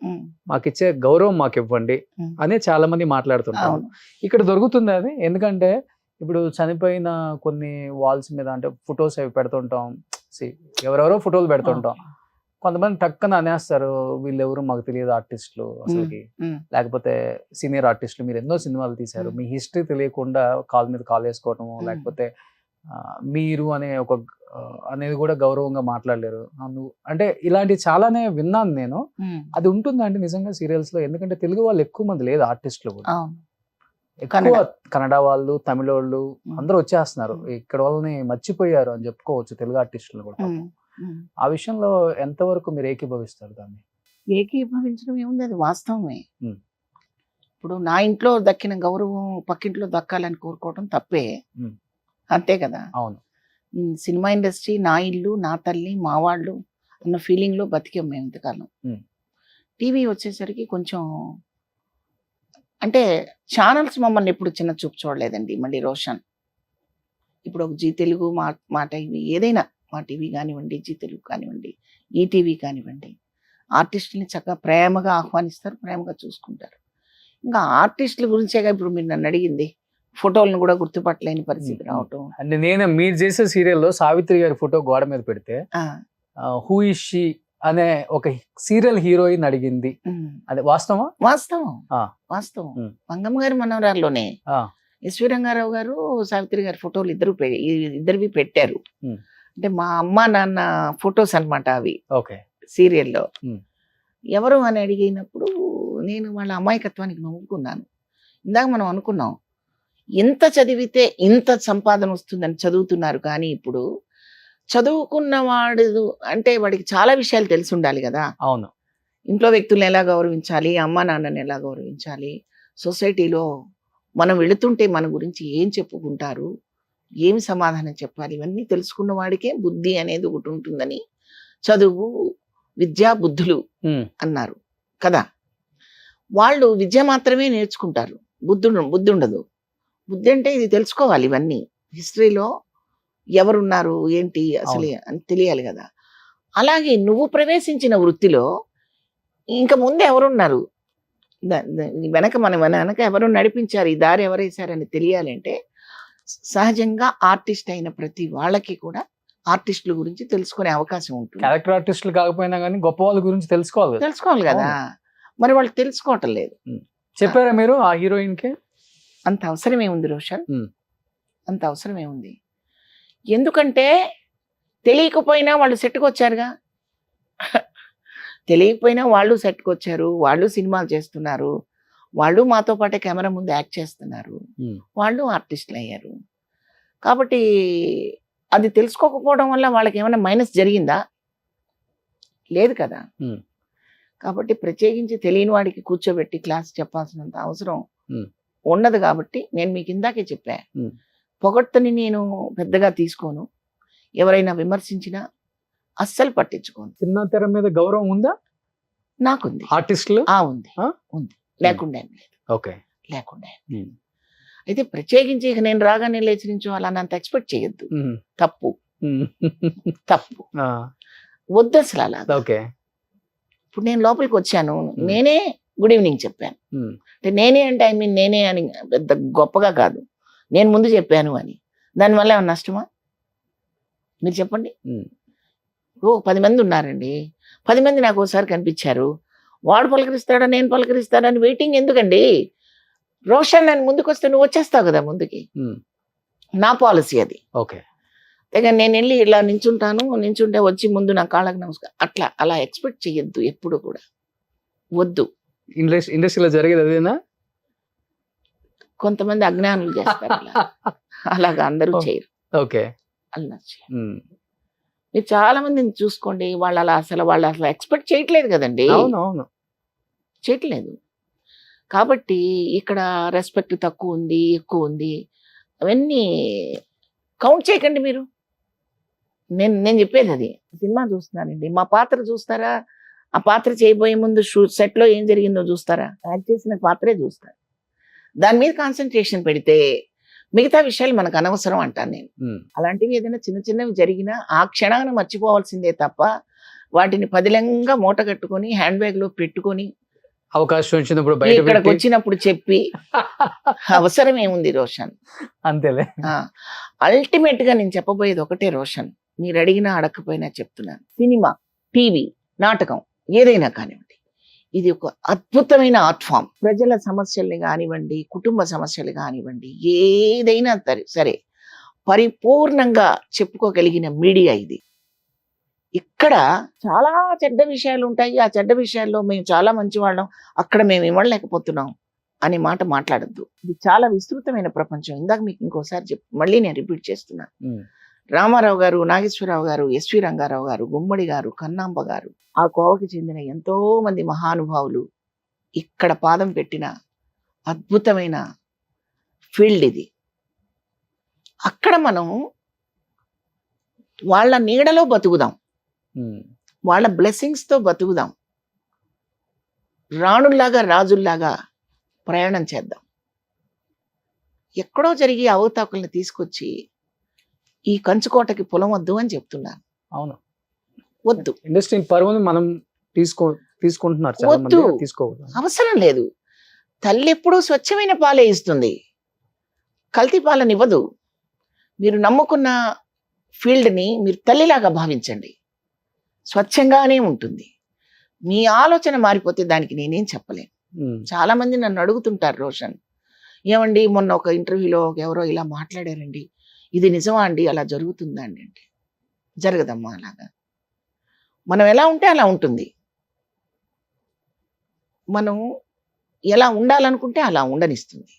మాకు ఇచ్చే గౌరవం మాకు ఇవ్వండి అని చాలా మంది మాట్లాడుతుంటారు. ఇక్కడ దొరుకుతుంది అది. ఎందుకంటే ఇప్పుడు చనిపోయిన కొన్ని వాల్స్ మీద అంటే ఫొటోస్ అవి పెడుతుంటాం, ఎవరెవరో ఫోటోలు పెడుతుంటాం. కొంతమంది టక్కన అనేస్తారు వీళ్ళెవరు మాకు తెలియదు ఆర్టిస్టులు అసలుకి, లేకపోతే సీనియర్ ఆర్టిస్టులు మీరు ఎన్నో సినిమాలు తీశారు, మీ హిస్టరీ తెలియకుండా కాల్ మీద కాల్ వేసుకోవటము, లేకపోతే మీరు అనే ఒక అనేది కూడా గౌరవంగా మాట్లాడలేరు అంటే ఇలాంటి చాలానే విన్నాను నేను. అది ఉంటుందండి నిజంగా సీరియల్స్ లో? ఎందుకంటే తెలుగు వాళ్ళు ఎక్కువ మంది లేదు ఆర్టిస్టులు కూడా, ఎక్కువ కన్నడ వాళ్ళు, తమిళ వాళ్ళు అందరూ వచ్చేస్తున్నారు. ఇక్కడ వాళ్ళని మర్చిపోయారు అని చెప్పుకోవచ్చు తెలుగు ఆర్టిస్టులు కూడా. ఆ విషయంలో ఎంతవరకు మీరు ఏకీభవిస్తారు దాన్ని? ఏకీభవించడం ఏముంది, అది వాస్తవమే. ఉమ్. ఇప్పుడు నా ఇంట్లో దక్కిన గౌరవం పక్కింట్లో దక్కాలని కోరుకోవడం తప్పే. ఉమ్. అంతే కదా. అవును. సినిమా ఇండస్ట్రీ నా ఇల్లు, నా తల్లి, మా వాళ్ళు అన్న ఫీలింగ్లో బతికాం మేము ఇంతకాలం. ఉమ్. టీవీ వచ్చేసరికి కొంచెం అంటే ఛానల్స్ మమ్మల్ని ఎప్పుడు చిన్న చూపు చూడలేదండి. మళ్ళీ రోషన్ ఇప్పుడు ఒక జీ తెలుగు, మా టీవీ, ఏదైనా మా టీవీ కానివ్వండి, జీ తెలుగు కానివ్వండి, ఈటీవీ కానివ్వండి, ఆర్టిస్టుల్ని చక్కగా ప్రేమగా ఆహ్వానిస్తారు, ప్రేమగా చూసుకుంటారు. ఇంకా ఆర్టిస్టుల గురించేగా ఇప్పుడు మీరు నన్ను అడిగింది. ఫోటోలను కూడా గుర్తుపట్టలేని పరిస్థితి రావటం. అంటే నేను మీరు చేసే సీరియల్లో సావిత్రి గారి ఫోటో గోడ మీద పెడితే ఆ, హూ ఇస్ షీ అనే ఒక సీరియల్ హీరోయిన్ అడిగింది, ఉమ్. అది వాస్తవమా? వాస్తవం, ఆ. వాస్తవం. ఉమ్. మంగమ్మ గారి మనవరాల్లోనే ఆ. ఎస్వి రంగారావు గారు, సావిత్రి గారి ఫోటోలు ఇద్దరివి పెట్టారు. ఉమ్. అంటే మా అమ్మ నాన్న ఫొటోస్ అన్నమాట అవి ఓకే. సీరియల్లో. ఉమ్. ఎవరు అని అడిగినప్పుడు నేను వాళ్ళ అమాయకత్వానికి నవ్వుకున్నాను. ఇందాక మనం అనుకున్నాం ఇంత చదివితే ఇంత సంపాదన వస్తుందని చదువుతున్నారు, కానీ ఇప్పుడు చదువుకున్న వాడు అంటే వాడికి చాలా విషయాలు తెలిసి ఉండాలి కదా. అవును. ఇంట్లో వ్యక్తులను ఎలా గౌరవించాలి, అమ్మ నాన్నని ఎలా గౌరవించాలి, సొసైటీలో మనం వెళుతుంటే మన గురించి ఏం చెప్పుకుంటారు, ఏమి సమాధానం చెప్పాలి, ఇవన్నీ తెలుసుకున్న వాడికే బుద్ధి అనేది ఒకటి ఉంటుందని చదువు, విద్యా, బుద్ధులు ఉమ్. అన్నారు కదా. వాళ్ళు విద్య మాత్రమే నేర్చుకుంటారు, బుద్ధి ఉండదు. బుద్ధి అంటే ఇది తెలుసుకోవాలి, ఇవన్నీ హిస్టరీలో ఎవరున్నారు ఏంటి అసలు అని తెలియాలి కదా. అలాగే నువ్వు ప్రవేశించిన వృత్తిలో ఇంకా ముందు ఎవరున్నారు, వెనక ఎవరు నడిపించారు, ఈ దారి ఎవరేశారని తెలియాలంటే సహజంగా ఆర్టిస్ట్ అయిన ప్రతి వాళ్ళకి కూడా ఆర్టిస్టుల గురించి తెలుసుకునే అవకాశం ఉంటుంది. క్యారెక్టర్ ఆర్టిస్టులు కాకపోయినా కానీ గొప్ప వాళ్ళ గురించి తెలుసుకోవాలి కదా. మరి వాళ్ళు తెలుసుకోవటం లేదు. చెప్పారా మీరు ఆ హీరోయిన్ కి? అంత అవసరం ఏముంది రోషన్, ఉమ్. అంత అవసరం ఏముంది. ఎందుకంటే తెలియకపోయినా వాళ్ళు సెట్కి వచ్చారుగా. తెలియకపోయినా వాళ్ళు సెట్కి వచ్చారు, వాళ్ళు సినిమాలు చేస్తున్నారు, వాళ్ళు మాతో పాటే కెమెరా ముందు యాక్ట్ చేస్తున్నారు, వాళ్ళు ఆర్టిస్టులు అయ్యారు. కాబట్టి అది తెలుసుకోకపోవడం వల్ల వాళ్ళకి ఏమైనా మైనస్ జరిగిందా? లేదు కదా. కాబట్టి ప్రత్యేకించి తెలియని వాడికి కూర్చోబెట్టి క్లాస్ చెప్పాల్సినంత అవసరం ఉండదు. కాబట్టి నేను మీకు ఇందాకే చెప్పా, పొగడ్తని నేను పెద్దగా తీసుకోను, ఎవరైనా విమర్శించినా అస్సలు పట్టించుకోను. చిన్న తెర మీద గౌరవం ఉందా నాకుంది, ఆర్టిస్టులు? ఉంది, ఉంది, లేకుండా ఏం లేదు. ఓకే. లేకుండా అయితే ప్రత్యేకించి ఇక నేను రాగానే లేచి నించోవాలని అంత ఎక్స్పెక్ట్ చేయొద్దు. తప్పు, తప్పు, వద్దు అసలు అలా. ఓకే. ఇప్పుడు నేను లోపలికి వచ్చాను, నేనే గుడ్ ఈవినింగ్ చెప్పాను. అంటే నేనే అంటే ఐ మీన్ నేనే అని పెద్ద గొప్పగా కాదు, నేను ముందు చెప్పాను అని. దానివల్ల ఏమన్నా నష్టమా మీరు చెప్పండి. ఓ 10 మంది ఉన్నారండి, 10 మంది నాకు ఒకసారి కనిపించారు, వాడు పలకరిస్తాడా నేను పలకరిస్తాడా అని వెయిటింగ్ ఎందుకండి? రోషన్ నేను ముందుకు వస్తే నువ్వు వచ్చేస్తావు కదా ముందుకి, నా పాలసీ అది. ఓకే. దగ్గర నేను వెళ్ళి ఇలా నించుంటే వచ్చి ముందు నా కాళ్ళకి నమస్కారం, అలా ఎక్స్పెక్ట్ చెయ్యొద్దు ఎప్పుడు కూడా, వద్దు. ఇండస్ట్రీలో జరిగేది అదేనా? కొంతమంది అజ్ఞానులు చేస్తారు అలాగా, అందరూ చేయరు. ఓకే. అలా మీరు చాలా మందిని చూసుకోండి, వాళ్ళు అసలు ఎక్స్పెక్ట్ చేయట్లేదు కదండి. అవును, చేయట్లేదు. కాబట్టి ఇక్కడ రెస్పెక్ట్ తక్కువ ఉంది, ఎక్కువ ఉంది, అవన్నీ కౌంట్ చేయకండి మీరు. నేను చెప్పేది అది. సినిమా చూస్తున్నానండి, మా పాత్ర చూస్తారా? ఆ పాత్ర చేయబోయే ముందు సెట్లో ఏం జరిగిందో చూస్తారా? యాక్ట్ చేసిన పాత్రే చూస్తారు. దాని మీద కాన్సన్ట్రేషన్ పెడితే మిగతా విషయాలు మనకు అనవసరం అంటాను నేను. అలాంటివి ఏదైనా చిన్నవి జరిగినా ఆ క్షణాన్ని మర్చిపోవాల్సిందే తప్ప వాటిని పదిలంగా మూట కట్టుకొని హ్యాండ్ బ్యాగ్ లో పెట్టుకొని అవకాశం వచ్చినప్పుడు ఇక్కడికి వచ్చినప్పుడు చెప్పి అవసరం ఏముంది రోషన్? అంతేలే. అల్టిమేట్ గా నేను చెప్పబోయేది ఒకటే రోషన్, మీరు అడిగినా అడగకపోయినా చెప్తున్నాను. సినిమా, టీవీ, నాటకం ఏదైనా కానివ్వండి, ఇది ఒక అద్భుతమైన ఆర్ట్ ఫామ్. ప్రజల సమస్యల్ని కానివ్వండి, కుటుంబ సమస్యలు కానివ్వండి, ఏదైనా సరే పరిపూర్ణంగా చెప్పుకోగలిగిన మీడియా ఇది. ఇక్కడ చాలా చెడ్డ విషయాలు ఉంటాయి, ఆ చెడ్డ విషయాల్లో మేము చాలా మంచివాళ్ళం, అక్కడ మేము ఇవ్వలేకపోతున్నాం అనే మాట మాట్లాడద్దు. ఇది చాలా విస్తృతమైన ప్రపంచం. ఇందాక మీకు ఇంకోసారి మళ్ళీ నేను రిపీట్ చేస్తున్నాను, రామారావు గారు, నాగేశ్వరరావు గారు, ఎస్వి రంగారావు గారు, గుమ్మడి గారు, కన్నాంబ గారు, ఆ కోవకి చెందిన ఎంతో మంది మహానుభావులు ఇక్కడ పాదం పెట్టిన అద్భుతమైన ఫీల్డ్ ఇది. అక్కడ మనం వాళ్ళ నీడలో బతుకుదాం, వాళ్ళ బ్లెస్సింగ్స్తో బతుకుదాం, రాణుల్లాగా రాజుల్లాగా ప్రయాణం చేద్దాం. ఎక్కడో జరిగి అవతాకుల్ని తీసుకొచ్చి ఈ కంచుకోటకి పొలం వద్దు అని చెప్తున్నాను. అవును, వద్దు, ఇండస్ట్రీ పరువుని మనం తీసుకుంటున్నారు చాలా మంది. వద్దు. తీసుకోకూడదు. అవసరం లేదు. తల్లి ఎప్పుడూ స్వచ్ఛమైన పాలే ఇస్తుంది, కల్తీ పాలనివ్వదు. మీరు నమ్ముకున్న ఫీల్డ్ని మీరు తల్లిలాగా భావించండి, స్వచ్ఛంగానే ఉంటుంది. మీ ఆలోచన మారిపోతే దానికి నేనేం చెప్పలేను. చాలా మంది నన్ను అడుగుతుంటారు, రోషన్ ఏమండి మొన్న ఒక ఇంటర్వ్యూలో ఎవరో ఇలా మాట్లాడారండి, ఇది నిజమా అండి, అలా జరుగుతుందా అండి అంటే జరగదమ్మా. అలాగా మనం ఎలా ఉంటే అలా ఉంటుంది. మనం ఎలా ఉండాలనుకుంటే అలా ఉండనిస్తుంది.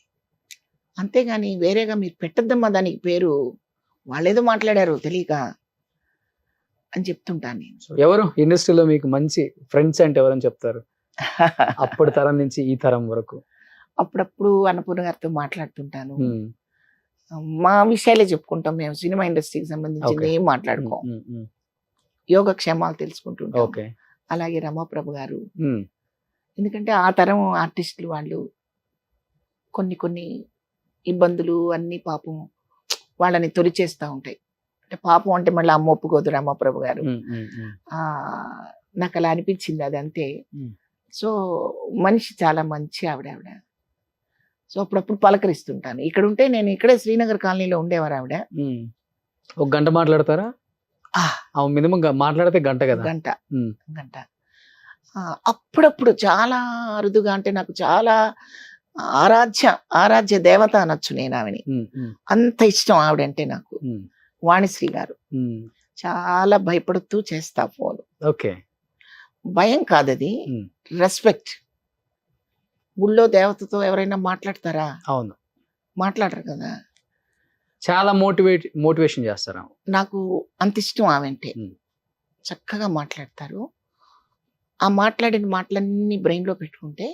అంతేగాని వేరేగా మీరు పెట్టద్దమ్మా దానికి పేరు, వాళ్ళేదో మాట్లాడారు తెలియక అని చెప్తుంటాను నేను. ఎవరు ఇండస్ట్రీలో మీకు మంచి ఫ్రెండ్స్ అంటే ఎవరని చెప్తారు? అప్పటి తరం నుంచి ఈ తరం వరకు. అప్పుడప్పుడు అన్నపూర్ణ గారితో మాట్లాడుతుంటాను. మా విషయాలే చెప్పుకుంటాం మేము, సినిమా ఇండస్ట్రీకి సంబంధించి ఏం మాట్లాడుకోం. యోగక్షేమాలు తెలుసుకుంటుంటాం. ఓకే. అలాగే రమాప్రభు గారు, ఎందుకంటే ఆ తరం ఆర్టిస్టులు వాళ్ళు కొన్ని కొన్ని ఇబ్బందులు అన్ని పాపం వాళ్ళని తొలిచేస్తూ ఉంటాయి. అంటే పాపం అంటే మళ్ళీ అమ్మ ఒప్పుకోదు రమాప్రభు గారు. నాకు అలా అనిపించింది అది అంతే. సో మనిషి చాలా మంచి ఆవిడ. సో అప్పుడప్పుడు పలకరిస్తుంటాను. ఇక్కడ ఉంటే నేను ఇక్కడే శ్రీనగర్ కాలనీలో ఉండేవారు ఆవిడ. ఒక గంట మాట్లాడతారా? మినిమం మాట్లాడితే గంట కదా. గంట. అప్పుడప్పుడు చాలా అరుదుగా, అంటే నాకు చాలా ఆరాధ్య దేవత అనొచ్చు నేను ఆవిని. అంత ఇష్టం ఆవిడంటే నాకు. వాణిశ్రీ గారు చాలా భయపడుతూ చేస్తా ఫోన్. ఓకే. భయం కాదది, రెస్పెక్ట్. ఊళ్ళో దేవతతో ఎవరైనా మాట్లాడతారా? అవును, మాట్లాడరు కదా. చాలా మోటివేషన్ చేస్తారా? నాకు అంత ఇష్టం ఆమెంటే. చక్కగా మాట్లాడతారు. ఆ మాట్లాడిన మాటలన్నీ బ్రెయిన్ లో పెట్టుకుంటే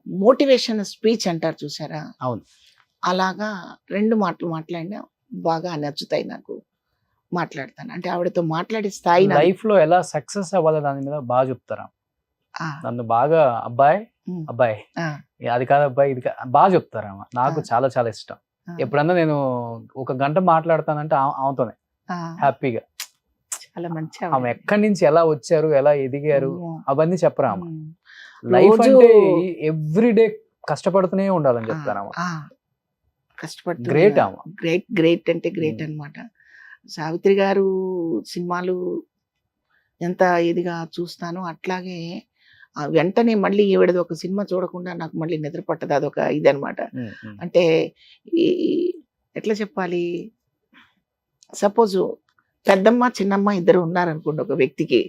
మోటివేషన్ స్పీచ్ అంటారు చూసారా? అవును. అలాగా 2 మాటలు మాట్లాడినా బాగా నచ్చుతాయి నాకు. మాట్లాడతాను అంటే ఆవిడతో మాట్లాడే స్థాయి. లైఫ్ లో ఎలా సక్సెస్ అవ్వాలి దాని మీద బాగా చెప్తారా? నన్ను బాగా అబ్బాయి అది కాదు అబ్బాయి ఇది బాగా చెప్తారా? నాకు చాలా చాలా ఇష్టం. ఎప్పుడన్నా నేను ఒక గంట మాట్లాడతానంటే ఆమెతోనే హ్యాపీగా. చాలా మంచి. ఆమె ఎక్కడి నుంచి ఎలా వచ్చారు, ఎలా ఎదిగారు, అవన్నీ చెప్పరా? లైఫ్ అంటే ఎవ్రీడే కష్టపడుతూనే ఉండాలని చెప్తారా? కష్టపడుతూ గ్రేట్ ఆమె. గ్రేట్ అంటే గ్రేట్ అన్నమాట. సావిత్రి గారు సినిమాలు ఎంత ఇదిగా చూస్తానో అట్లాగే వెంటనే మళ్ళీ ఈవిడది ఒక సినిమా చూడకుండా నాకు మళ్ళీ నిద్ర పట్టదు. అదొక ఇదనమాట. అంటే ఎట్లా చెప్పాలి, సపోజు పెద్దమ్మ చిన్నమ్మ ఇద్దరు ఉన్నారనుకోండి ఒక వ్యక్తికి,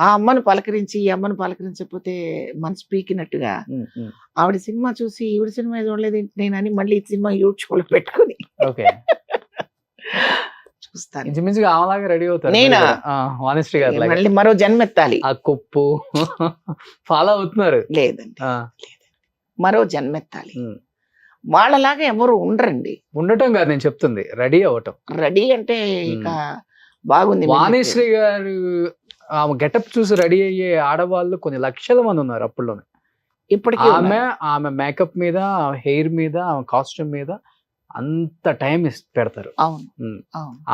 ఆ అమ్మను పలకరించి ఈ అమ్మను పలకరించకపోతే మనసు పీకినట్టుగా ఆవిడ సినిమా చూసి ఈవిడ సినిమా చూడలేదు నేను అని మళ్ళీ ఈ సినిమా యూట్యూబ్లో పెట్టుకుని చూస్తాను. ఇంచుమించుగా ఆమెలాగా రెడీ అవుతారు. నేనా? వాణిశ్రీ గారు మళ్ళీ మరో జన్మెత్తాలి. ఆ కొప్పు ఫాలో అవుతున్నారు? లేదండి, మరో జన్మెత్తాలి. వాళ్ళలాగా ఎవరు ఉండరండి. ఉండటం కాదు నేను చెప్తుంది, రెడీ అవ్వటం. రెడీ అంటే ఇక బాగుంది. వాణిశ్రీ గారు ఆమె గెటప్ చూసి రెడీ అయ్యే ఆడవాళ్ళు కొన్ని లక్షల మంది ఉన్నారు అప్పుడులోనే. ఇప్పటికీ ఆమె మేకప్ మీద, హెయిర్ మీద, ఆమె కాస్ట్యూమ్ మీద అంత టైం పెడతారు.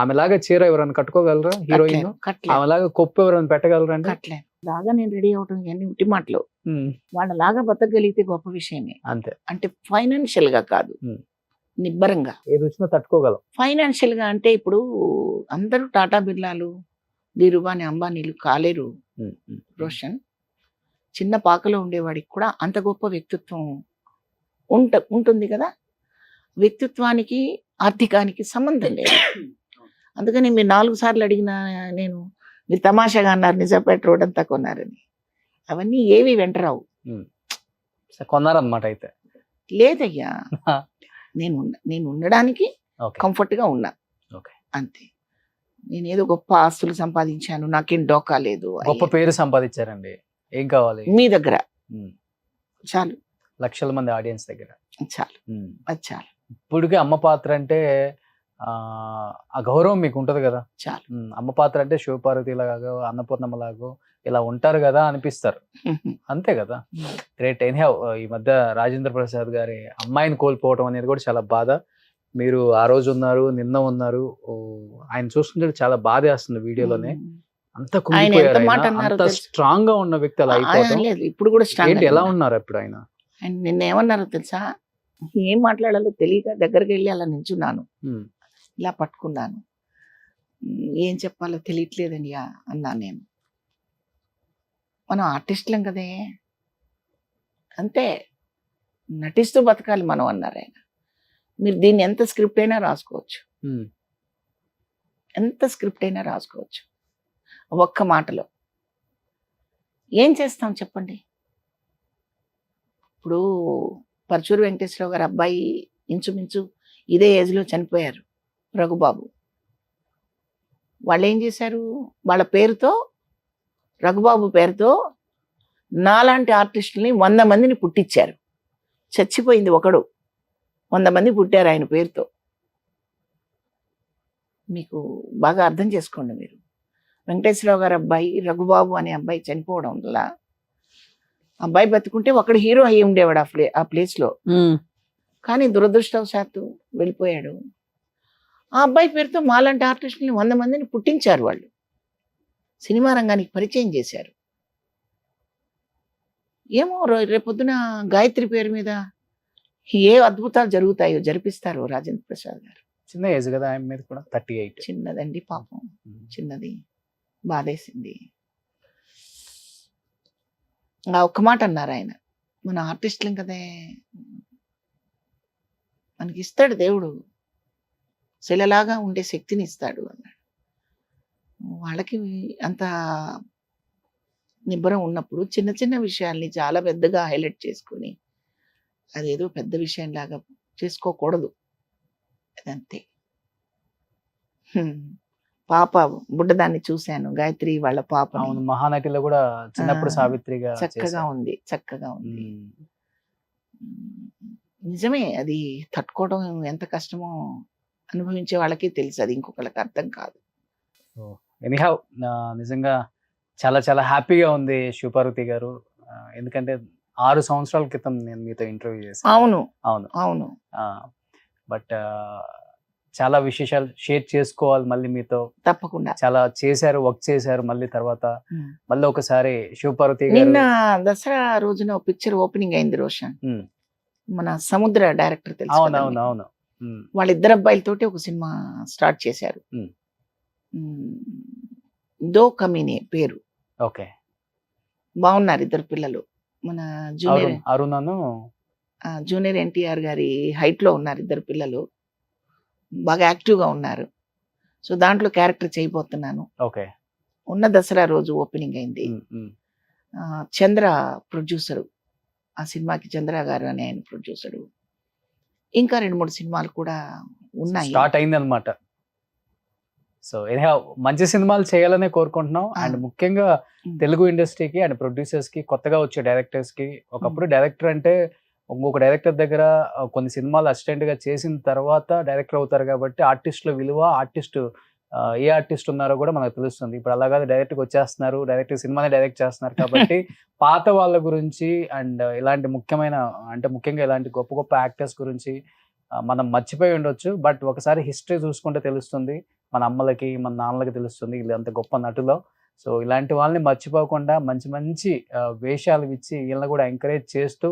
ఆమెలాగా చీర ఎవరైనా కట్టుకోగలరా హీరోయిన్? ఆమెలాగా కొప్పు ఎవరైనా పెట్టగలరా? అంటే లాగా నేను రెడీ అవటం ఇవన్నీ ఉట్టి మాటలు. వాళ్ళలాగా బతకగలిగితే గొప్ప విషయమే. అంతే. అంటే ఫైనాన్షియల్ గా కాదు, నిబ్బరంగా ఏది వచ్చినా తట్టుకోగలం. ఫైనాన్షియల్ గా అంటే ఇప్పుడు అందరూ టాటా బిర్లాలు, ధీరుభాయ్ అంబానీలు కాలేరు రోషన్. చిన్న పాకలో ఉండేవాడికి కూడా అంత గొప్ప వ్యక్తిత్వం ఉంటుంది కదా. వ్యక్తిత్వానికి ఆర్థికానికి సంబంధం లేదు. అందుకని మీరు 4 సార్లు అడిగినా నేను మీరు తమాషాగా అన్నారు నిజాపేట రోడ్ అంతా కొన్నారని. అవన్నీ ఏవి వెంటరావు. కొన్నారన్నమాట అయితే? లేదయ్యా, నేను ఉండడానికి కంఫర్ట్ గా ఉన్నా. అంతే. నేనేదో గొప్ప ఆస్తులు సంపాదించాను, నాకేం డోకా లేదు. గొప్ప పేరు సంపాదించారండి, ఏం కావాలి? మీ దగ్గర ఉమ్. చాలు, లక్షల మంది ఆడియన్స్ దగ్గర చాలు, అది చాలు, ఇప్పటికే అమ్మ పాత్ర అంటే ఆ గౌరవం మీకు ఉంటది కదా. చాలు. అమ్మ పాత్ర అంటే శివపార్వతి లాగా, అన్నపూర్ణమ్మ లాగో ఇలా ఉంటారు కదా అనిపిస్తారు, అంతే కదా. గ్రేట్. ఎనీహౌ, ఈ మధ్య రాజేంద్ర ప్రసాద్ గారి అమ్మాయిని కోల్పోవడం అనేది కూడా చాలా బాధ. మీరు ఆ రోజు ఉన్నారు, నిన్న ఉన్నారు. ఆయన చూస్తుంటే చాలా బాధ వేస్తుంది వీడియోలోనే. అంత కుంగిపోయారు ఆయన. అంత స్ట్రాంగ్ గా ఉన్న వ్యక్తి అలా అయిపోవడం. లేదు, ఇప్పుడు కూడా ఏంటి, ఎలా ఉన్నారు అప్పుడు ఆయన? ఆయన నిన్న ఏమన్నారో తెలుసా? ఏం మాట్లాడాలో తెలియక దగ్గరికి వెళ్ళి అలా నించున్నాను, ఇలా పట్టుకున్నాను. ఏం చెప్పాలో తెలియట్లేదని అన్నా నేను. మనం ఆర్టిస్టులం కదే, అంతే, నటిస్తూ బతకాలి మనం అన్నారు ఆయన. మీరు దీన్ని ఎంత స్క్రిప్ట్ అయినా రాసుకోవచ్చు, ఎంత స్క్రిప్ట్ అయినా రాసుకోవచ్చు ఒక్క మాటలో. ఏం చేస్తాం చెప్పండి? ఇప్పుడు పరచూరు వెంకటేశ్వరరావు గారు అబ్బాయి ఇంచుమించు ఇదే ఏజ్లో చనిపోయారు, రఘుబాబు. వాళ్ళు ఏం చేశారు? వాళ్ళ పేరుతో, రఘుబాబు పేరుతో నాలాంటి ఆర్టిస్టుల్ని 100 మందిని పుట్టించారు. చచ్చిపోయింది ఒకడు, 100 మంది పుట్టారు ఆయన పేరుతో. మీకు బాగా అర్థం చేసుకోండి మీరు. వెంకటేశ్వరరావు గారు అబ్బాయి రఘుబాబు అనే అబ్బాయి చనిపోవడం వల్ల అబ్బాయి బతుకుంటే ఒకడు హీరో అయ్యి ఉండేవాడు ఆ ప్లేస్లో. కానీ దురదృష్టవశాత్తు వెళ్ళిపోయాడు. ఆ అబ్బాయి పేరుతో మాలాంటి ఆర్టిస్టుల్ని 100 మందిని పుట్టించారు వాళ్ళు, సినిమా రంగానికి పరిచయం చేశారు. ఏమో రేపొద్దున గాయత్రి పేరు మీద ఏ అద్భుతాలు జరుగుతాయో జరిపిస్తారు రాజేంద్ర ప్రసాద్ గారు. చిన్న ఏజ్ కదా ఆయన మీద కూడా, 38. చిన్నదండి పాపం, చిన్నది. బాధేసింది. ఒక్క మాట అన్నారు ఆయన, మన ఆర్టిస్టులం కదే, మనకి ఇస్తాడు దేవుడు, శిలలాగా ఉండే శక్తిని ఇస్తాడు అన్నాడు. వాళ్ళకి అంత నిబ్బరం ఉన్నప్పుడు చిన్న చిన్న విషయాల్ని చాలా పెద్దగా హైలైట్ చేసుకొని అదేదో పెద్ద విషయంలాగా చేసుకోకూడదు. అదంతే. పాప బుడ్డదాన్ని చూశాను, గాయత్రి వాళ్ళ పాప. అవును, మహానటిలో కూడా చిన్నప్పుడు సావిత్రిగా చక్కగా ఉంది, చక్కగా ఉంది. నిజమే, అది తట్టుకోవడం ఎంత కష్టమో అనుభవించే వాళ్ళకి తెలుసు, అది ఇంకొకళ్ళకి అర్థం కాదు. ఎనీహౌ, నిజంగా చాలా చాలా హ్యాపీగా ఉంది శివపార్వతి గారు. ఎందుకంటే 6 సంవత్సరాల క్రితం నేను మీతో ఇంటర్వ్యూ చేశాను. అవును అవును అవును. బట్ చాలా విశేషాలు షేర్ చేసుకోవాలి మళ్ళీ మీతో. తప్పకుండా. చాలా చేశారు, వర్క్ చేశారు. మళ్ళీ తర్వాత మళ్ళీ ఒకసారి శివపార్వతి గారు నిన్న దసరా రోజున పిక్చర్ ఓపెనింగ్ అయింది రోషన్. మన సముద్ర డైరెక్టర్ తెలుసు. అవును అవును. వాళ్ళిద్దరు అబ్బాయిలతోటి ఒక సినిమా స్టార్ట్ చేశారు. దో కమీనే పేరు. ఓకే, బాగున్నారు ఇద్దరు పిల్లలు. మన జూనియర్ అరుణను, జూనియర్ ఎన్టీఆర్ గారి హైట్ లో ఉన్నారు ఇద్దరు పిల్లలు, బాగా యాక్టివ్ గా ఉన్నారు. సో దాంట్లో క్యారెక్టర్ చేయబోతున్నాను. ఓకే, ఉన్న దసరా రోజు ఓపెనింగ్ అయింది. చంద్ర ప్రొడ్యూసరు, ఆ సినిమాకి చంద్ర గారు అని ఆయన ప్రొడ్యూసరు. ఇంకా 2-3 సినిమాలు కూడా ఉన్నాయి, స్టార్ట్ అయింది అనమాట. సో మంచి సినిమాలు చేయాలనే కోరుకుంటున్నాం. అండ్ ముఖ్యంగా తెలుగు ఇండస్ట్రీకి అండ్ ప్రొడ్యూసర్స్ కి, కొత్తగా వచ్చే డైరెక్టర్స్ కి, ఒకప్పుడు డైరెక్టర్ అంటే ఇంకొక డైరెక్టర్ దగ్గర కొన్ని సినిమాలు అసిస్టెంట్ గా చేసిన తర్వాత డైరెక్టర్ అవుతారు. కాబట్టి ఆర్టిస్టుల విలువ, ఏ ఆర్టిస్ట్ ఉన్నారో కూడా మనకు తెలుస్తుంది. ఇప్పుడు అలాగా డైరెక్ట్గా వచ్చేస్తున్నారు, డైరెక్ట్ సినిమానే డైరెక్ట్ చేస్తున్నారు. కాబట్టి పాత వాళ్ళ గురించి అండ్ ఇలాంటి ముఖ్యంగా ఇలాంటి గొప్ప గొప్ప యాక్టర్స్ గురించి మనం మర్చిపోయి ఉండొచ్చు. బట్ ఒకసారి హిస్టరీ చూసుకుంటే తెలుస్తుంది, మన అమ్మలకి మన నాన్నలకి తెలుస్తుంది వీళ్ళంత గొప్ప నటులో. సో ఇలాంటి వాళ్ళని మర్చిపోకుండా మంచి మంచి వేషాలు ఇచ్చి వీళ్ళని కూడా ఎంకరేజ్ చేస్తూ,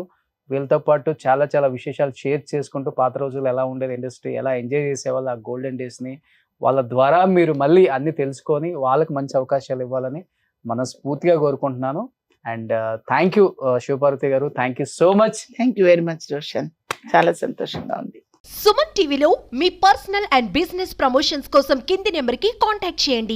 వీళ్ళతో పాటు చాలా చాలా విశేషాలు షేర్ చేసుకుంటూ, పాత రోజులు ఎలా ఉండేది ఇండస్ట్రీ, ఎలా ఎంజాయ్ చేసేవాళ్ళు ఆ గోల్డెన్ డేస్ని, వాళ్ళ ద్వారా మీరు మళ్ళీ అన్ని తెలుసుకొని వాళ్ళకి మంచి అవకాశాలు ఇవ్వాలని మనస్ఫూర్తిగా కోరుకుంటున్నాను. అండ్ థ్యాంక్ యూ శివపార్వతి గారు, thank you so much. Thank you very much Roshan, చాలా సంతోషంగా ఉంది. సుమన్ టీవీలో మీ పర్సనల్ అండ్ బిజినెస్ ప్రమోషన్స్ కోసం కింది నెంబర్కి కాంటాక్ట్ చేయండి.